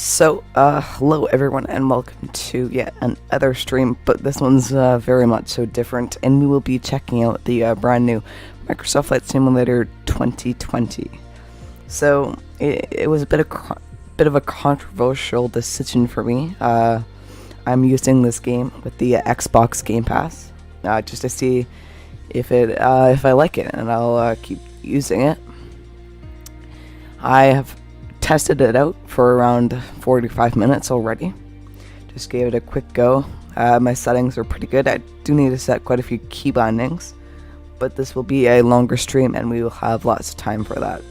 Hello everyone, and welcome to yet another stream, but this one's very much so different, and we will be checking out the brand new Microsoft Flight Simulator 2020. So, it was bit of a controversial decision for me. I'm using this game with the Xbox Game Pass, just to see if I like it, and I'll keep using it. I have tested it out for around 45 minutes already. Just gave it a quick go. My settings are pretty good. I do need to set quite a few key bindings, but this will be a longer stream and we will have lots of time for that.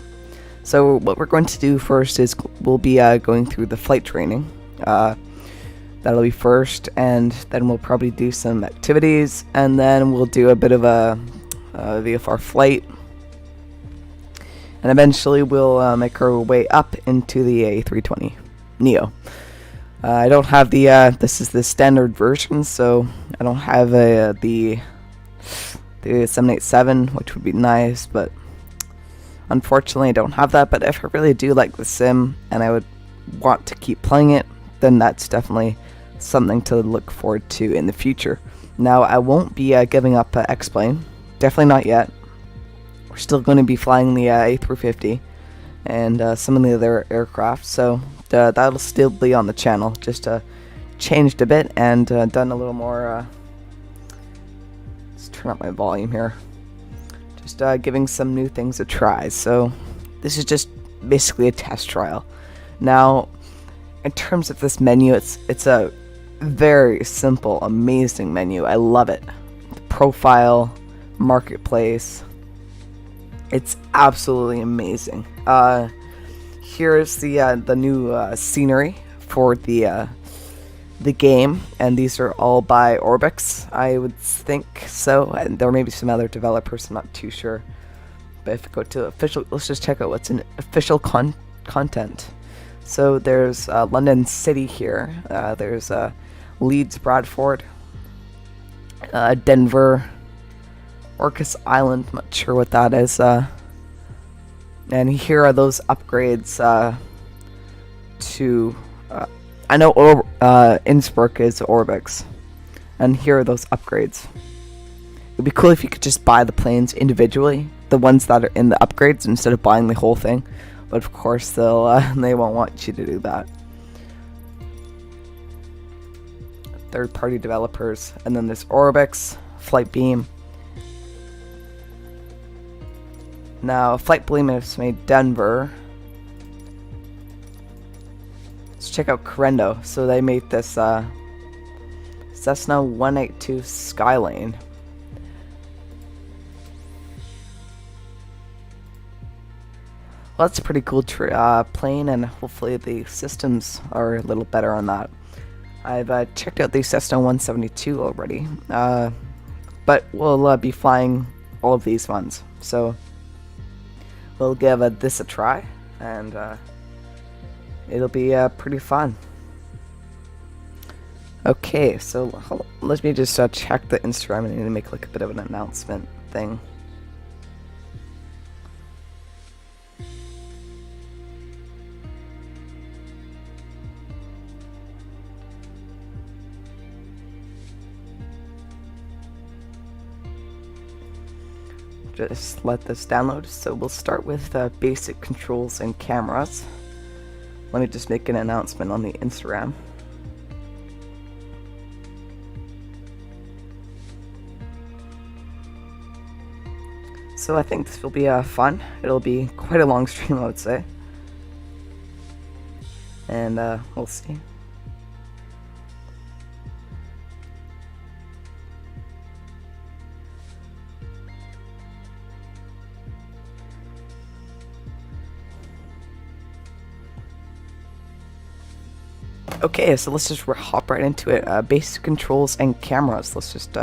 So what we're going to do first is we'll be going through the flight training. That'll be first, and then we'll probably do some activities, and then we'll do a bit of a VFR flight. And eventually we'll make our way up into the A320 Neo. I don't have the, this is the standard version, so I don't have the 787, which would be nice, but unfortunately I don't have that. But if I really do like the sim, and I would want to keep playing it, then that's definitely something to look forward to in the future. Now, I won't be giving up X-Plane, definitely not yet. We're still going to be flying the A350 and some of the other aircraft, so that'll still be on the channel, just changed a bit and done a little more. Let's turn up my volume here. Just giving some new things a try. So this is just basically a test trial. Now, in terms of this menu, it's a very simple, amazing menu. I love it. The profile, marketplace. It's absolutely amazing. Here's the new scenery for the game, and these are all by Orbix, I would think so. And there may be some other developers, I'm not too sure. But if I go to official, let's just check out what's in official content. So there's London City here. There's Leeds, Bradford, Denver, Orcas Island, I'm not sure what that is. And here are those upgrades to... I know Innsbruck is Orbix. And here are those upgrades. It would be cool if you could just buy the planes individually, the ones that are in the upgrades, instead of buying the whole thing. But of course, they won't want you to do that. Third-party developers. And then there's Orbix, Flightbeam. Now, Flightbeam has made Denver. Let's check out Correndo. So they made this Cessna 182 Skylane. Well, that's a pretty cool plane, and hopefully the systems are a little better on that. I've checked out the Cessna 172 already, but we'll be flying all of these ones. So we'll give this a try, and it'll be pretty fun. Okay, so let me just check the Instagram. I need to make like a bit of an announcement thing. Just let this download. So we'll start with basic controls and cameras. Let me just make an announcement on the Instagram. So I think this will be fun. It'll be quite a long stream, I would say. And we'll see. Okay, so let's just hop right into it. Basic controls and cameras. Let's just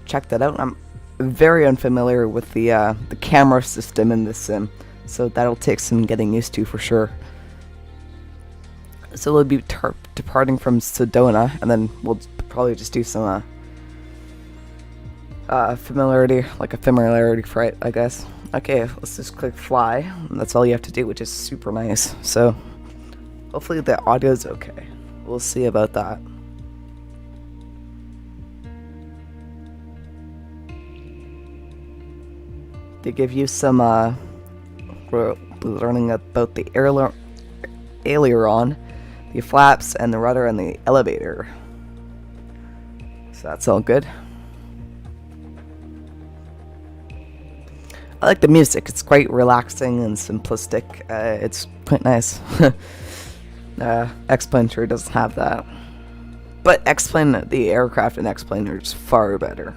check that out. I'm very unfamiliar with the camera system in this sim, so that'll take some getting used to for sure. So we'll be departing from Sedona, and then we'll probably just do some familiarity, like a familiarity flight, I guess. Okay, let's just click fly. That's all you have to do, which is super nice. So Hopefully the audio's okay. We'll see about that. They give you some, we're learning about the aileron, the flaps, and the rudder, and the elevator. So that's all good. I like the music. It's quite relaxing and simplistic. It's quite nice. X-Plane sure doesn't have that. But X-Plane, the aircraft in X-Plane are just far better.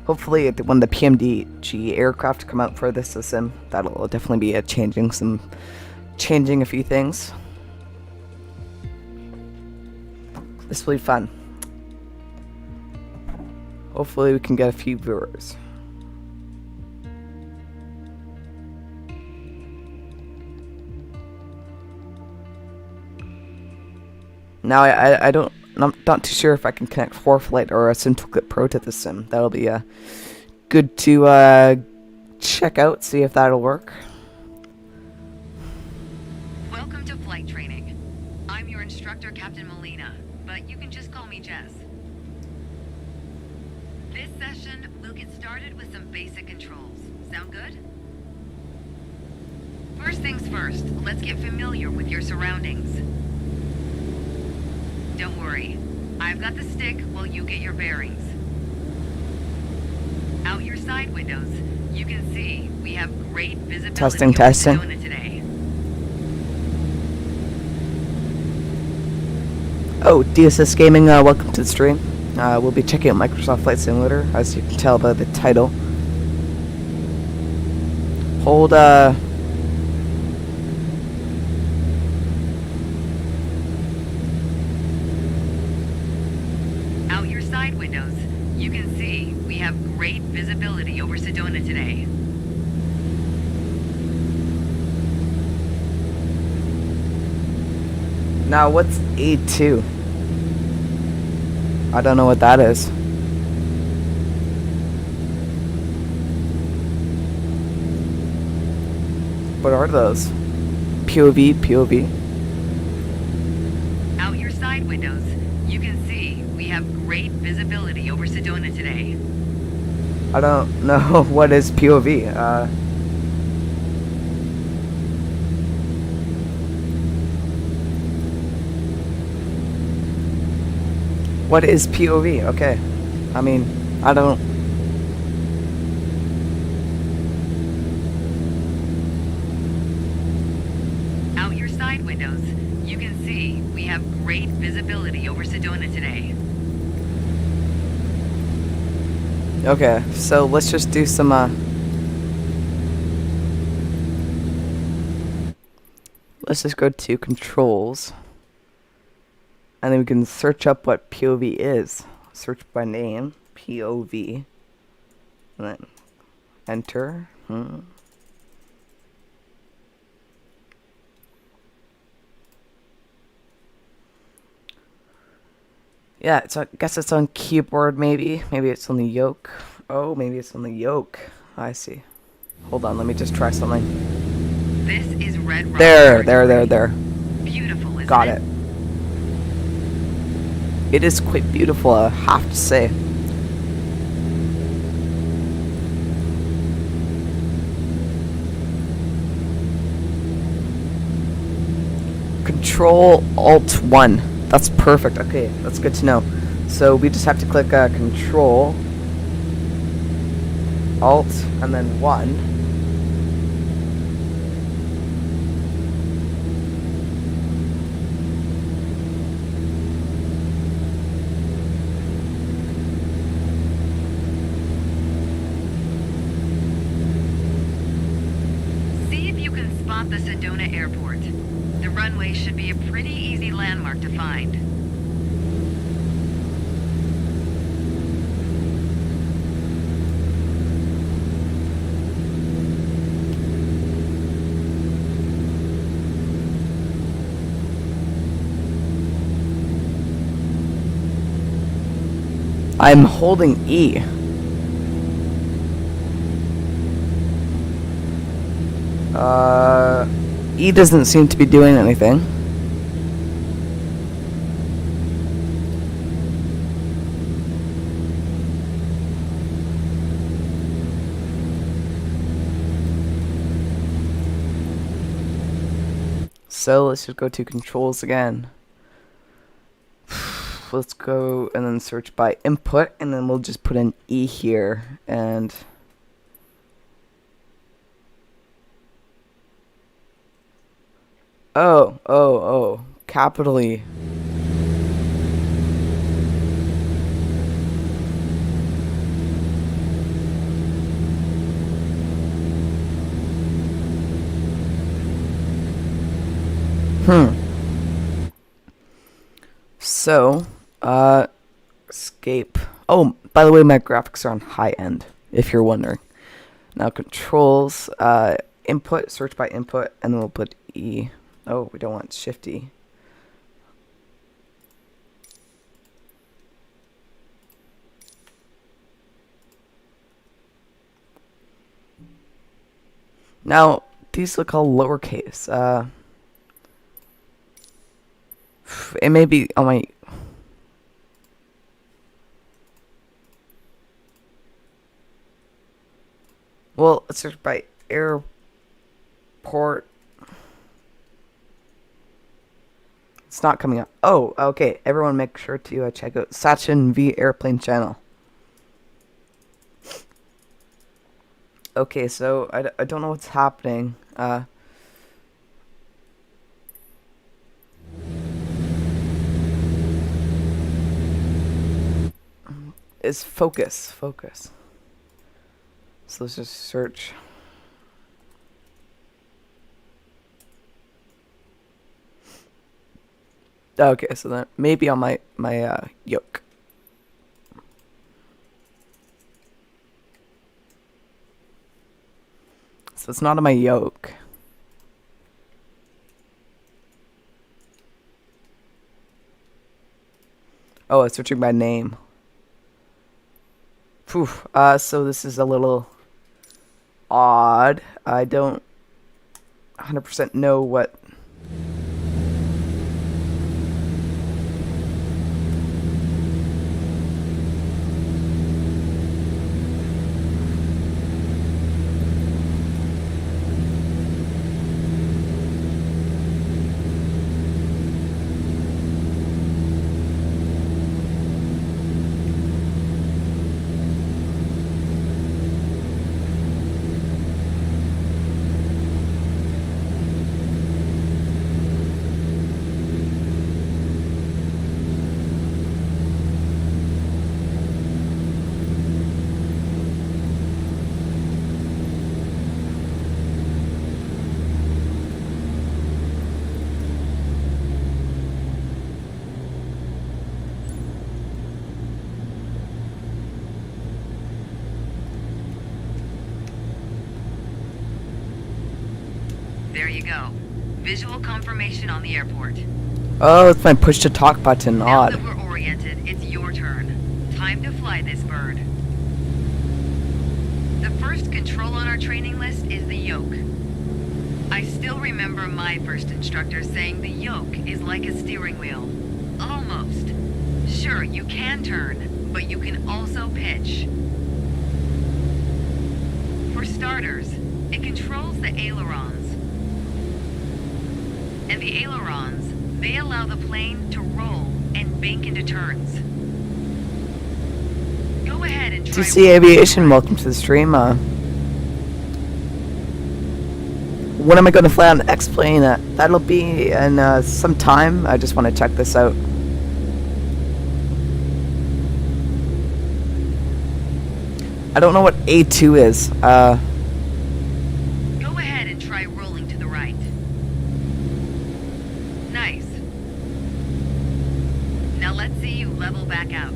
Hopefully when the PMDG aircraft come out for this sim, that'll definitely be changing a few things. This will be fun. Hopefully we can get a few viewers. Now I'm not too sure if I can connect ForFlight or a SimToolkit Pro to the sim. That'll be good to check out, see if that'll work. Welcome to flight training. I'm your instructor, Captain Molina, but you can just call me Jess. This session, we'll get started with some basic controls. Sound good? First things first, let's get familiar with your surroundings. Don't worry, I've got the stick while you get your bearings. Out your side windows, you can see we have great visibility Testing. over Sedona today. Oh, DSS Gaming, welcome to the stream. We'll be checking out Microsoft Flight Simulator, as you can tell by the title. Hold, Out your side windows, you can see we have great visibility over Sedona today. now what's A2? I don't know what that is. What are those? POV? Out your side windows, you can see we have great visibility over Sedona today. I don't know what is POV. What is POV? Okay. I mean, I don't... Out your side windows, you can see we have great visibility over Sedona today. Okay, so let's just do some, let's just go to controls. And then we can search up what POV is. Search by name, POV. And then enter. Yeah, I guess it's on keyboard maybe. Maybe it's on the yoke. Oh, maybe it's on the yoke. I see. Hold on, let me just try something. This is Red Rock. There. Beautiful, isn't Got it. It is quite beautiful, I have to say. Control Alt 1. That's perfect. Okay, that's good to know. So we just have to click Control Alt and then 1. The Sedona Airport. The runway should be a pretty easy landmark to find. I'm holding E. E doesn't seem to be doing anything. So let's just go to controls again. Let's go and then search by input, and then we'll just put in E here, and oh, capital E. So, escape. Oh, by the way, my graphics are on high end, if you're wondering. Now controls, input, search by input, and then we'll put E. Oh, we don't want Shift E. Now, these look all lowercase. It may be on my... Well, let's search by airport. It's not coming up. Oh, okay. Everyone make sure to check out Sachin V Airplane channel. Okay, so I don't know what's happening. Is focus. So let's just search. Okay, so then maybe on my yoke. So it's not on my yoke. Oh, it's searching by name. Phew. So this is a little odd. I don't 100% know what. There you go. Visual confirmation on the airport. Oh, it's my push to talk button. Now Odd. that we're oriented, it's your turn. Time to fly this bird. The first control on our training list is the yoke. I still remember my first instructor saying the yoke is like a steering wheel. Almost. Sure, you can turn, but you can also pitch. For starters, it controls the ailerons. And the ailerons, they allow the plane to roll and bank into turns. Go ahead and try. TC Aviation, welcome to the stream. When am I going to fly on the X-Plane? That'll be in some time. I just want to check this out. I don't know what A2 is. Go ahead and try rolling to the right. Nice. Now let's see you level back out.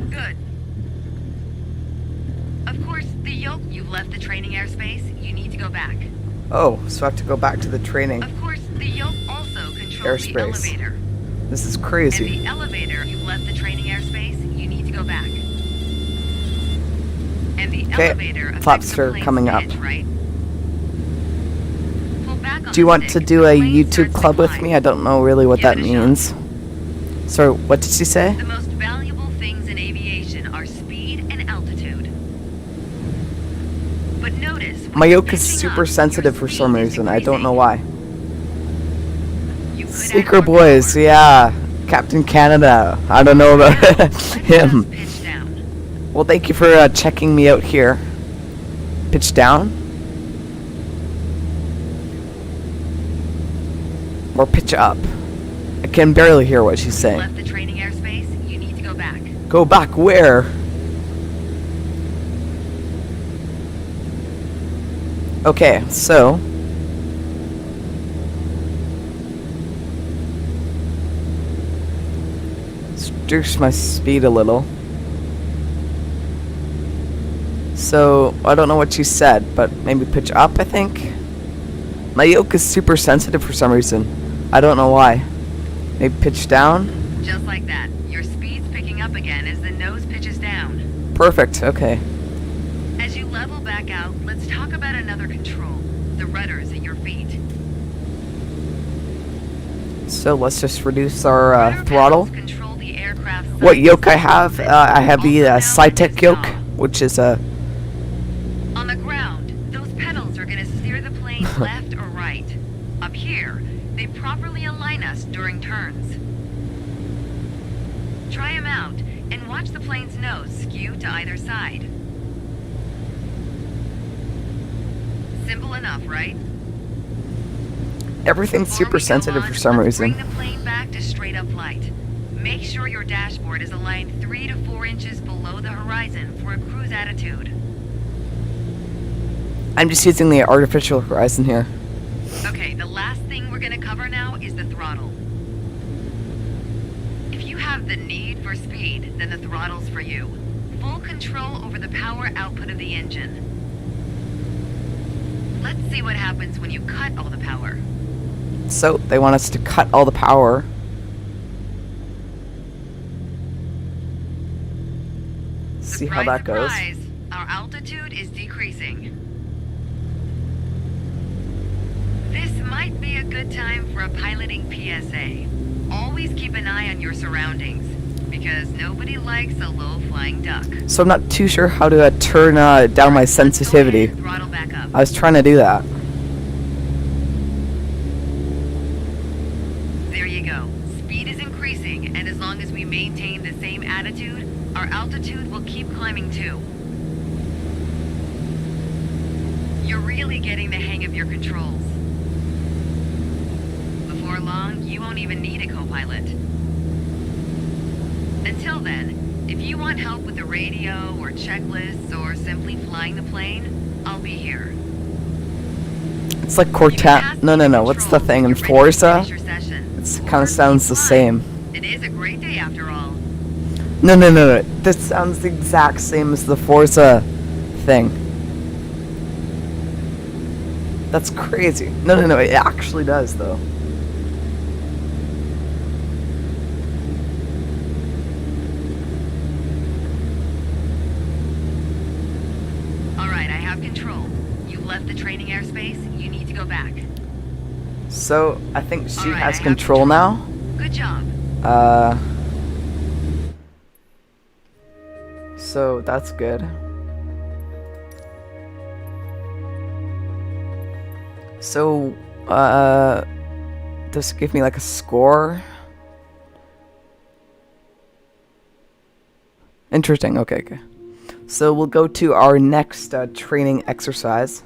Good. Of course, the yoke, you've left the training airspace. You need to go back. Oh, so I have to go back to the training Of course, the yoke also controls the airspace. elevator. This is And crazy. the elevator, you've left the training airspace. You need to go back. Okay, elevator affects flaps the are plane's coming up. pitch, right? Pull back on Do you the want to stick, do the a plane YouTube starts to club with climb. me? I don't know really what Give that it a shot. means. So, what did she say? The most valuable things in aviation are speed and altitude. But notice, when My you're yoke is pitching super up, sensitive your for some speed is reason. I don't know increasing. why. You could add Seeker more Boys, power. yeah. Captain Canada. I don't know about Let's him. just pitch down. Well, thank you for checking me out here. Pitch down? Or pitch up? I can barely hear what she's You saying. left the training airspace. You need to go back. Go back where? Okay, so let's reduce my speed a little. So I don't know what she said, but maybe pitch up, I think. My yoke is super sensitive for some reason. I don't know why. Maybe pitch down. Just like that. Your speed's picking up again as the nose pitches down. Perfect. Okay. As you level back out, let's talk about another control. The rudders at your feet. So let's just reduce our Rudder throttle. pedals control the aircraft's What size. yoke I have? I have the Also known Cytec as yoke, yaw. which is a. On the ground, those pedals are going to steer the plane left or right. Up here, they properly align us during turns. Try them out and watch the plane's nose skew to either side. Simple enough, right? Everything's Before super we go sensitive on, for some let's reason. Bring the plane back to straight up flight. Make sure your dashboard is aligned 3 to 4 inches below the horizon for a cruise attitude. I'm just using the artificial horizon here. Okay, the last thing we're gonna cover now is the throttle. If you have the need for speed, then the throttle's for you. Full control over the power output of the engine. Let's see what happens when you cut all the power. So they want us to cut all the power. See how that goes. Surprise, our altitude is decreasing. This might be a good time for a piloting PSA. Always keep an eye on your surroundings, because nobody likes a low-flying duck. So I'm not too sure how to turn down my Let's go ahead sensitivity. and throttle back up. I was trying to do that. There you go. Speed is increasing, and as long as we maintain the same attitude, our altitude will keep climbing too. You're really getting the hang of your controls. Before long, you won't even need a co-pilot. Until then, if you want help with the radio or checklists or simply flying the plane, I'll be here. It's like You can Cortana. ask No, me no, to no. What's the control thing when in you're ready to Forza? finish your session. It Or kind of sounds the keep same. flying. It is a great day after all. No, no, no, no. This sounds the exact same as the Forza thing. That's crazy. No, no, no. It actually does, though. Alright, I have control. You left the training airspace, you need to go back. So I think she Alright, has I have control now. Good job. So that's good. So, does it give me like a score? Interesting. Okay, okay. So we'll go to our next training exercise.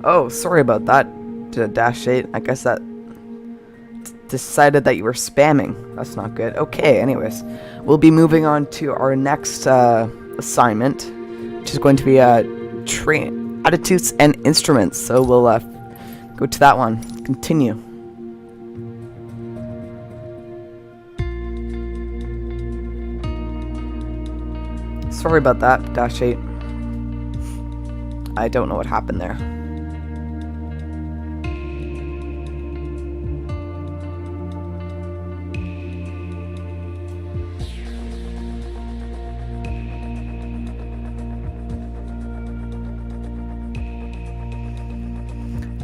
Oh, sorry about that, Dash 8. I guess that decided that you were spamming. That's not good. Okay, anyways. We'll be moving on to our next assignment, which is going to be train attitudes and instruments. So we'll go to that one. Continue. Sorry about that, Dash 8. I don't know what happened there.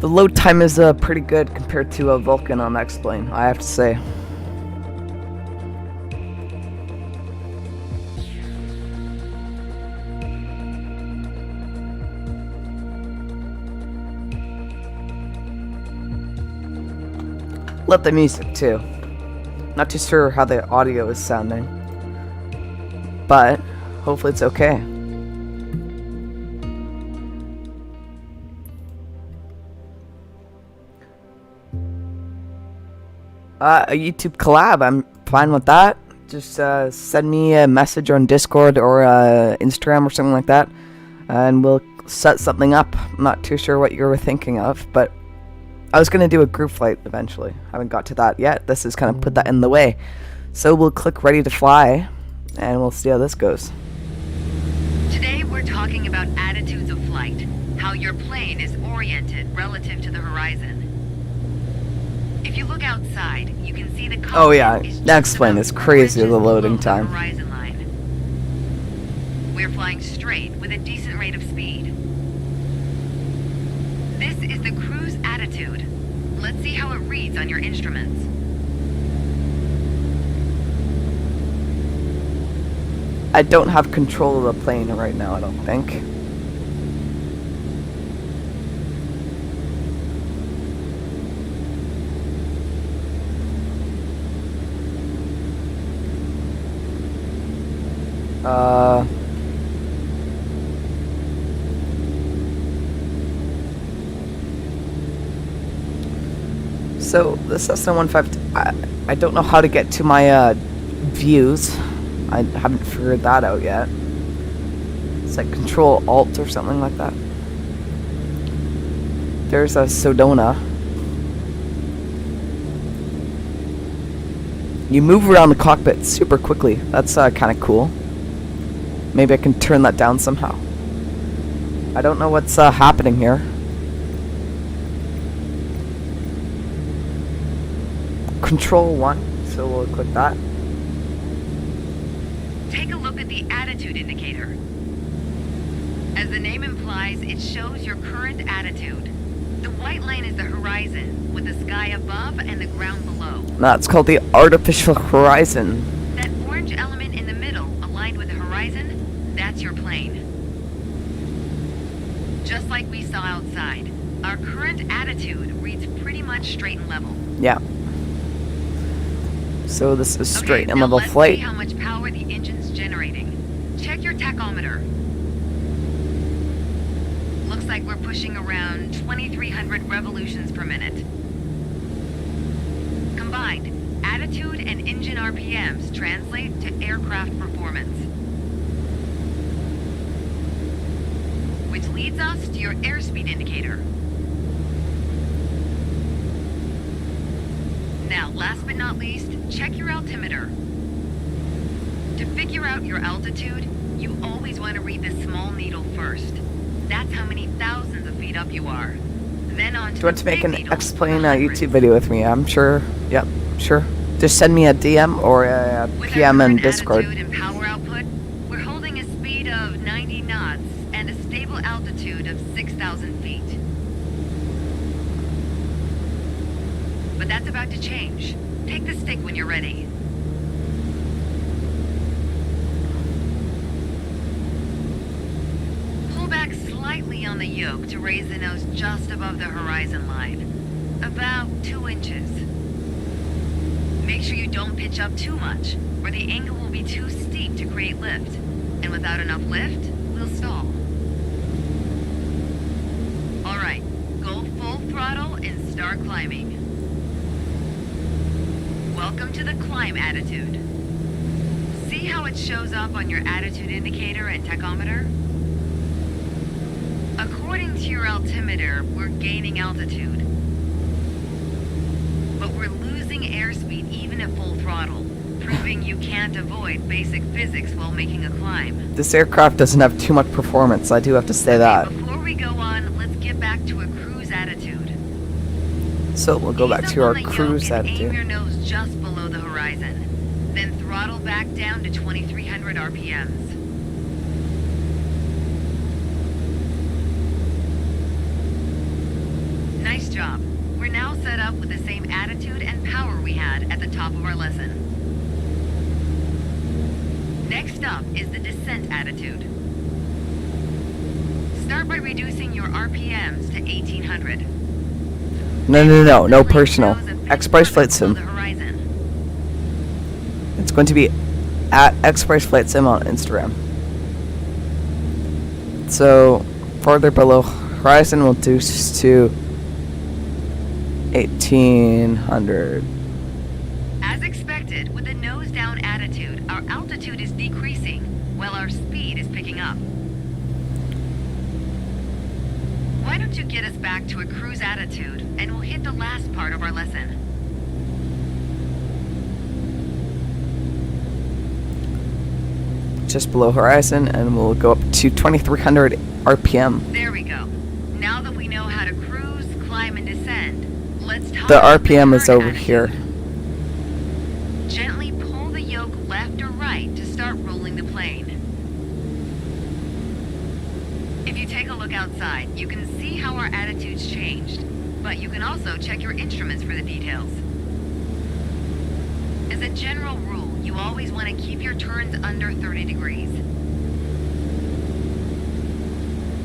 The load time is pretty good compared to a Vulcan on X-Plane, I have to say. Love the music too. Not too sure how the audio is sounding, but hopefully it's okay. A YouTube collab, I'm fine with that. Just send me a message on Discord or Instagram or something like that, and we'll set something up. I'm not too sure what you were thinking of, but I was going to do a group flight eventually. Haven't got to that yet. This is kind of put that in the way. So we'll click ready to fly, and we'll see how this goes. Today we're talking about attitudes of flight, how your plane is oriented relative to the horizon. If you look outside, you can see the cockpit. Oh yeah, is just next plane about is crazy, 4 the inches loading below time. the horizon line. We're flying straight with a decent rate of speed. This is the cruise attitude. Let's see how it reads on your instruments. I don't have control of the plane right now, I don't think. So the Cessna 150, I don't know how to get to my views. I haven't figured that out yet. It's like Control Alt or something like that. There's a Sedona. You move around the cockpit super quickly. That's kind of cool. Maybe I can turn that down somehow. I don't know what's happening here. Control 1, so we'll click that. Take a look at the attitude indicator. As the name implies, it shows your current attitude. The white line is the horizon, with the sky above and the ground below. That's called the artificial horizon. That orange element in the middle, aligned with the horizon, that's your plane. Just like we saw outside, our current attitude reads pretty much straight and level. Yeah. So this is straight and now level let's flight. see how much power the engine's generating. Check your tachometer. Looks like we're pushing around 2,300 revolutions per minute. Combined, attitude and engine RPMs translate to aircraft performance. Which leads us to your airspeed indicator. Now, last but not least, check your altimeter. To figure out your altitude, you always want to read the small needle first. That's how many thousands of feet up you are. Then on to Do you want to the make big an needle, X-Plane the YouTube hundreds. video with me? I'm sure. Yep, sure. Just send me a DM or a With PM our in current Discord. attitude and power output, we're holding a speed of 90 knots and a stable altitude of 6,000 feet. But that's about to change. Take the stick when you're ready. Pull back slightly on the yoke to raise the nose just above the horizon line. About 2 inches. Make sure you don't pitch up too much, or the angle will be too steep to create lift. And without enough lift, we'll stall. Alright, go full throttle and start climbing. Welcome to the climb attitude. See how it shows up on your attitude indicator and tachometer? According to your altimeter, we're gaining altitude. But we're losing airspeed even at full throttle, proving you can't avoid basic physics while making a climb. This aircraft doesn't have too much performance, I do have to say that. Before we go on, let's get back to a cruise attitude. So we'll go back Ease to up our on the yoke cruise and aim attitude. your nose just below the horizon. Then throttle back down to 2,300 RPMs. Nice set up with the same attitude and power we had at the top of our lesson. Next up is the descent attitude. Start by reducing your RPMs to 1800. No personal. X-Bryce Flight Sim. It's going to be at X-Bryce Flight Sim on Instagram. So, farther below horizon, we'll do to 1800. As expected, with a nose-down attitude, our altitude is decreasing, while our speed is picking up. Why don't you get us back to a cruise attitude, and we'll hit the last part of our lesson. Just below horizon, and we'll go up to 2300 RPM. There we go. Now that we know how to cruise, climb, and descend, let's talk The about RPM is current over attitude. here. Gently pull the yoke left or right to start rolling the plane. If you take a look outside, you can see how our attitude's changed, but you can also check your instruments for the details. As a general rule, you always want to keep your turns under 30 degrees.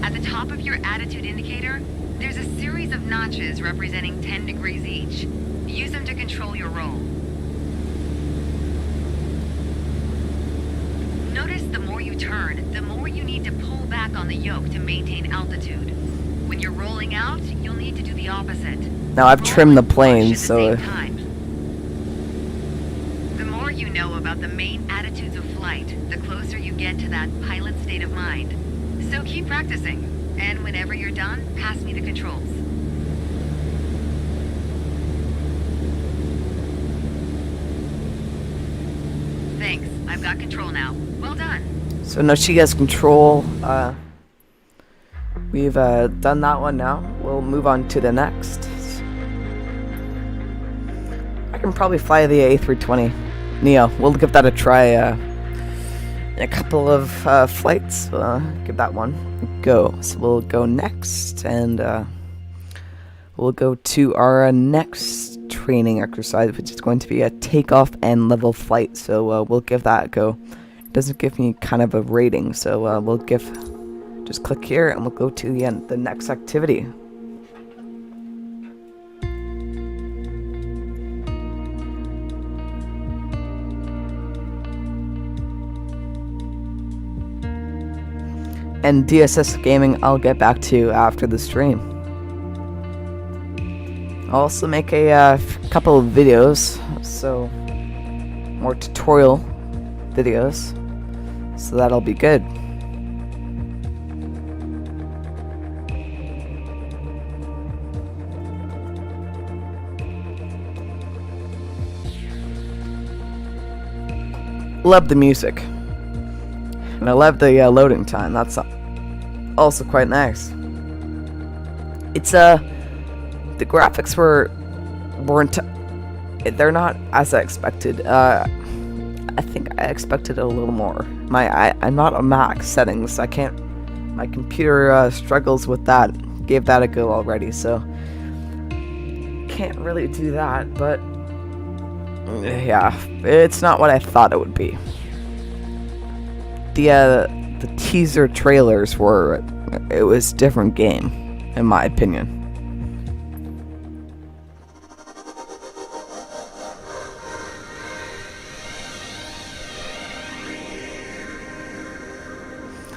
At the top of your attitude indicator, there's a series of notches representing 10 degrees each. Use them to control your roll. Notice the more you turn, the more you need to pull back on the yoke to maintain altitude. When you're rolling out, you'll need to do the opposite. Now I've trimmed the Roll and plane, push at the so same time. The more you know about the main attitudes of flight, the closer you get to that pilot state of mind. So keep practicing, and whenever you're done, pass me the controls. Thanks, I've got control now. Well done. So now she has control. We've done that one now. We'll move on to the next. I can probably fly the A320 Neo. We'll give that a try in a couple of flights. Give that one a go. So we'll go next, and we'll go to our next training exercise, which is going to be a takeoff and level flight. So we'll give that a go. It doesn't give me kind of a rating, so we'll just click here, and we'll go to the next activity. And DSS gaming, I'll get back to after the stream. I'll also make a couple of videos, so more tutorial videos, so that'll be good. Love the music, and I love the loading time. That's also quite nice. It's the graphics weren't they're not as I expected. I think I expected a little more. I'm not on max settings. I can't. My computer struggles with that. Gave that a go already, so can't really do that. But yeah, it's not what I thought it would be. The teaser trailers it was a different game, in my opinion.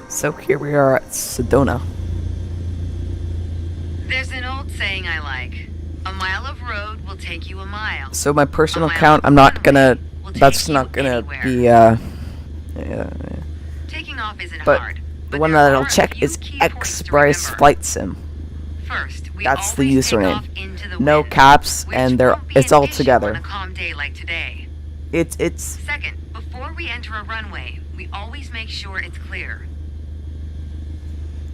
So here we are at Sedona. There's an old saying I like. A mile of road will take you a mile. So my personal A mile account, of I'm not gonna. runway will That's take you not gonna anywhere. be. Taking off isn't But hard. the but one there that I'll are a check few is key points to X-Bryce remember. Flight Sim. First, we That's the always take username. off into the No wind, caps, which and won't be it's an all issue together. on a calm day like today. It's Second, before we enter a runway, we always make sure it's clear.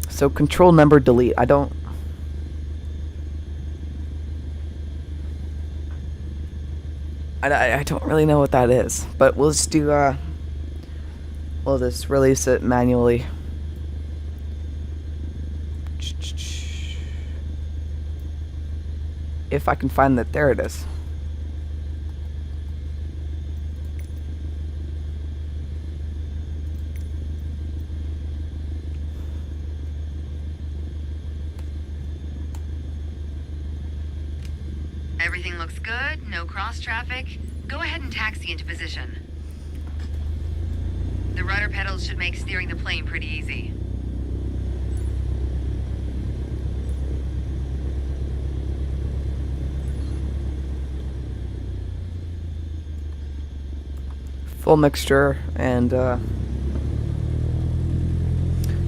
so control number delete. I don't really know what that is, but we'll just do we'll just release it manually. if I can find that. There it is. Everything looks good, no cross traffic. Go ahead and taxi into position. The rudder pedals should make steering the plane pretty easy. Full mixture, and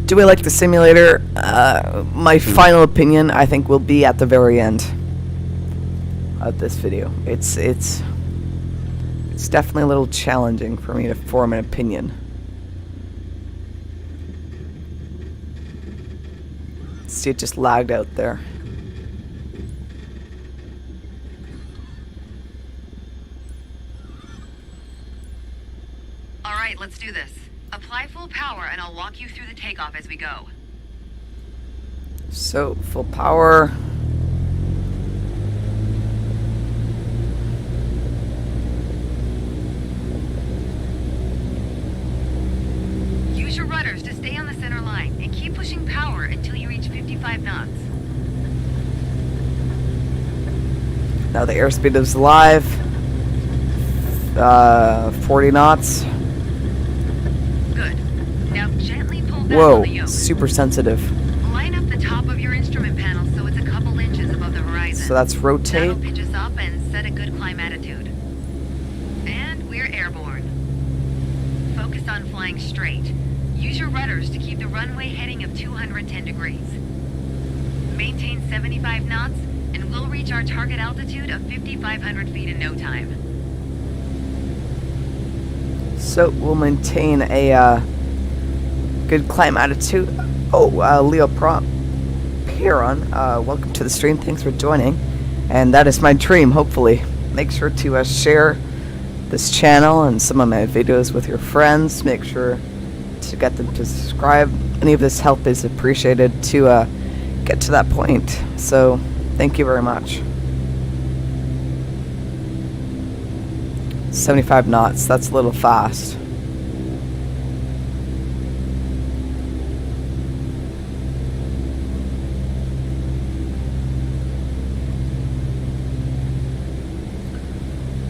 do I like the simulator? My final opinion, I think, will be at the very end of this video. It's definitely a little challenging for me to form an opinion. See, it just lagged out there. All right, let's do this. Apply full power and I'll walk you through the takeoff as we go. So, full power. Use your rudders to stay on the center line and keep pushing power until you reach 55 knots. Now the airspeed is live. 40 knots. Good. Now gently pull back on Whoa, the yoke. super sensitive. Line up the top of your instrument panel so it's a couple inches above the horizon. So that's rotate. That'll pitch us up and set a good climb attitude. And we're airborne. Focus on flying straight. Use your rudders to keep the runway heading of 210 degrees. Maintain 75 knots, and we'll reach our target altitude of 5,500 feet in no time. So we'll maintain a good climb attitude. Oh, Leo Piron, welcome to the stream. Thanks for joining. And that is my dream, hopefully. Make sure to share this channel and some of my videos with your friends. Make sure to get them to subscribe. Any of this help is appreciated to get to that point. So, thank you very much. 75 knots, that's a little fast.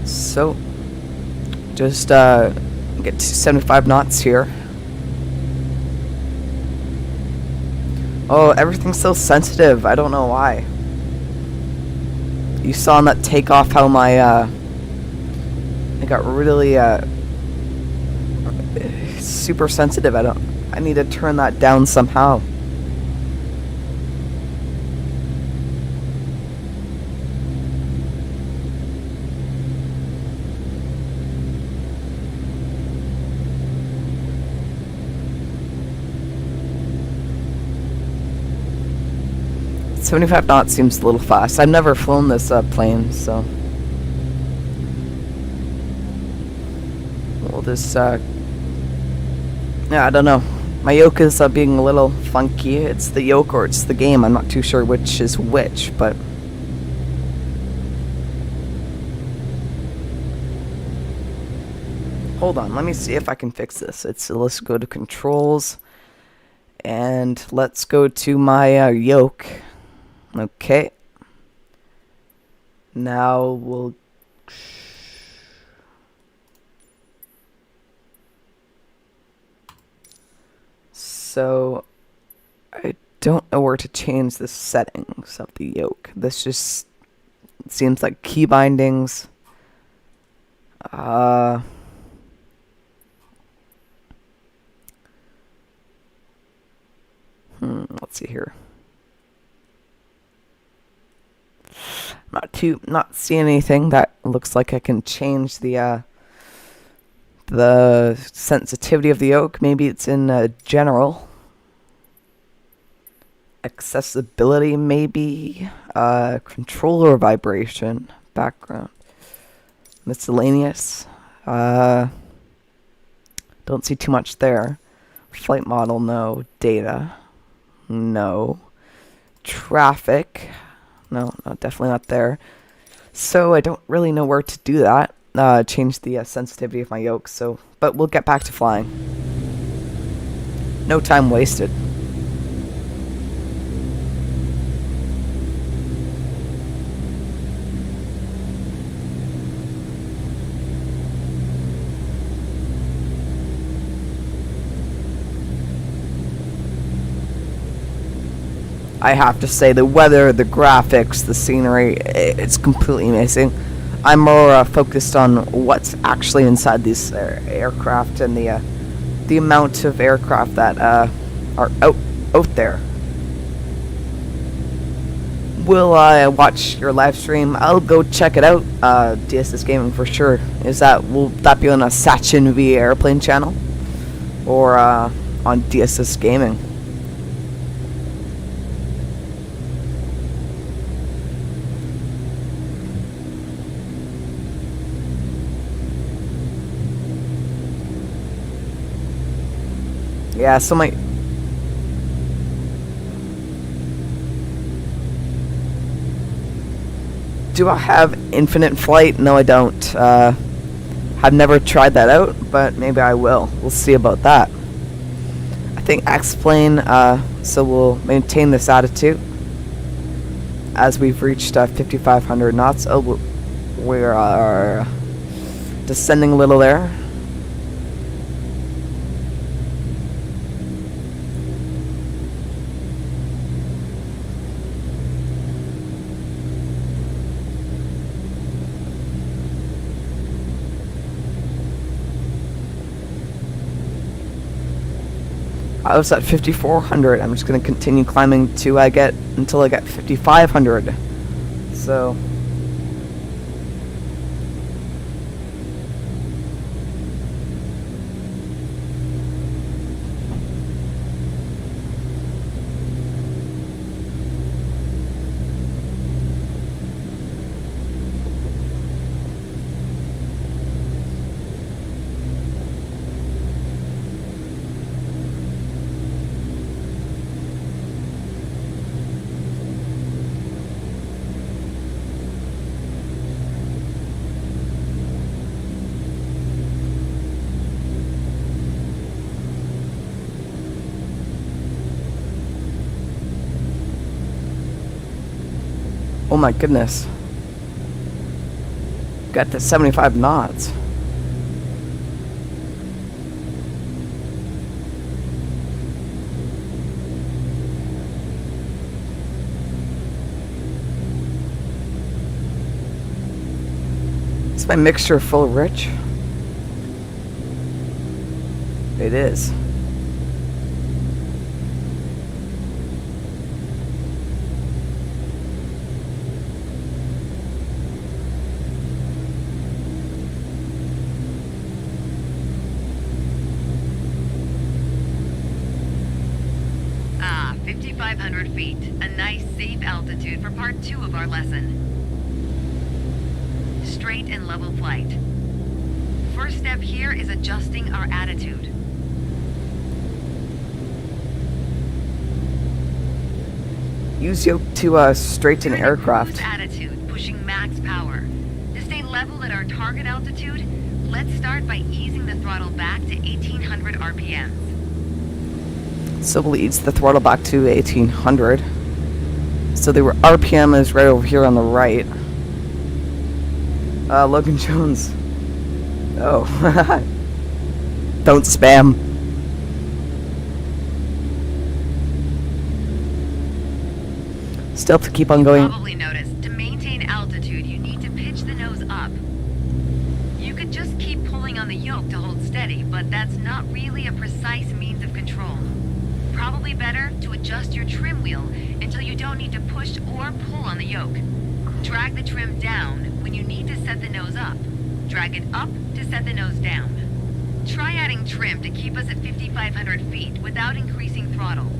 So, just get to 75 knots here. Oh, everything's so sensitive. I don't know why. You saw in that takeoff how my it got really super sensitive. I need to turn that down somehow. $75 knots seems a little fast. I've never flown this plane, so we'll just yeah, I don't know. My yoke is being a little funky. It's the yoke or it's the game. I'm not too sure which is which, but hold on. Let me see if I can fix this. Let's go to controls and let's go to my yoke. Okay. Now we'll so I don't know where to change the settings of the yoke. This just seems like key bindings. Let's see here. Not seeing anything that looks like I can change the sensitivity of the yoke. Maybe it's in general. Accessibility, maybe. Controller vibration. Background. Miscellaneous. Don't see too much there. Flight model, no. Data, no. Traffic. no, definitely not there. So I don't really know where to do that. Change the sensitivity of my yoke. So, but we'll get back to flying. No time wasted. I have to say, the weather, the graphics, the scenery, it's completely amazing. I'm more focused on what's actually inside these aircraft and the amount of aircraft that are out there. Will I watch your live stream? I'll go check it out. DSS Gaming for sure. Will that be on a Sachin V Airplane channel, or on DSS Gaming? Yeah, so do I have infinite flight? No, I don't. I've never tried that out, but maybe I will. We'll see about that. I think X-Plane, so we'll maintain this attitude as we've reached 5,500 knots. Oh, we are descending a little there. I was at 5,400. I'm just gonna continue climbing until I get 5,500. So oh my goodness. Got to 75 knots. Is my mixture full rich? It is. Ah, 5,500 feet. A nice, safe altitude for part 2 of our lesson. Straight and level flight. First step here is adjusting our attitude. Use yoke to straighten aircraft. Cruise attitude, pushing max power. To stay level at our target altitude, let's start by easing the throttle back to 1,800 RPMs. So we'll ease the throttle back to 1,800. So the RPM is right over here on the right. Logan Jones. Oh. Don't spam. Still to keep on going. Probably noticed, to maintain altitude, you need to pitch the nose up. You could just keep pulling on the yoke to hold steady, but that's not really a precise means of control. Probably better to adjust your trim wheel until you don't need to push or pull on the yoke. Drag the trim down when you need to set the nose up. Drag it up to set the nose down. Try adding trim to keep us at 5,500 feet without increasing throttle.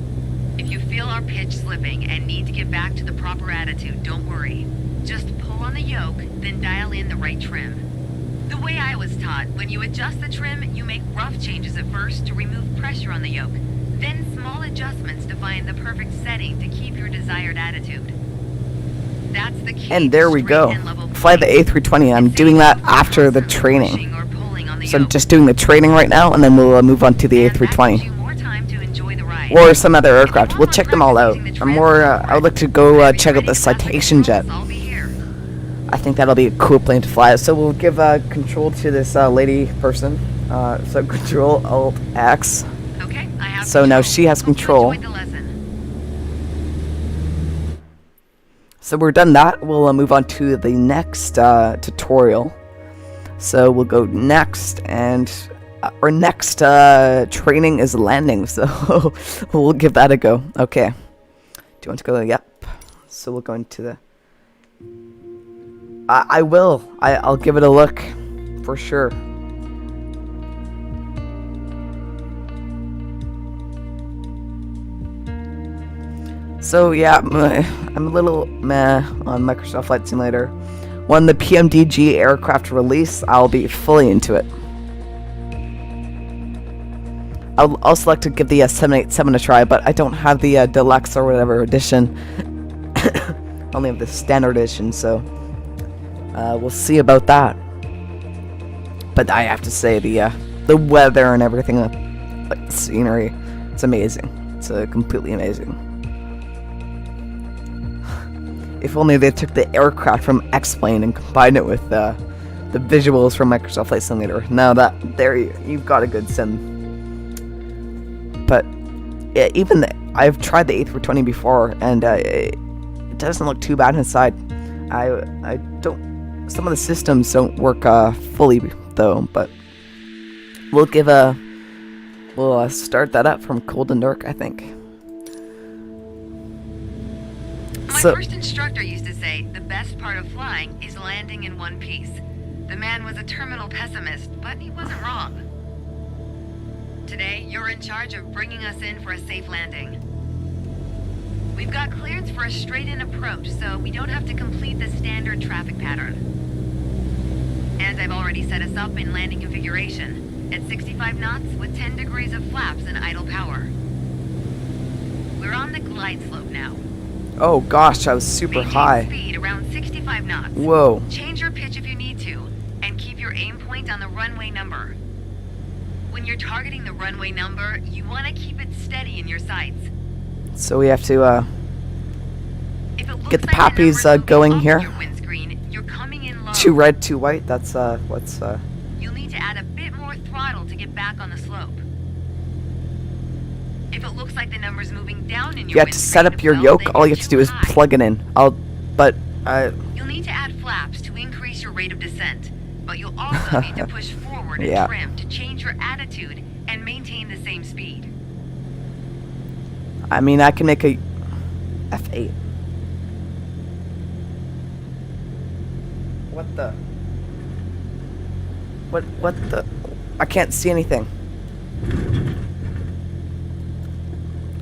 If you feel our pitch slipping and need to get back to the proper attitude, don't worry. Just pull on the yoke, then dial in the right trim. The way I was taught, when you adjust the trim, you make rough changes at first to remove pressure on the yoke. Then small adjustments to find the perfect setting to keep your desired attitude. That's the key. And there we go. Fly the A320. I'm doing that after the training. So I'm just doing the training right now, and then we'll move on to the A320. Or some other aircraft. We'll check them all out. I would like to go check out the Citation jet. I think that'll be a cool plane to fly. So we'll give control to this lady person. So Control Alt X. Okay, I have So now she has control. So we're done that. We'll move on to the next tutorial. So we'll go next, and our next training is landing. So we'll give that a go. Okay. Do you want to go? Yep. So we'll go into the... I will. I'll give it a look. For sure. So yeah, I'm a little meh on Microsoft Flight Simulator. When the PMDG aircraft release, I'll be fully into it. I'll also like to give the 787 a try, but I don't have the deluxe or whatever edition. Only have the standard edition, so we'll see about that. But I have to say the weather and everything, like the scenery, it's amazing. It's completely amazing. If only they took the aircraft from X-Plane and combined it with the visuals from Microsoft Flight Simulator. Now there you've got a good sim. But yeah, even I've tried the A320 before, and it doesn't look too bad inside. I don't. Some of the systems don't work fully though, but we'll start that up from cold and dark, I think. My first instructor used to say the best part of flying is landing in one piece. The man was a terminal pessimist, but he wasn't wrong. Today, you're in charge of bringing us in for a safe landing. We've got clearance for a straight-in approach, so we don't have to complete the standard traffic pattern. And I've already set us up in landing configuration at 65 knots with 10 degrees of flaps and idle power. We're on the glide slope now. Oh gosh, I was super Maintain high. Speed around 65 knots. Whoa. Change your pitch if you need to, and keep your aim point on the runway number. When you're targeting the runway number, you want to keep it steady in your sights. So we have to If it looks get the like poppies number's going moving here. off your windscreen, you're coming in low. 2 red, 2 white. That's what's You'll need to add a bit more throttle to get back on the slope. If it looks like the number's moving down in your you have to set up your yoke. All you have to do is plug it in. You'll need to add flaps to increase your rate of descent, but you'll also need to push forward and trim to change your attitude and maintain the same speed. I mean, I can make a F8. What the? I can't see anything.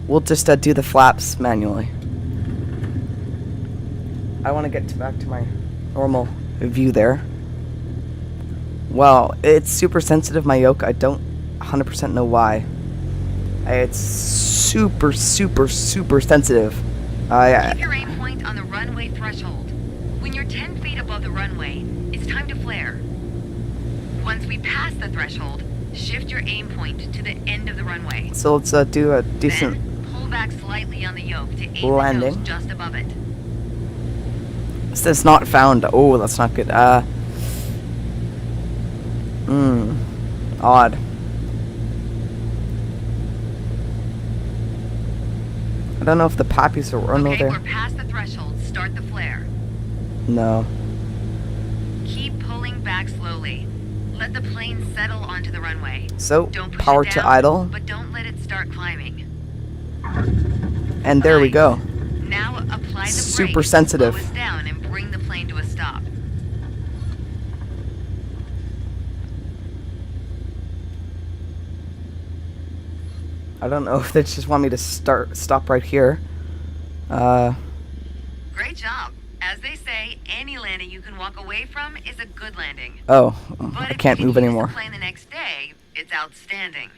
We'll just do the flaps manually. I want to get back to my normal view there. Wow, it's super sensitive, my yoke. I don't 100% know why. It's super sensitive. Keep your aim point on the runway threshold. When you're 10 feet above the runway, it's time to flare. Once we pass the threshold, shift your aim point to the end of the runway. So let's do a decent... Then, pull back slightly on the yoke to aim landing. the nose just above it. It says not found. Oh, that's not good. Odd. I don't know if the poppies are running Okay, there. we're past the threshold. Start the flare. No. Keep pulling back slowly. Let the plane settle onto the runway. So, Don't push power it to down, idle. but don't let it start climbing. And there we go. Now apply the Super brakes, sensitive. slow us down and bring the plane to a stop. I don't know if they just want me to stop right here. Great job. As they say, any landing you can walk away from is a good landing. Oh, But I if can't you move can use anymore. the plane the next day, it's outstanding.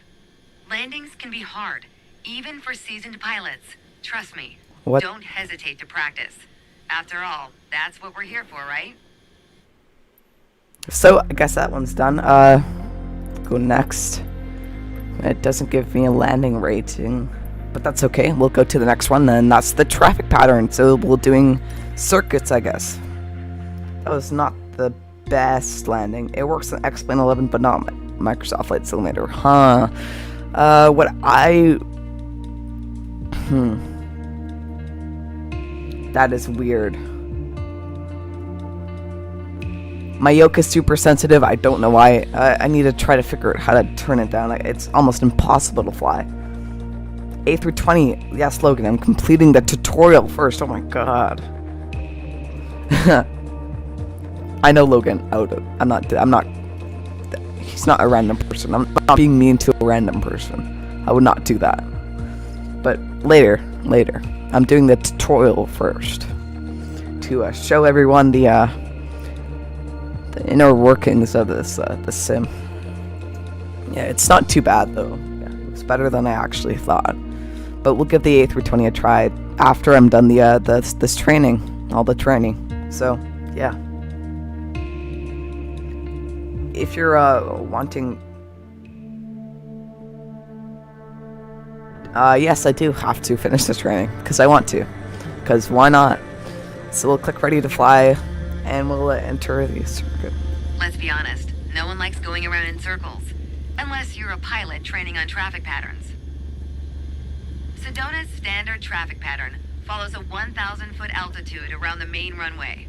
Landings can be hard, even for seasoned pilots. Trust me. What? Don't hesitate to practice. After all, that's what we're here for, right? So I guess that one's done. Go next. It doesn't give me a landing rating, but that's okay. We'll go to the next one, and that's the traffic pattern. So we're doing circuits, I guess. That was not the best landing. It works on X-Plane 11, but not Microsoft Flight Simulator. Huh. That is weird. My yoke is super sensitive. I don't know why. I need to try to figure out how to turn it down. It's almost impossible to fly. A320. Yes, Logan. I'm completing the tutorial first. Oh my god. I know Logan. I'm not. He's not a random person. I'm not being mean to a random person. I would not do that. But later. I'm doing the tutorial first to show everyone the inner workings of this sim. Yeah, it's not too bad though. Yeah, it's better than I actually thought. But we'll give the A320 a try after I'm done this training, all the training. So yeah. If you're wanting, yes, I do have to finish the training because I want to. Because why not? So we'll click ready to fly, and we'll enter the circuit. Let's be honest, no one likes going around in circles. Unless you're a pilot training on traffic patterns. Sedona's standard traffic pattern follows a 1,000-foot altitude around the main runway.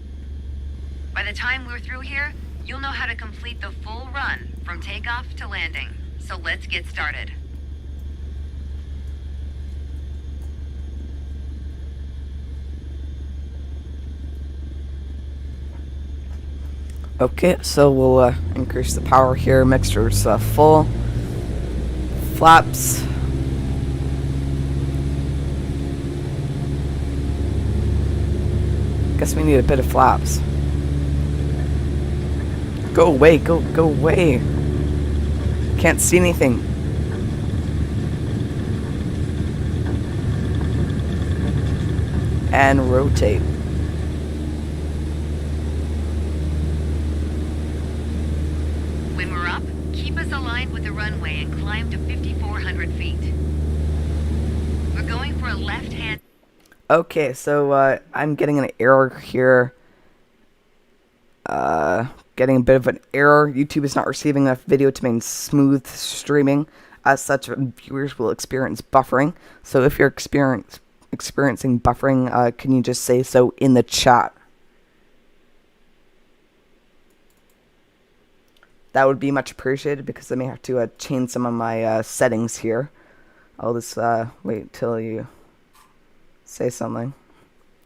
By the time we're through here, you'll know how to complete the full run from takeoff to landing. So let's get started. Okay, so we'll increase the power here. Mixture's full. Flaps. Guess we need a bit of flaps. Go away, go away. Can't see anything. And rotate. When we're up, keep us aligned with the runway and climb to 5,400 feet. We're going for a left-hand... Okay, so I'm getting an error here. Getting a bit of an error. YouTube is not receiving enough video to maintain smooth streaming. As such, viewers will experience buffering. So if you're experiencing buffering, can you just say so in the chat? That would be much appreciated because I may have to change some of my settings here. I'll just wait till you say something.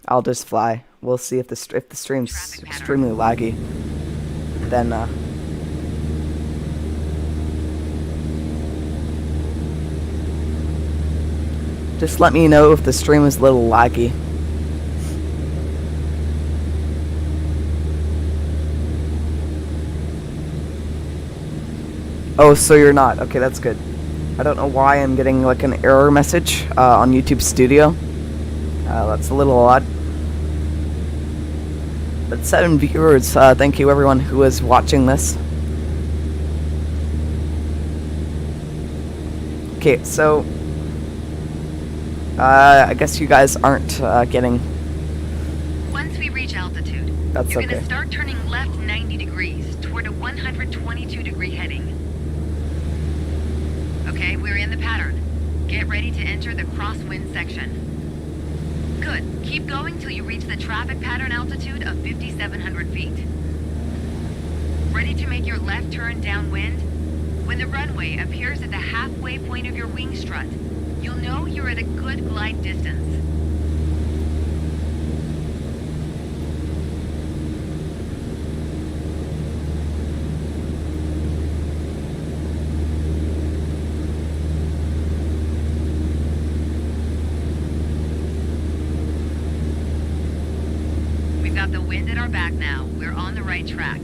I'll just fly. We'll see if the stream's extremely laggy. Then just let me know if the stream is a little laggy. Oh, so you're not. Okay, that's good. I don't know why I'm getting like an error message on YouTube Studio. That's a little odd. But 7 viewers, thank you everyone who is watching this. Okay, so I guess you guys aren't getting... Once we reach altitude, That's you're okay. gonna start turning left 90 degrees toward a 122-degree heading. Okay, we're in the pattern. Get ready to enter the crosswind section. Good. Keep going till you reach the traffic pattern altitude of 5,700 feet. Ready to make your left turn downwind? When the runway appears at the halfway point of your wing strut, you'll know you're at a good glide distance. Got the wind at our back now. We're on the right track.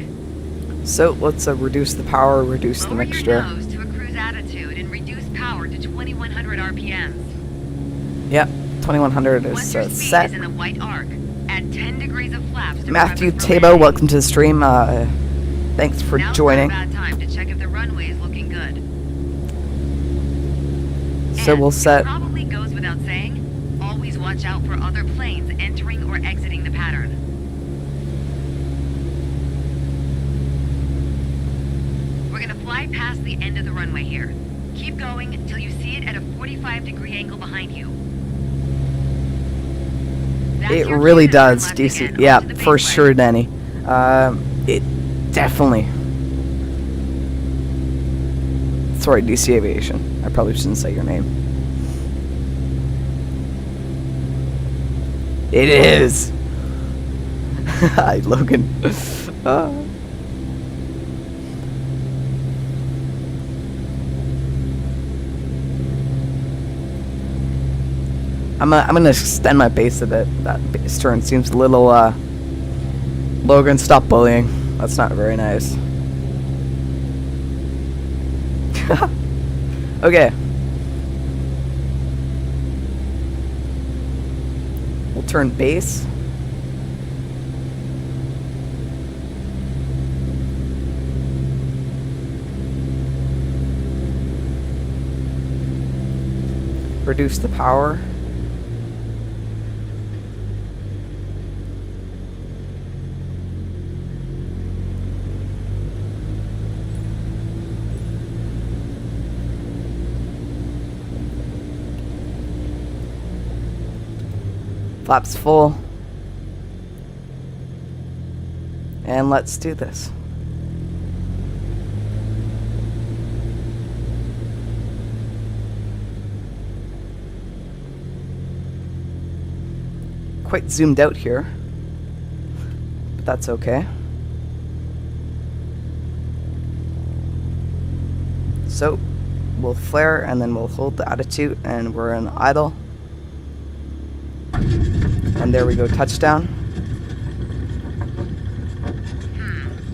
So let's reduce the power, reduce the mixture. Lower your nose to a cruise attitude and reduce power to 2,100 RPMs. Yep, 2100 Once is your speed set. is in the white arc, add 10 degrees of flaps to Matthew prep us for Tabo, landing. welcome to the stream. Thanks for Now's joining. not a bad time to check if the runway is looking good. So And we'll set. It probably goes without saying, always watch out for other planes entering or exiting the pattern. We're gonna fly past the end of the runway here. Keep going until you see it at a 45-degree angle behind you. That's It your really cue to turn does, left DC. again Yeah, onto the for baseway. sure, Danny. It definitely. Sorry, DC Aviation. I probably shouldn't say your name. It is. Hi, Logan. I'm gonna extend my base a bit. That base turn seems a little. Logan, stop bullying. That's not very nice. Okay. We'll turn base. Reduce the power. Flaps full. And let's do this. Quite zoomed out here, but that's okay. So we'll flare and then we'll hold the attitude and we're in idle. And there we go, touchdown.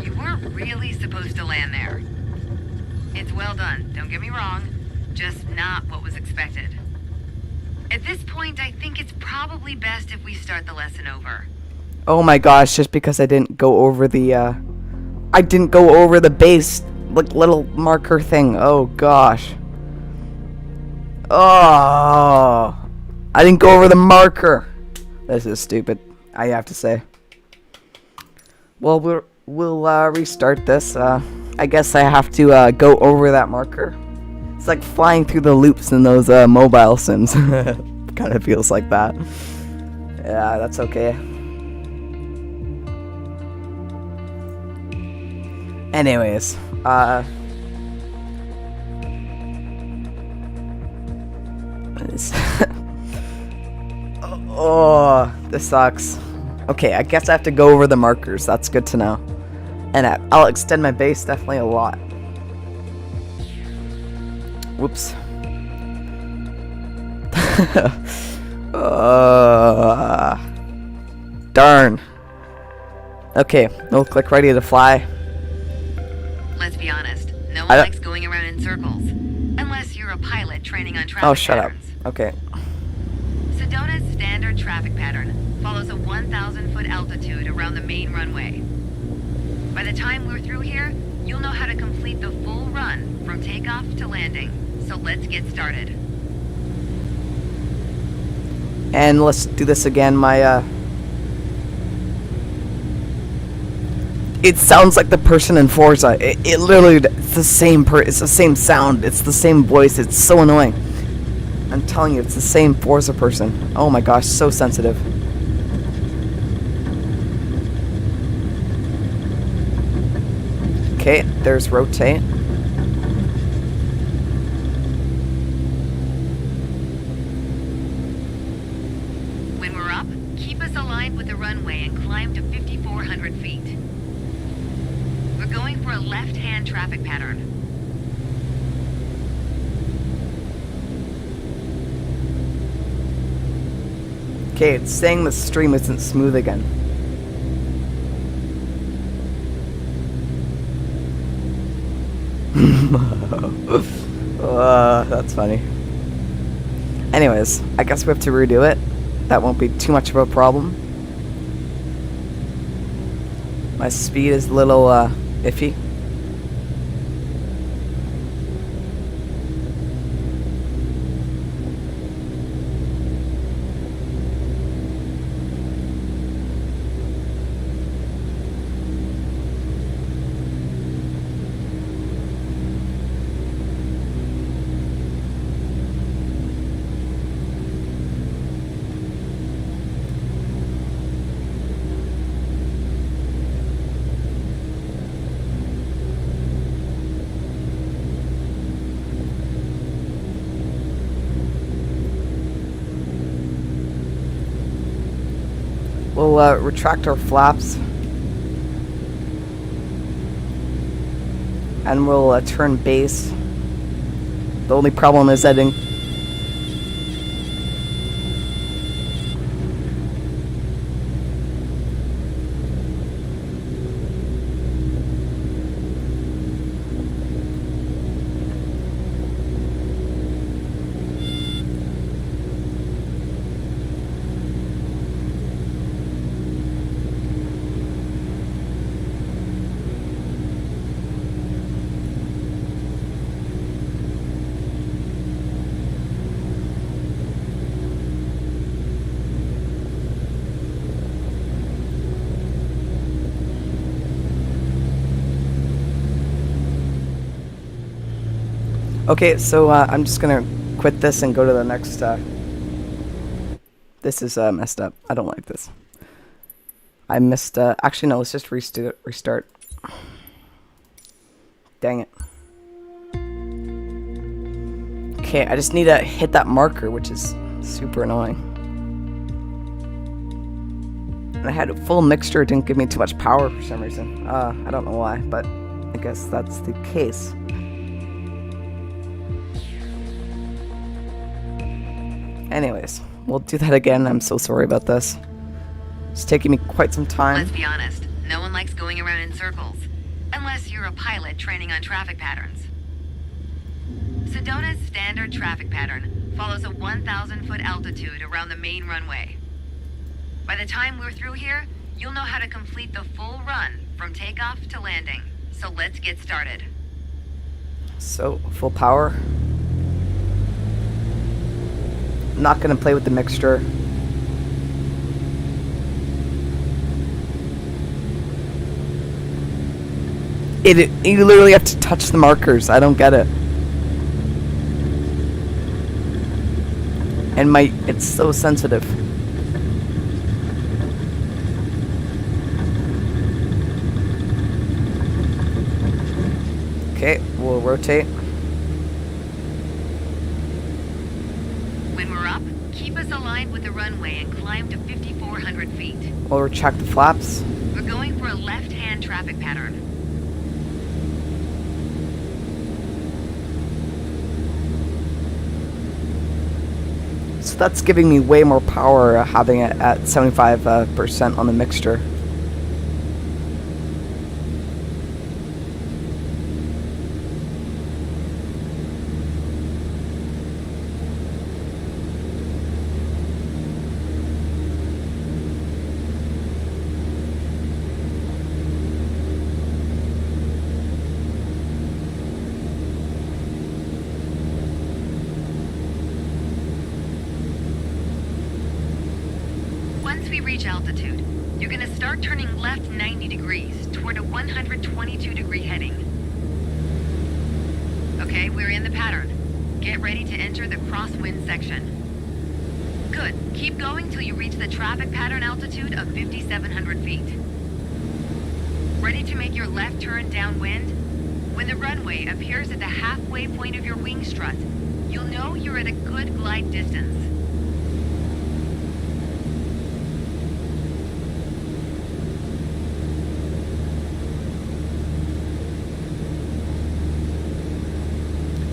You weren't really supposed to land there. It's well done, don't get me wrong. Just not what was expected. At this point, I think it's probably best if we start the lesson over. Oh my gosh, just because I didn't go over the base like little marker thing. Oh gosh. Oh, I didn't go over the marker. This is stupid, I have to say. Well, we'll restart this. I guess I have to go over that marker. It's like flying through the loops in those mobile sims. Kind of feels like that. Yeah, that's okay. Anyways, oh, this sucks. Okay, I guess I have to go over the markers. That's good to know. And I'll extend my base definitely a lot. Whoops. Darn. Okay, no click ready to fly. Let's be honest, no I one don't- likes going around in circles. Unless you're a pilot training on traffic Oh, shut up. patterns. Okay. Sedona's standard traffic pattern follows a 1,000-foot altitude around the main runway. By the time we're through here, you'll know how to complete the full run from takeoff to landing. So let's get started. And let's do this again. It sounds like the person in Forza. It literally, it's the same it's the same sound. It's the same voice. It's so annoying. I'm telling you, it's the same Forza person. Oh my gosh, so sensitive. Okay, there's rotate. When we're up, keep us aligned with the runway and climb to 5,400 feet. We're going for a left-hand traffic pattern. Okay, it's saying the stream isn't smooth again. That's funny. Anyways, I guess we have to redo it. That won't be too much of a problem. My speed is a little iffy. We'll retract our flaps. And we'll turn base. The only problem is that okay, so I'm just gonna quit this and go to the next. This is messed up. I don't like this. I missed. Actually, no. Let's just restart. Dang it. Okay, I just need to hit that marker, which is super annoying. And I had a full mixture. It didn't give me too much power for some reason. I don't know why, but I guess that's the case. Anyways, we'll do that again. I'm so sorry about this. It's taking me quite some time. Let's be honest, no one likes going around in circles. Unless you're a pilot training on traffic patterns. Sedona's standard traffic pattern follows a 1,000-foot altitude around the main runway. By the time we're through here, you'll know how to complete the full run from takeoff to landing. So let's get started. So, full power. Not gonna play with the mixture. You literally have to touch the markers. I don't get it. And it's so sensitive. Okay, we'll rotate. When we're up, keep us aligned with the runway and climb to 5,400 feet. We'll retract the flaps. We're going for a left-hand traffic pattern. So that's giving me way more power having it at 75% on the mixture. Once we reach altitude, you're gonna start turning left 90 degrees toward a 122-degree heading. Okay, we're in the pattern. Get ready to enter the crosswind section. Good. Keep going till you reach the traffic pattern altitude of 5,700 feet. Ready to make your left turn downwind? When the runway appears at the halfway point of your wing strut, you'll know you're at a good glide distance.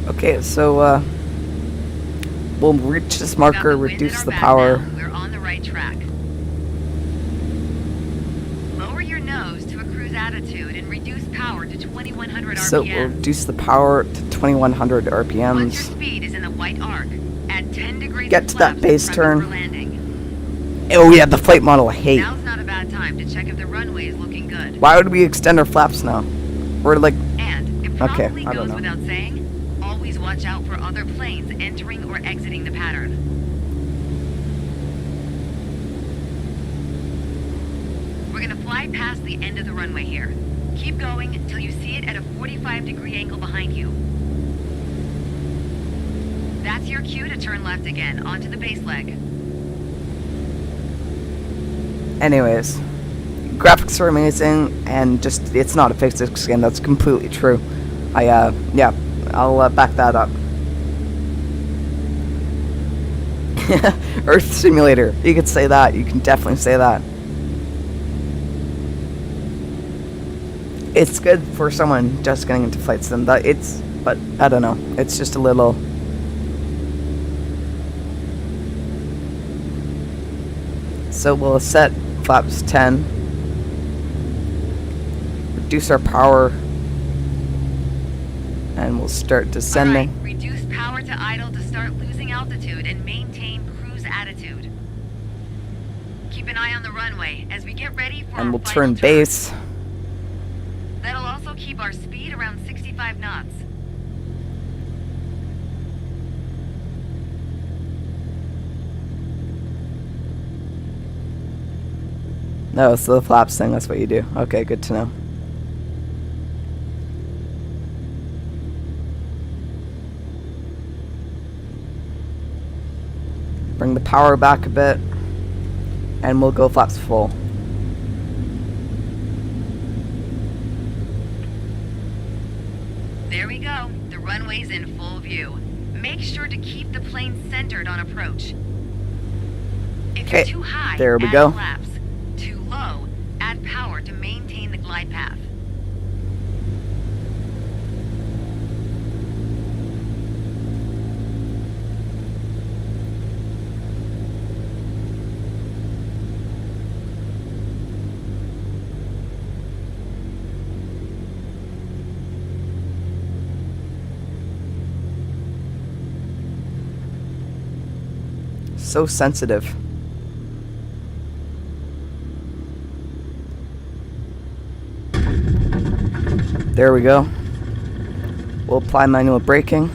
Okay, so we'll reach this marker, reduce the power. Now. We're on the right track. Lower your nose to a cruise attitude and reduce power to 2,100 RPM. So we'll reduce the power to 2,100 Once your RPMs. speed is in the white arc, add 10 degrees Get of to that flaps base and turn. preface for landing. Oh yeah, the flight model I hate. Now's not a bad time time to check if the runway is looking good. Why would we extend our flaps now? We're like... And it Okay, probably I don't goes know. without saying, always watch out for other planes entering or exiting the pattern. We're gonna fly past the end of the runway here. Keep going until you see it at a 45-degree angle behind you. That's your cue to turn left again, onto the base leg. Anyways, graphics are amazing, and just, it's not a physics game, that's completely true. Yeah, I'll back that up. Earth Simulator, you could say that, you can definitely say that. It's good for someone just getting into flight sim, but I don't know, it's just a little... So we'll set flaps 10, reduce our power, and we'll start descending. All right, reduce power to idle to start losing altitude and maintain cruise attitude. Keep an eye on the runway as we get ready for And our we'll final turn base. That'll also keep our speed around 65 knots. No, it's the flaps thing, that's what you do. Okay, good to know. Bring the power back a bit, and we'll go flaps full. There we go. The runway's in full view. Make sure to keep the plane centered on approach. If you're Okay, too high, there we add go. flaps. Too low, add power to maintain the glide path. So sensitive. There we go. We'll apply manual braking.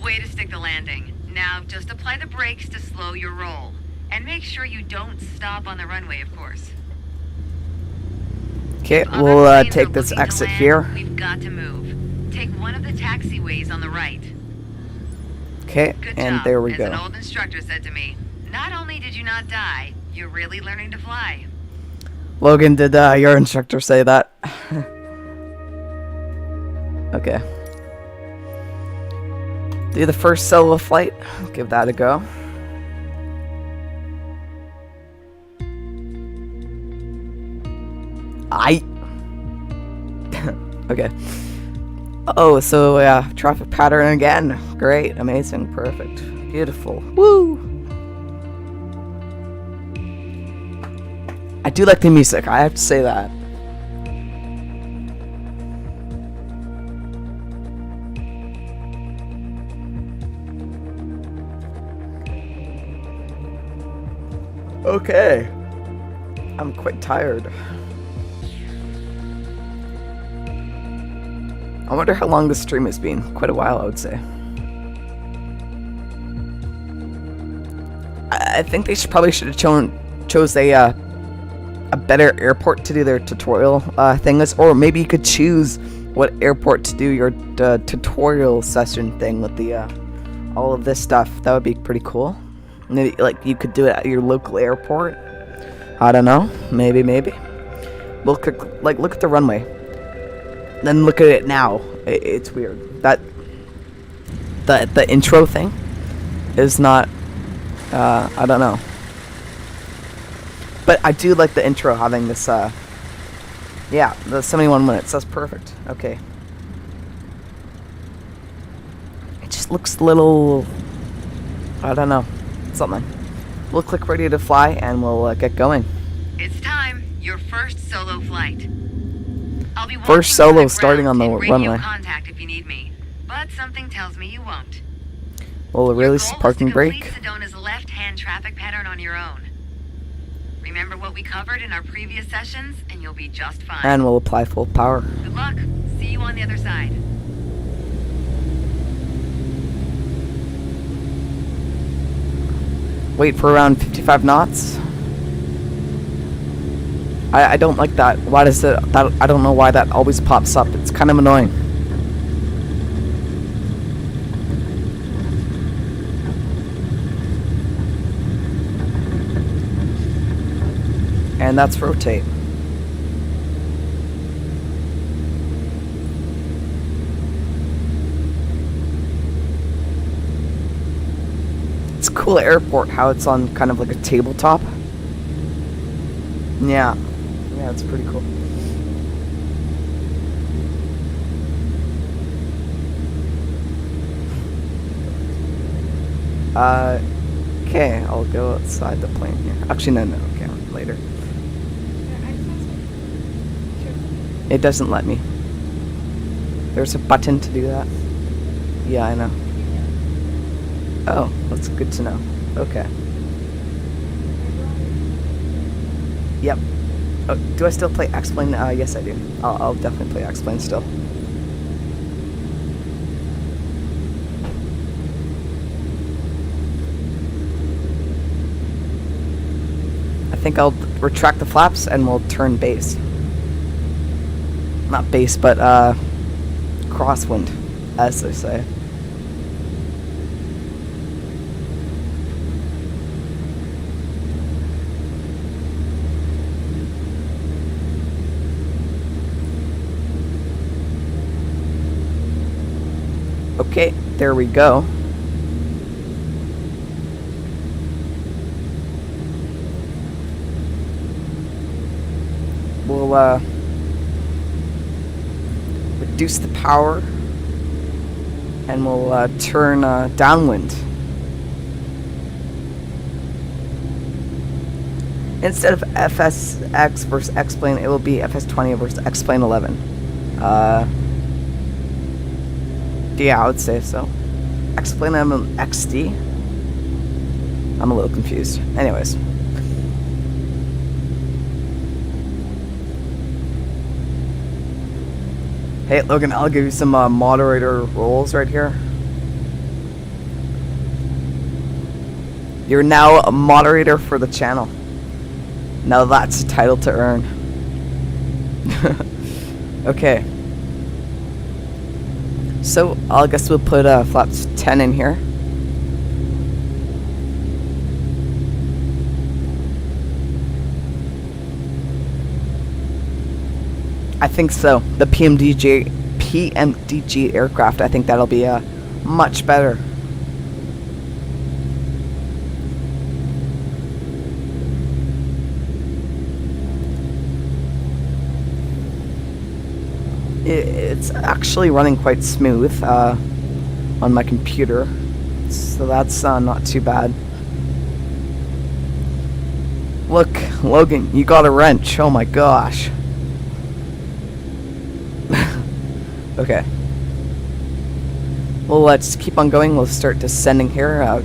Way to stick the landing. Now just apply the brakes to slow your roll. And make sure you don't stop on the runway, of course. Okay, If other we'll planes take are this looking to exit land, here. We've got to move. Take one of the taxiways on the right. Okay, Good and job. there we As go. an old instructor said to me, not only did you not die, you're really learning to fly. Logan, did your instructor say that? Okay. Do the first solo flight. Give that a go. Okay. Oh, so yeah, traffic pattern again. Great, amazing, perfect, beautiful. Woo! I do like the music, I have to say that. Okay. I'm quite tired. I wonder how long this stream has been. Quite a while, I would say. I think they probably should have chose a better airport to do their tutorial thing is, or maybe you could choose what airport to do your tutorial session thing with the all of this stuff. That would be pretty cool. Maybe like you could do it at your local airport. I don't know. Maybe. We'll look at the runway. Then look at it now. It's weird. That the intro thing is not. I don't know. But I do like the intro having this. Yeah, the 71 minutes. That's perfect. Okay. It just looks a little. I don't know. Something. We'll click ready to fly and we'll get going. It's time. Your first solo flight. I'll be First watching solo the starting on the ground in radio runway. contact if you need me, but something tells me you won't. We'll release the Your goal is to parking complete brake. Sedona's left-hand traffic pattern on your own. Remember what we covered in our previous sessions, and you'll be just fine. And we'll apply full power. Good luck. See you on the other side. Wait for around 55 knots. I don't like that. Why does it? That, I don't know why that always pops up. It's kind of annoying. And that's rotate. It's a cool airport how it's on kind of like a tabletop. Yeah, it's pretty cool. Okay, I'll go outside the plane here. Actually, no, okay, later. It doesn't let me. There's a button to do that. Yeah, I know. Oh, that's good to know. Okay. Yep. Oh, do I still play X-Plane? Yes, I do. I'll definitely play X-Plane still. I think I'll retract the flaps and we'll turn base. Not base, but crosswind, as they say. Okay, there we go. We'll reduce the power and we'll turn downwind. Instead of FSX versus X-Plane, it will be FS20 versus X-Plane 11. Yeah, I would say so. X-Plane XD? I'm a little confused. Anyways. Hey, Logan, I'll give you some moderator roles right here. You're now a moderator for the channel. Now that's a title to earn. Okay. So, I guess we'll put flaps 10 in here. I think so. The PMDG aircraft, I think that'll be much better. It's actually running quite smooth on my computer, so that's not too bad. Look, Logan, you got a wrench. Oh my gosh. Okay. Well, let's keep on going. We'll start descending here.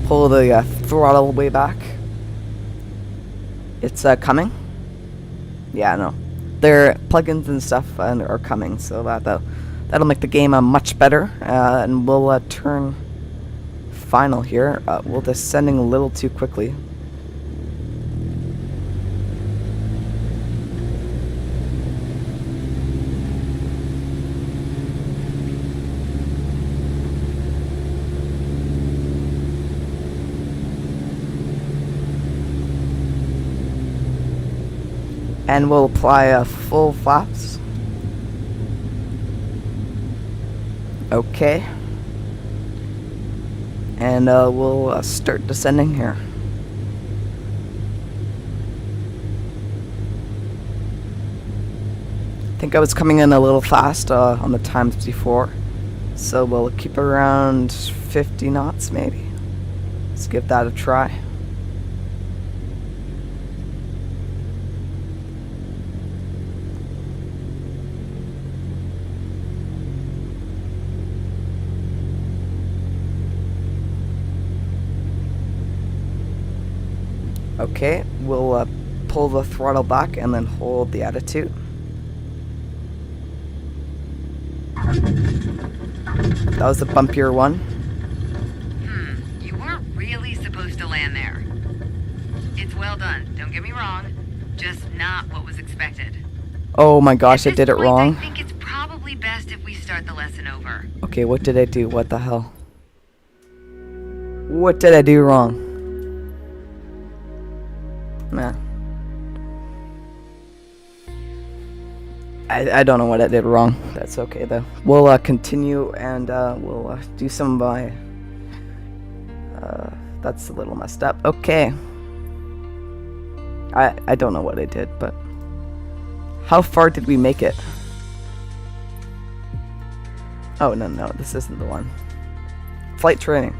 Pull the throttle way back. It's coming. Yeah, no. Their plugins and stuff are coming, so that'll make the game much better. And we'll turn final here. We're descending a little too quickly. And we'll apply full flaps. Okay. And we'll start descending here. I think I was coming in a little fast on the times before. So we'll keep around 50 knots maybe. Let's give that a try. Okay, we'll pull the throttle back and then hold the attitude. That was the bumpier one. You weren't really supposed to land there. It's well done, don't get me wrong. Just not what was expected. Oh my gosh, I At this did it point, wrong. I think it's probably best if we start the lesson over. Okay, what did I do? What the hell? What did I do wrong? Nah. I don't know what I did wrong. That's okay though. We'll continue and we'll do some of my... that's a little messed up. Okay. I don't know what I did, but... How far did we make it? Oh, no, this isn't the one. Flight training.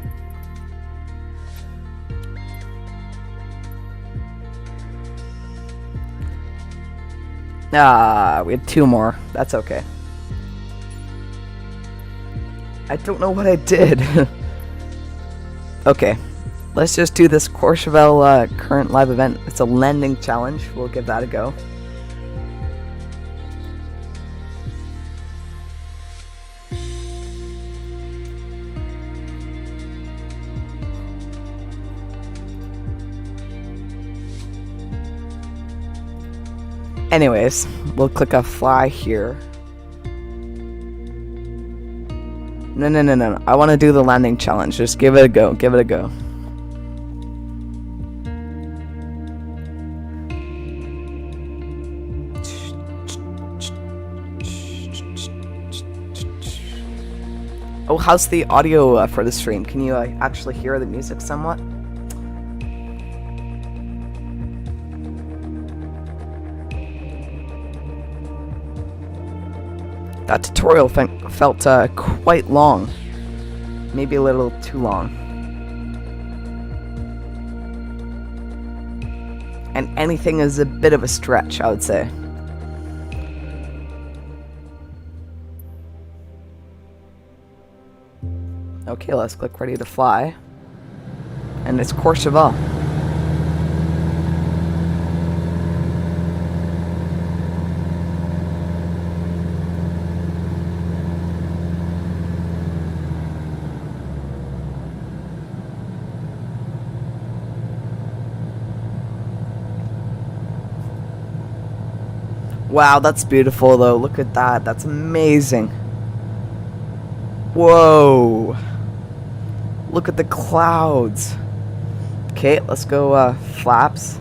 Ah, we had 2 more. That's okay. I don't know what I did. Okay. Let's just do this Courchevel current live event. It's a landing challenge. We'll give that a go. Anyways, we'll click a fly here. No. I want to do the landing challenge. Just give it a go. Give it a go. Oh, how's the audio for the stream? Can you actually hear the music somewhat? That tutorial felt quite long. Maybe a little too long. And anything is a bit of a stretch, I would say. Okay, let's click ready to fly. And it's Courchevel. Wow, that's beautiful though. Look at that. That's amazing. Whoa. Look at the clouds. Okay, let's go flaps.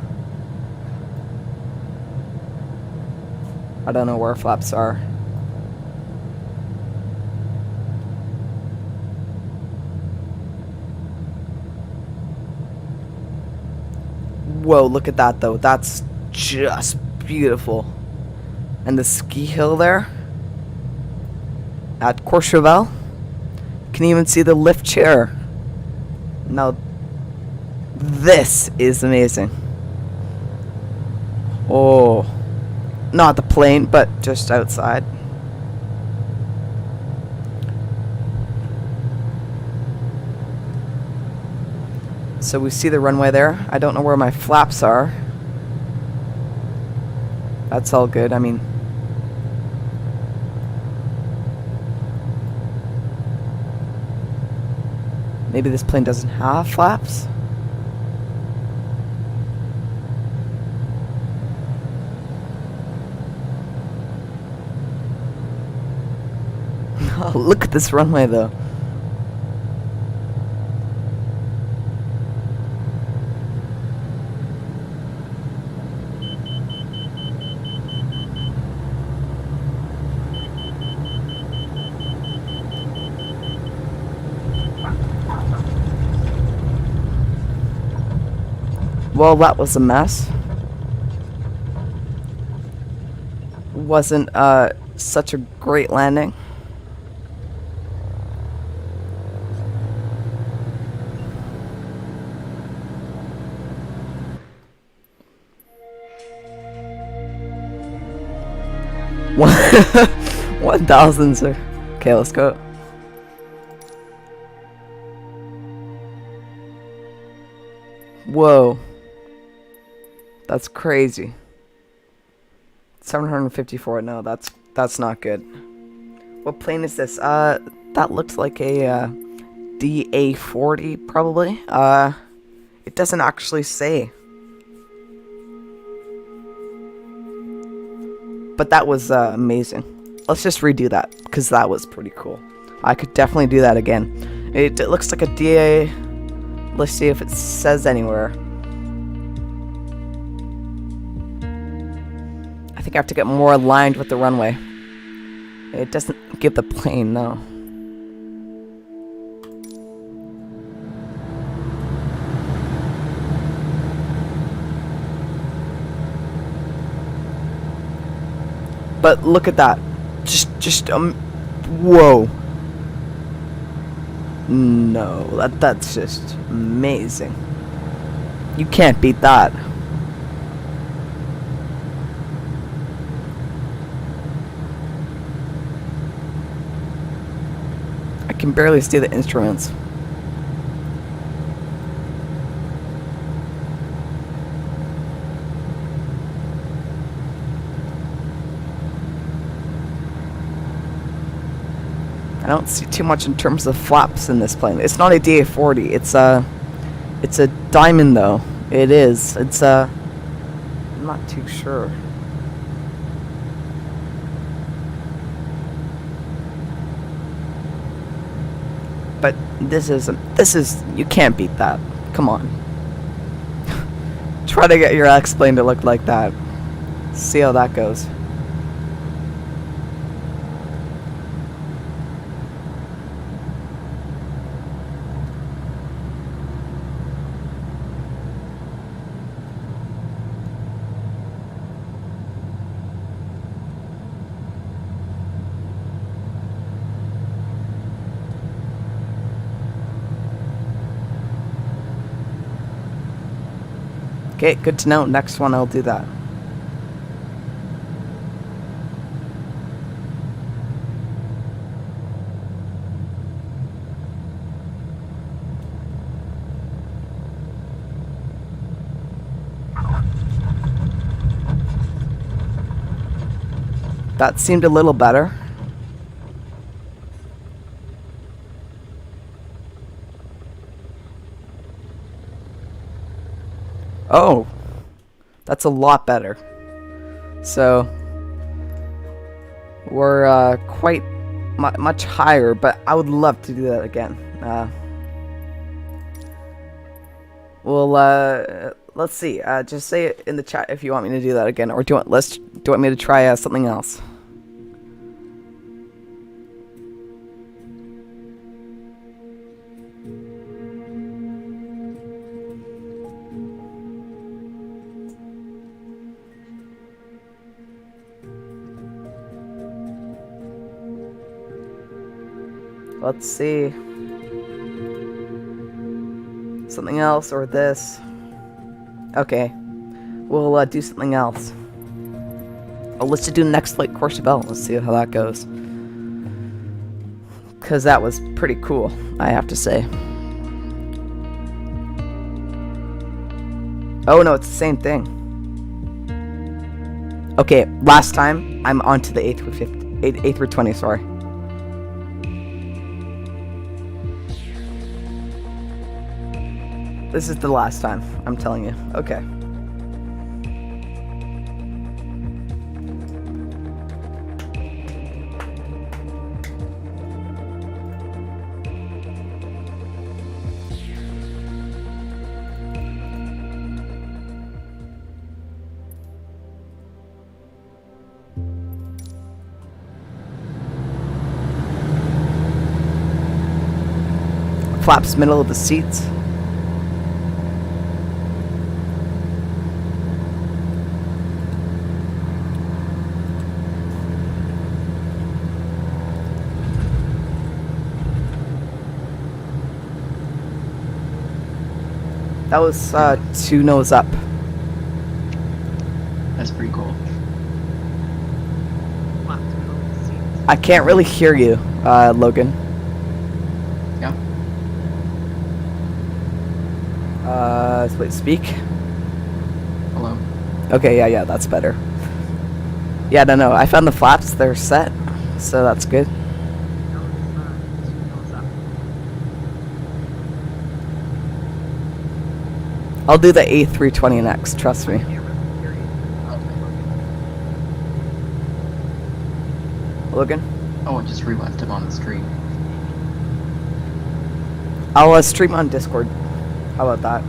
I don't know where flaps are. Whoa, look at that though. That's just beautiful. And the ski hill there at Courchevel. You can even see the lift chair. Now, this is amazing. Oh, not the plane, but just outside. So we see the runway there. I don't know where my flaps are. That's all good. I mean, maybe this plane doesn't have flaps? Oh, look at this runway though. Well, that was a mess. Wasn't such a great landing. One thousand, sir. Okay, let's go. Whoa. That's crazy. 754. No, that's not good. What plane is this? That looks like a DA-40 probably. It doesn't actually say. But that was amazing. Let's just redo that because that was pretty cool. I could definitely do that again. It looks like a DA. Let's see if it says anywhere. I think I have to get more aligned with the runway. It doesn't give the plane, no. But look at that. Whoa. No, that's just amazing. You can't beat that. I can barely see the instruments. I don't see too much in terms of flaps in this plane. It's not a DA-40. It's a Diamond though. It is. I'm not too sure. But this is you can't beat that. Come on. Try to get your X-plane to look like that. See how that goes. Okay, good to know. Next one I'll do that. That seemed a little better. Oh, that's a lot better. So we're quite much higher, but I would love to do that again. Well, let's see. Just say it in the chat if you want me to do that again, or do you want me to try something else? Let's see. Something else or this. Okay. We'll do something else. Oh, let's just do next flight Courchevel. Let's see how that goes. Because that was pretty cool, I have to say. Oh no, it's the same thing. Okay, last time I'm on to the A320, sorry. This is the last time, I'm telling you. Okay. Flaps middle of the seats. That was 2 nose up. That's pretty cool. I can't really hear you, Logan. Yeah. Wait, speak. Hello. Okay, yeah, that's better. Yeah, no, I found the flaps. They're set, so that's good. I'll do the A320 next, trust me. Logan? Oh, I just realized I'm on the stream. I'll stream on Discord. How about that?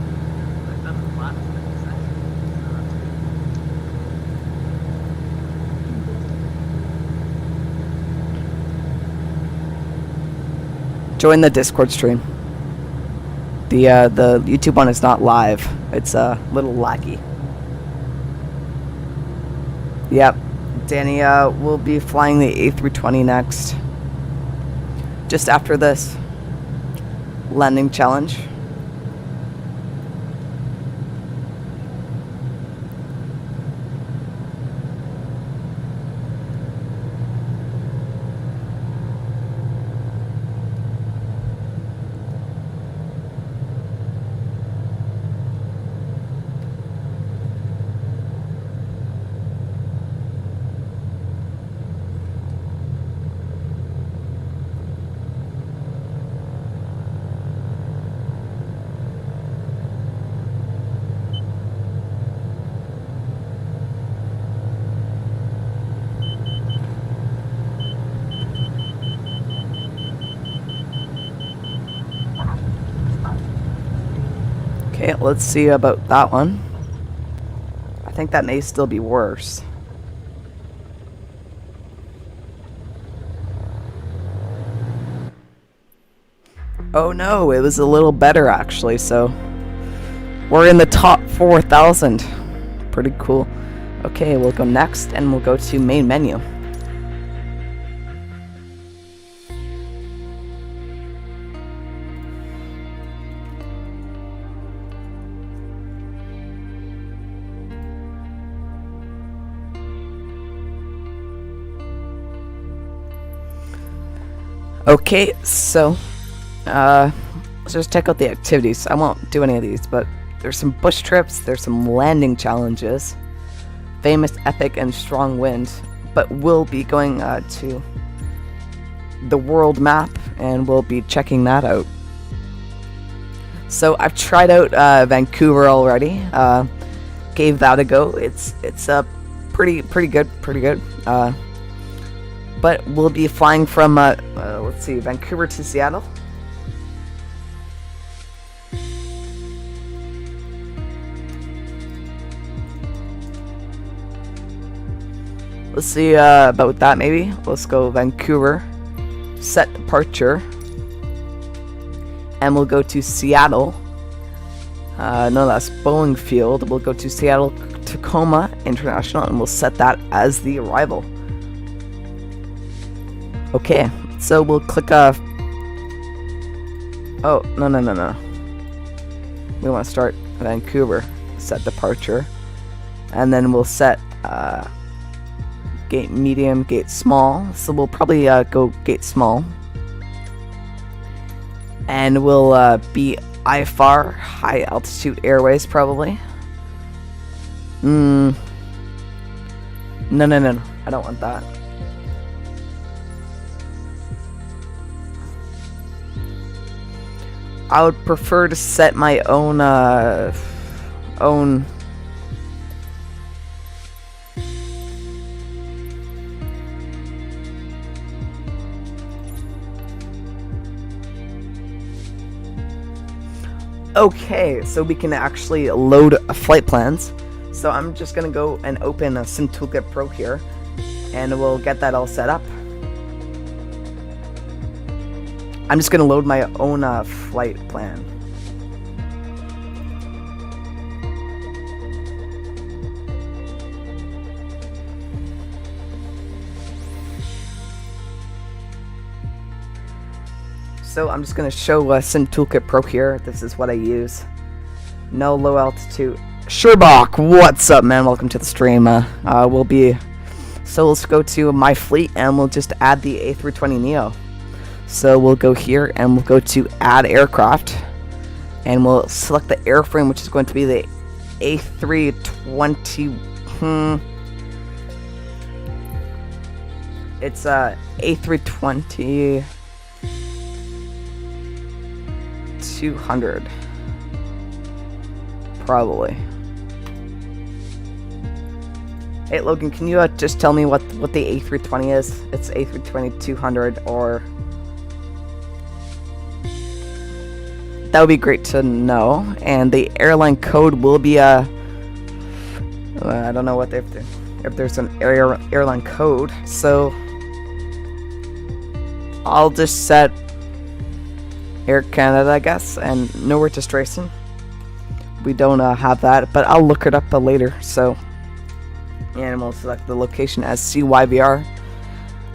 Join the Discord stream. The YouTube one is not live. It's a little laggy. Yep. Danny will be flying the A320 next. Just after this landing challenge. Okay, let's see about that one. I think that may still be worse. Oh no, it was a little better actually, so we're in the top 4,000. Pretty cool. Okay, we'll go next and we'll go to main menu. Okay, so let's just check out the activities. I won't do any of these, but there's some bush trips, there's some landing challenges, famous, epic, and strong wind. But we'll be going to the world map, and we'll be checking that out. So I've tried out Vancouver already. Gave that a go. It's pretty good. But we'll be flying from, let's see, Vancouver to Seattle. Let's see about that maybe. Let's go Vancouver, set departure, and we'll go to Seattle. No, that's Boeing Field. We'll go to Seattle Tacoma International, and we'll set that as the arrival. Okay, so we'll click oh, no. We want to start Vancouver, set departure, and then we'll set gate medium, gate small. So we'll probably go gate small, and we'll be IFR, high altitude airways probably. No, I don't want that. I would prefer to set my own Okay, so we can actually load flight plans. So I'm just gonna go and open a Sim Toolkit Pro here, and we'll get that all set up. I'm just gonna load my own flight plan. So I'm just gonna show Sim Toolkit Pro here. This is what I use. No low altitude. Sherbach, what's up, man? Welcome to the stream. So let's go to my fleet, and we'll just add the A320neo. So we'll go here, and we'll go to add aircraft, and we'll select the airframe, which is going to be the A320 It's A320 200. Probably. Hey Logan, can you just tell me what the A320 is? It's A320 200, or that would be great to know. And the airline code will be I don't know what if there's an airline code, so I'll just set Air Canada, I guess, and no registration. We don't have that, but I'll look it up later. So, and we'll select the location as CYVR.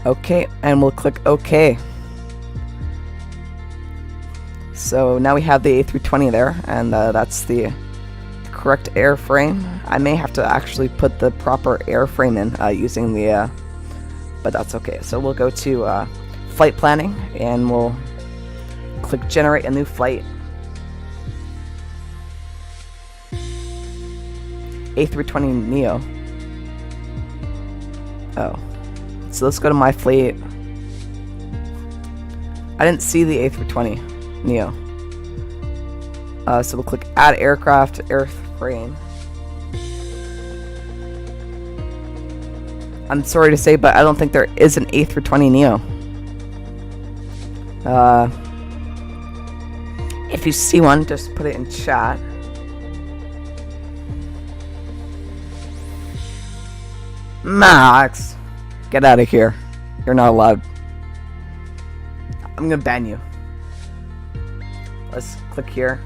Okay, and we'll click OK. So now we have the A320 there, and that's the correct airframe. I may have to actually put the proper airframe in using the, but that's okay. So we'll go to flight planning, and we'll click generate a new flight. A320 Neo. Oh, so let's go to my fleet. I didn't see the A320 Neo. So we'll click add aircraft airframe. I'm sorry to say, but I don't think there is an A320 Neo. If you see one, just put it in chat. Max, get out of here. You're not allowed. I'm gonna ban you. Let's click here.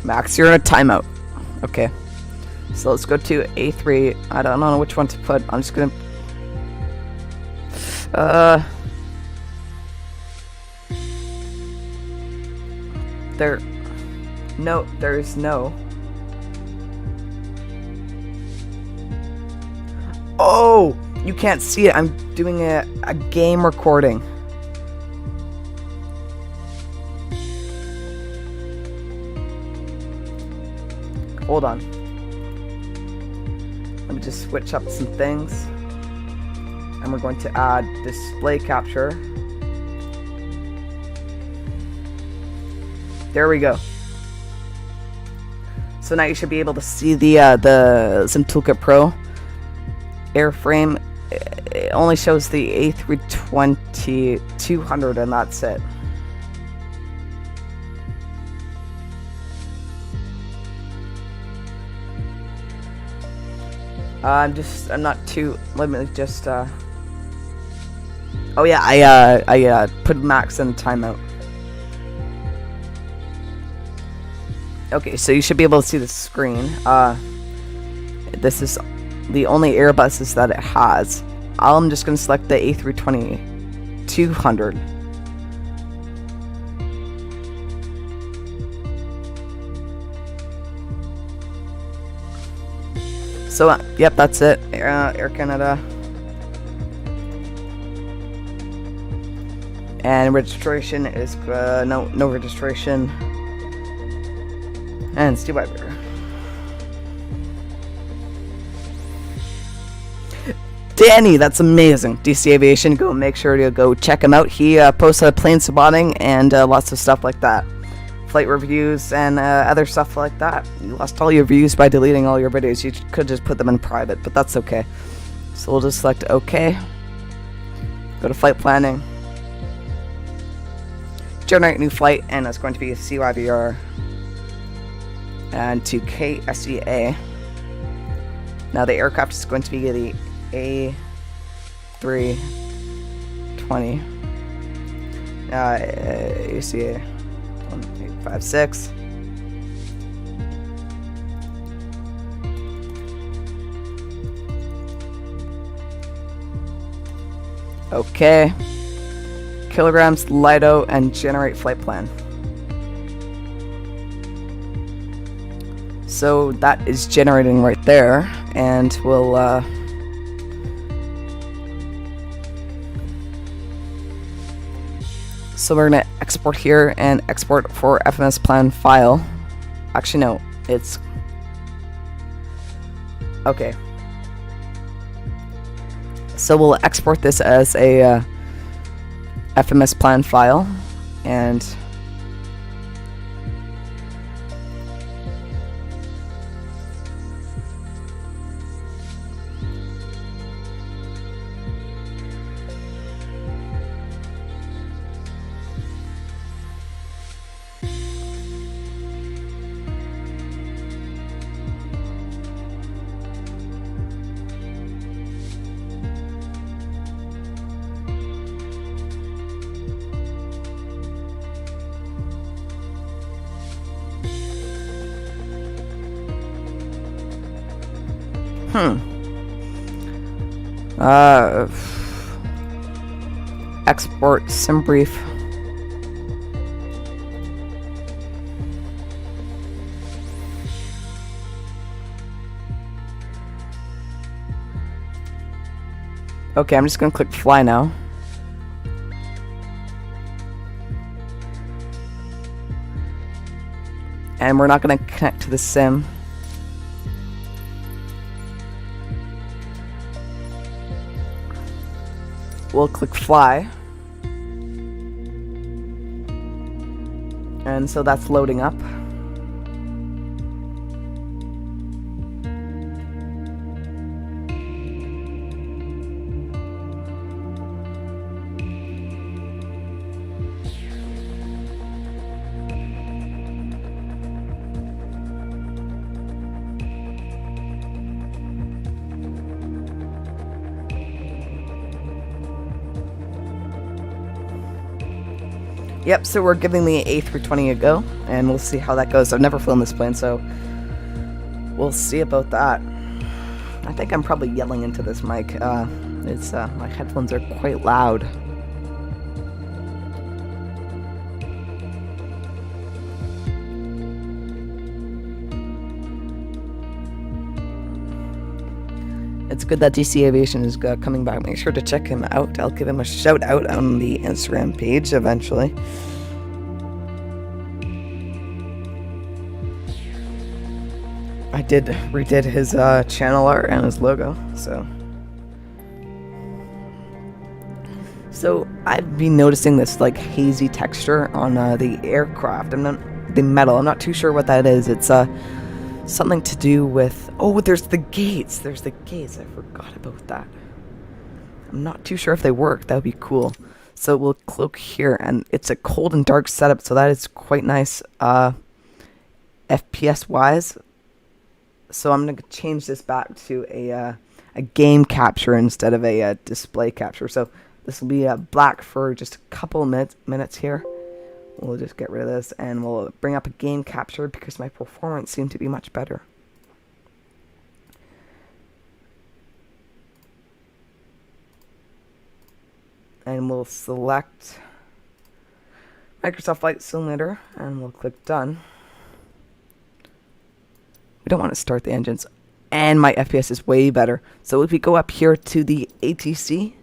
Max, you're in a timeout. Okay. So let's go to A3. I don't know which one to put. I'm just gonna... There's no... Oh! You can't see it. I'm doing a game recording. Hold on. Let me just switch up some things. And we're going to add display capture. There we go. So now you should be able to see the Sim Toolkit Pro airframe. It only shows the A320 200, and that's it. I'm not too. Let me just. Oh yeah, I put Max in timeout. Okay, so you should be able to see the screen. This is the only Airbuses that it has. I'm just gonna select the A320 200. So, yep, that's it. Air Canada. And registration is, no registration. And Steve Weber. Danny, that's amazing. DC Aviation, go make sure to go check him out. He posts plane spotting and lots of stuff like that. Flight reviews and other stuff like that. You lost all your views by deleting all your videos. You could just put them in private, but that's okay. So we'll just select OK. Go to flight planning. Generate new flight, and it's going to be a CYVR. And to KSEA. Now the aircraft is going to be the A320. ACA 1856. Okay. Kilograms, Lido, and generate flight plan. So that is generating right there, and we'll So we're gonna export here and export for FMS plan file. Actually, no, it's okay. So we'll export this as a FMS plan file, and export sim brief. Okay, I'm just gonna click fly now. And we're not gonna connect to the sim. We'll click fly. And so that's loading up. Yep, so we're giving the A320 a go, and we'll see how that goes. I've never flown this plane, so we'll see about that. I think I'm probably yelling into this mic. My headphones are quite loud. It's good that DC Aviation is coming back. Make sure to check him out. I'll give him a shout out on the Instagram page eventually. I redid his channel art and his logo, so I've been noticing this like hazy texture on the aircraft. The metal. I'm not too sure what that is. It's something to do with... Oh, there's the gates. There's the gates. I forgot about that. I'm not too sure if they work. That would be cool. So we'll cloak here, and it's a cold and dark setup, so that is quite nice FPS-wise. So I'm going to change this back to a game capture instead of a display capture. So this will be black for just a couple minutes here. We'll just get rid of this, and we'll bring up a game capture because my performance seemed to be much better. And we'll select Microsoft Flight Simulator, and we'll click Done. We don't want to start the engines, and my FPS is way better. So if we go up here to the ATC,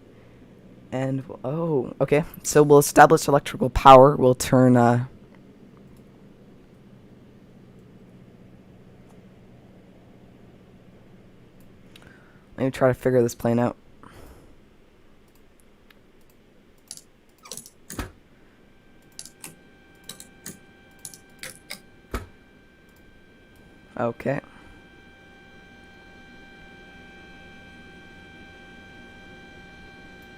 and, oh, okay, so we'll establish electrical power. We'll turn, let me try to figure this plane out. Okay.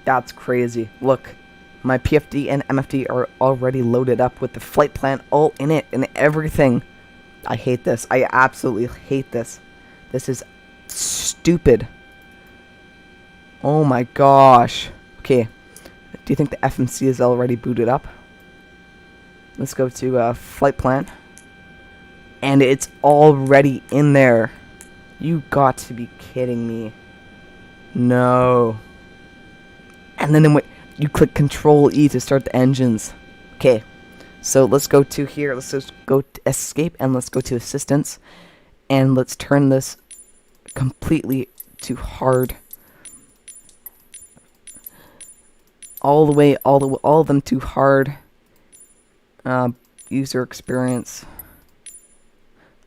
That's crazy. Look, my PFD and MFD are already loaded up with the flight plan all in it and everything. I hate this. I absolutely hate this. This is stupid. Oh my gosh. Okay. Do you think the FMC is already booted up? Let's go to flight plan. And it's already in there. You got to be kidding me. No. And then you click Control E to start the engines. Okay. So let's go to here. Let's just go to escape and let's go to assistance. And let's turn this completely to hard. All the way, all of them to hard. User experience.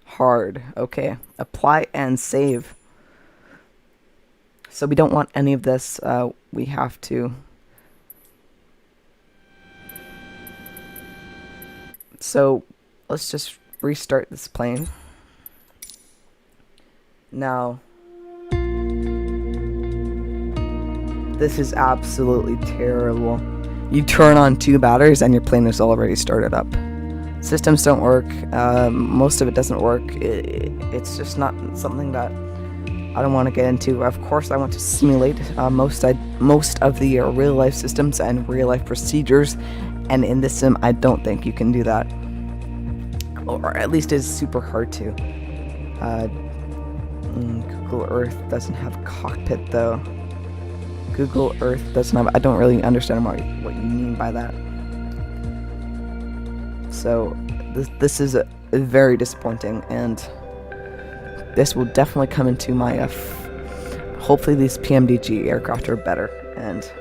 Hard. Okay. Apply and save. So we don't want any of this. We have to. So let's just restart this plane. Now, this is absolutely terrible. You turn on 2 batteries and your plane is already started up. Systems don't work. Most of it doesn't work. It's just not something that I don't want to get into. Of course, I want to simulate most of the real life systems and real life procedures, and in this sim, I don't think you can do that, or at least it's super hard to. Google Earth doesn't have a cockpit though. Google Earth doesn't have. I don't really understand what you mean by that. So this is very disappointing, and this will definitely come into my hopefully these PMDG aircraft are better. And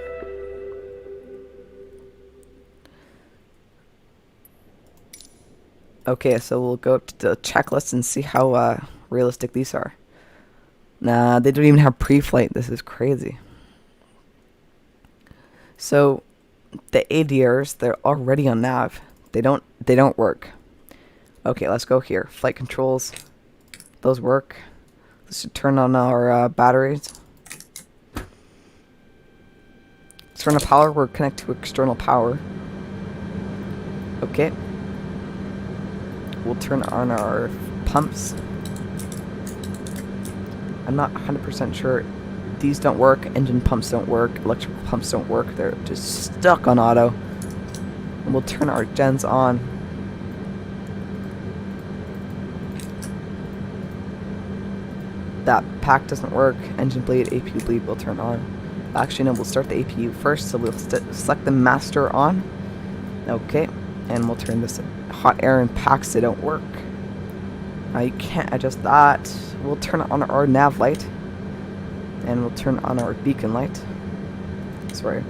okay, so we'll go up to the checklist and see how realistic these are. Nah, they don't even have pre-flight. This is crazy. So the ADRs, they're already on nav. They don't work. Okay, let's go here. Flight controls. Those work. Let's turn on our batteries. External power, we're connected to external power. Okay. We'll turn on our pumps. I'm not 100% sure. These don't work. Engine pumps don't work. Electrical pumps don't work. They're just stuck on auto. And we'll turn our gens on. That pack doesn't work. Engine bleed, APU bleed will turn on. Actually, no, we'll start the APU first. So we'll select the master on. Okay. And we'll turn this hot air and packs. They don't work. You can't adjust that. We'll turn on our nav light. And we'll turn on our beacon light. Sorry.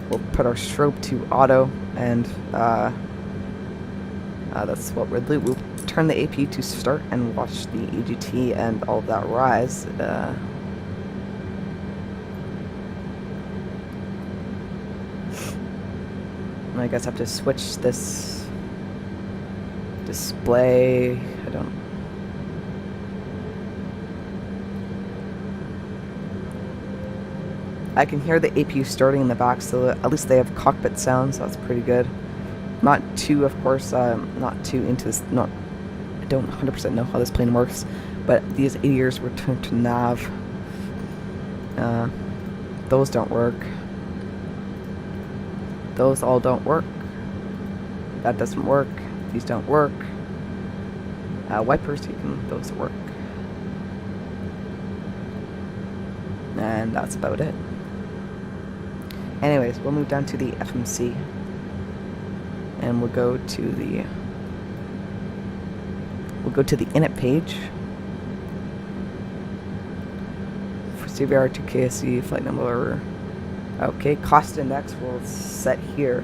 We'll put our strobe to auto, and that's what we'll do. We'll turn the APU to start and watch the EGT and all of that rise. I guess I have to switch this display. I don't. I can hear the APU starting in the back, so at least they have cockpit sounds. So that's pretty good. Not too, of course, not too into this. Not, I don't 100% know how this plane works, but these ADRs were turned to nav. Those don't work. Those all don't work. That doesn't work. These don't work. Wipers, those work. And that's about it. Anyways, we'll move down to the FMC, and we'll go to the init page for CVR to KSC flight number. Okay, cost index we'll set here,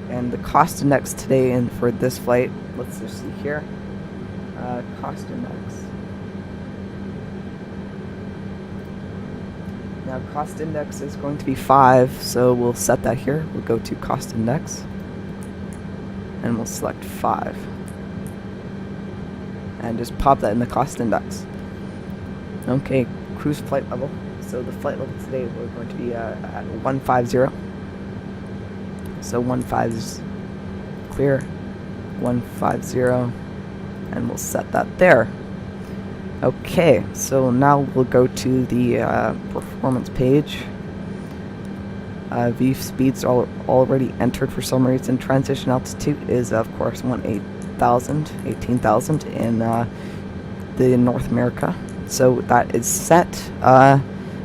and the cost index today and for this flight, let's just see here. Cost index. Now cost index is going to be 5, so we'll set that here. We'll go to cost index, and we'll select 5. And just pop that in the cost index. Okay, cruise flight level. So the flight level today, we're going to be at 150. So 15 is clear. 150, and we'll set that there. Okay, so now we'll go to the performance page. V speeds are already entered for some reason. Transition altitude is, of course, 18,000 in the North America. So that is set.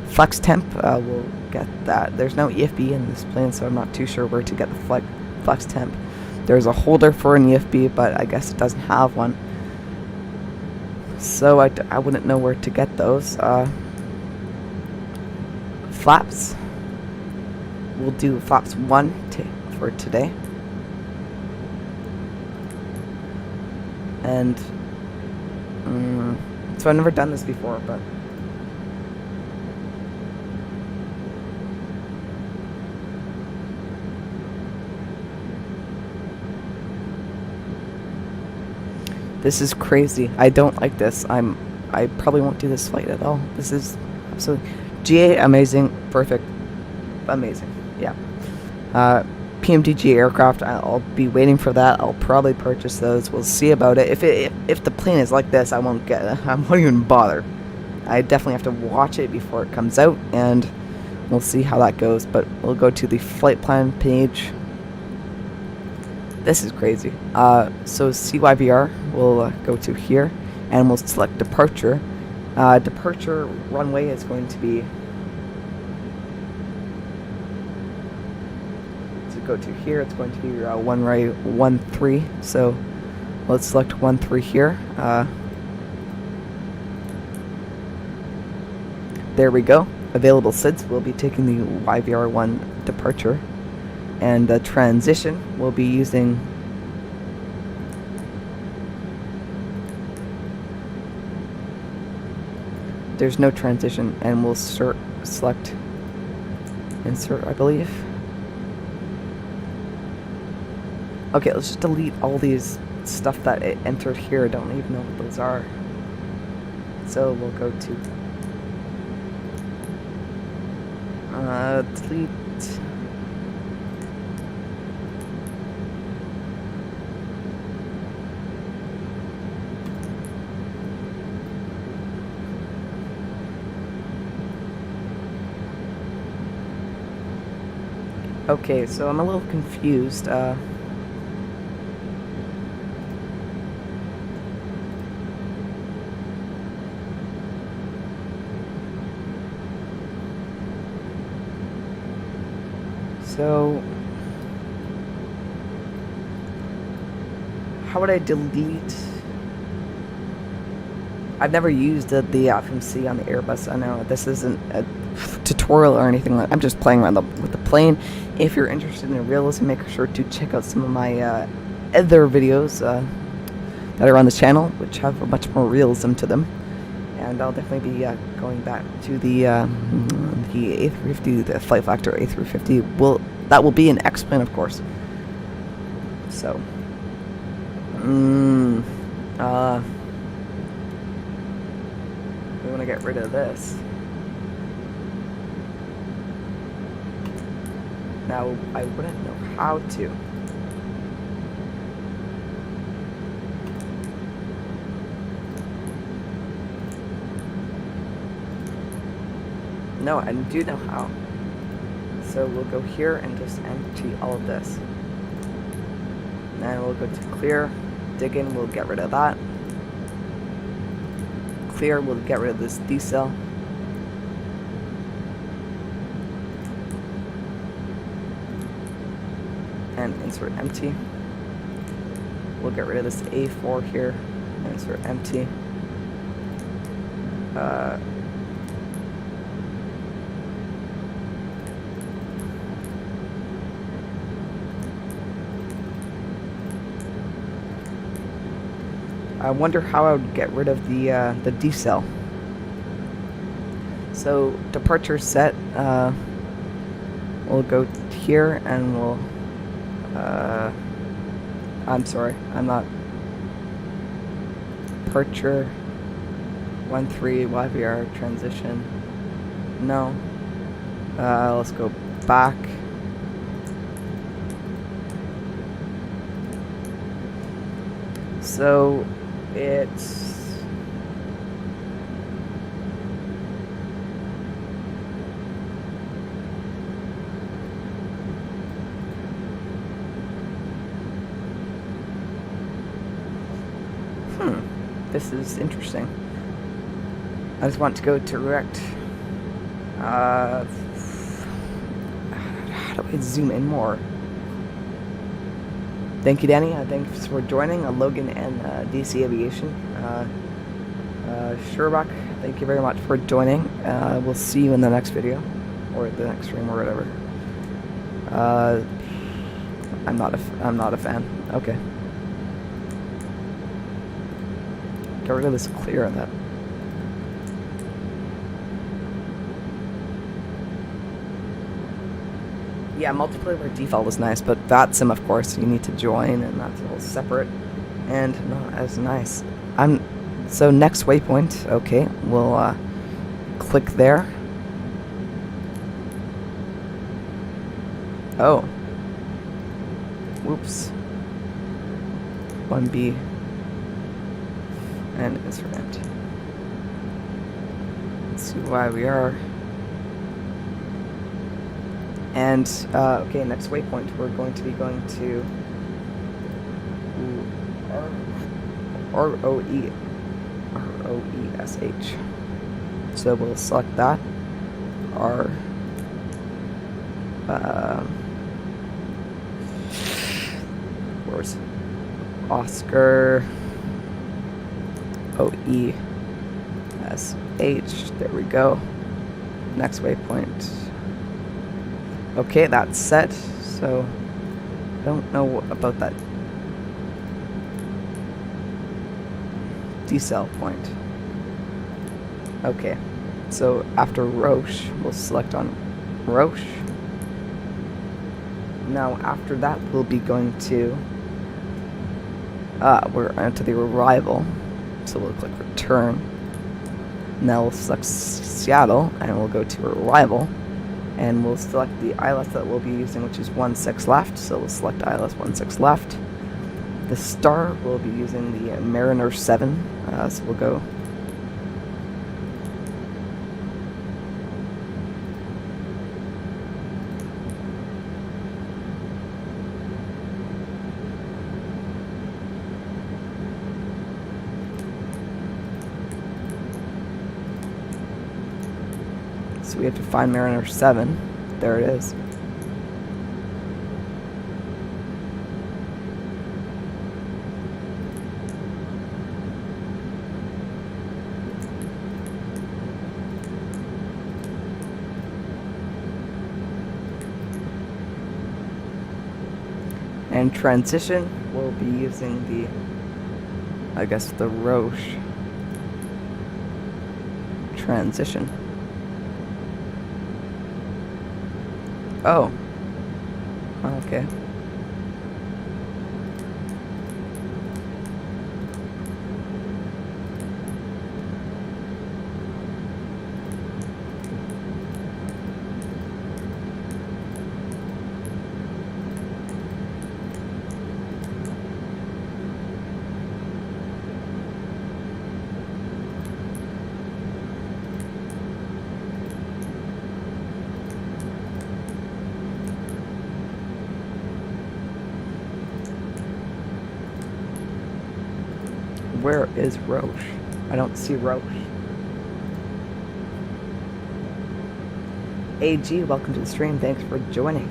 Flex temp, we'll get that. There's no EFB in this plane, so I'm not too sure where to get the flex temp. There's a holder for an EFB, but I guess it doesn't have one. So I wouldn't know where to get those. Flaps. We'll do flaps 1 for today. And so I've never done this before, but this is crazy. I don't like this. I probably won't do this flight at all. This is absolutely GA amazing, perfect, amazing. Yeah. PMDG aircraft. I'll be waiting for that. I'll probably purchase those. We'll see about it. If the plane is like this, I won't even bother. I definitely have to watch it before it comes out, and we'll see how that goes. But we'll go to the flight plan page. This is crazy. So CYVR, we'll go to here, and we'll select departure. Departure runway is going to be, to go to here, it's going to be runway 13. So let's select 13 here. There we go. Available SIDS, we'll be taking the YVR1 departure. And the transition, we'll be using there's no transition, and we'll select insert, I believe. Okay, let's just delete all these stuff that it entered here. I don't even know what those are. So we'll go to delete. Okay, so I'm a little confused. So how would I delete? I've never used the FMC on the Airbus. I know this isn't a tutorial or anything. I'm just playing around with the plane. If you're interested in realism, make sure to check out some of my other videos that are on the channel, which have much more realism to them. And I'll definitely be going back to the A350, the Flight Factor A350. That will be an X-plane, of course. So, we want to get rid of this. Now, I wouldn't know how to. No, I do know how. So we'll go here and just empty all of this. Then we'll go to clear, dig in, we'll get rid of that. Clear, we'll get rid of this decel. And insert empty. We'll get rid of this A4 here. Insert empty. I wonder how I would get rid of the decel. So departure set. We'll go here and we'll. I'm sorry, I'm not. Departure 13 YVR transition. No. Let's go back. So it's this is interesting. I just want to go direct. How do I zoom in more? Thank you, Danny. Thanks for joining. Logan and DC Aviation. Sherlock, thank you very much for joining. We'll see you in the next video, or the next stream, or whatever. I'm not a fan. Okay. get rid of this clear that. Yeah, multiplayer by default is nice, but VATSIM, of course, you need to join, and that's a little separate and not as nice. So next waypoint. Okay, we'll click there. Oh. Whoops. 1B. And instrument. Let's see why we are. And, okay, next waypoint, we're going to be going to R-O-E-S-H. So we'll select that. Where's Oscar O-E-S-H. There we go. Next waypoint. Okay, that's set, so I don't know about that decel point. Okay, so after Roche, we'll select on Roche. Now after that, we'll be going to, we're onto the arrival, so we'll click return. Now we'll select Seattle, and we'll go to arrival. And we'll select the ILS that we'll be using, which is 16 left. So we'll select ILS 16 left. The star, we'll be using the Mariner 7. So we'll go. So we have to find Mariner 7. There it is. And transition, we'll be using the, I guess, the Roche transition. Oh. Okay. Where is Roche? I don't see Roche. AG, welcome to the stream. Thanks for joining.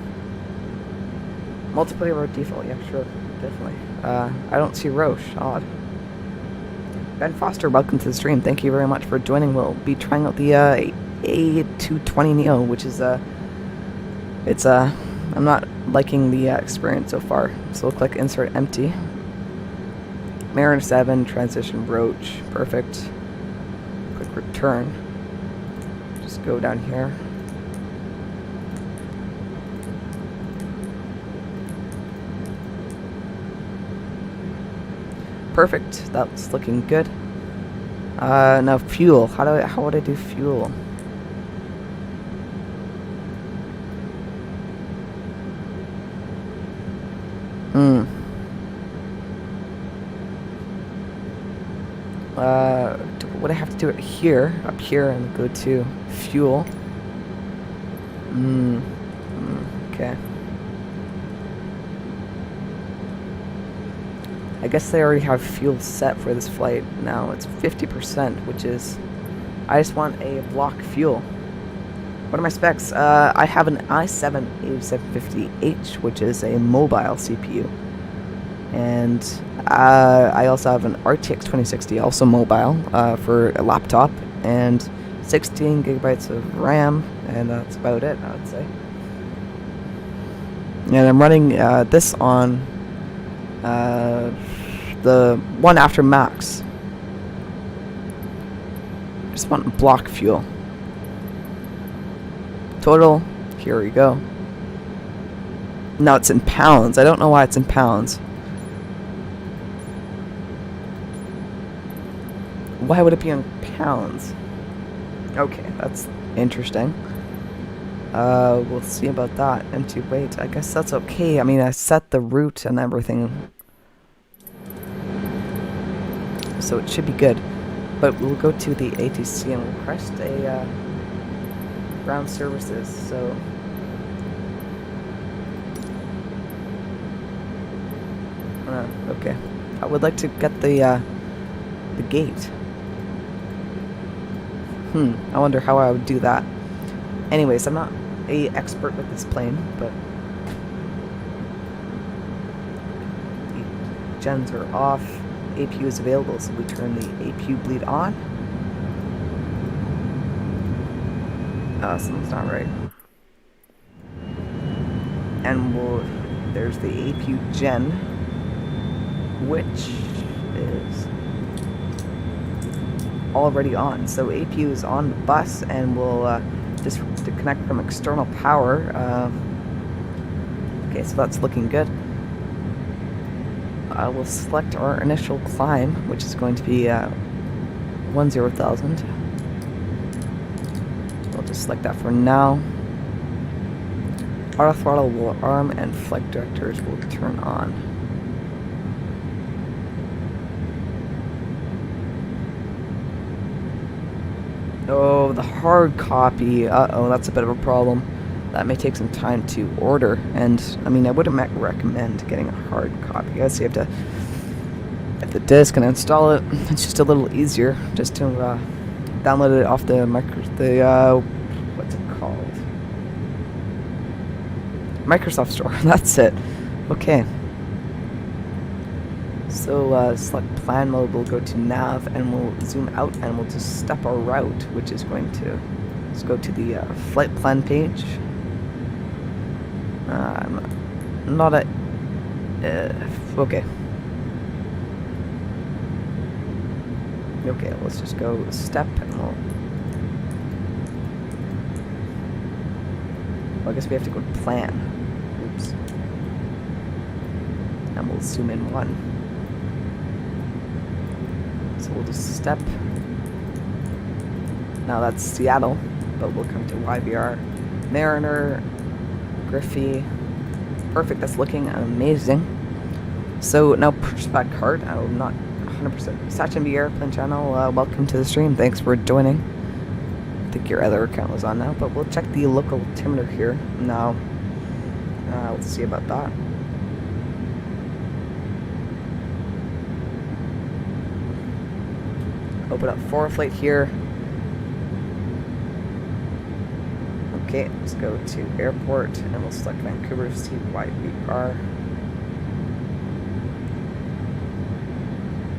Multiplayer or default? Yeah, sure. Definitely. I don't see Roche. Odd. Ben Foster, welcome to the stream. Thank you very much for joining. We'll be trying out the A220 Neo, which is I'm not liking the experience so far. So we'll click insert empty. Mariner 7, transition Roche, perfect. Click return. Just go down here. Perfect, that's looking good. Now fuel, how would I do fuel? Would I have to do it here, up here, and go to fuel? Okay. I guess they already have fuel set for this flight now. It's 50%, which is, I just want a block fuel. What are my specs? I have an i7-8750H, which is a mobile CPU. And I also have an RTX 2060, also mobile, for a laptop, and 16 gigabytes of RAM, and that's about it, I would say. And I'm running this on the one after Max, just want block fuel. Total, here we go. Now it's in pounds. I don't know why it's in pounds. Why would it be in pounds? Okay, that's interesting. We'll see about that. Empty weight. I guess that's okay. I mean, I set the route and everything, so it should be good. But we'll go to the ATC and we'll request a ground services. So okay, I would like to get the gate. I wonder how I would do that. Anyways, I'm not a expert with this plane, but the gens are off. APU is available, so we turn the APU bleed on. Something's not right. And there's the APU gen, which is already on. So APU is on the bus, and we'll disconnect from external power. Okay, so that's looking good. We'll select our initial climb, which is going to be 10,000. We'll just select that for now. Auto throttle will arm and flight directors will turn on. Oh, the hard copy. Uh-oh, that's a bit of a problem. That may take some time to order, and I mean, I wouldn't recommend getting a hard copy. I guess you have to get the disc and install it. It's just a little easier just to download it off the what's it called? Microsoft Store. That's it. Okay. So select plan mode. We'll go to nav and we'll zoom out and we'll just step our route, which is going to let's go to the flight plan page. I'm not a okay. Okay, let's just go step and well, I guess we have to go to plan. Oops. And we'll zoom in one. So we'll just step. Now that's Seattle, but we'll come to YVR, Mariner, Griffey. Perfect, that's looking amazing. So now pushback card. I'm not 100%. Sachin V Airplane Channel, welcome to the stream. Thanks for joining. I think your other account was on now, but we'll check the local altimeter here now. Let's see about that. Open up ForeFlight here. Okay, let's go to airport and we'll select Vancouver, see YVR.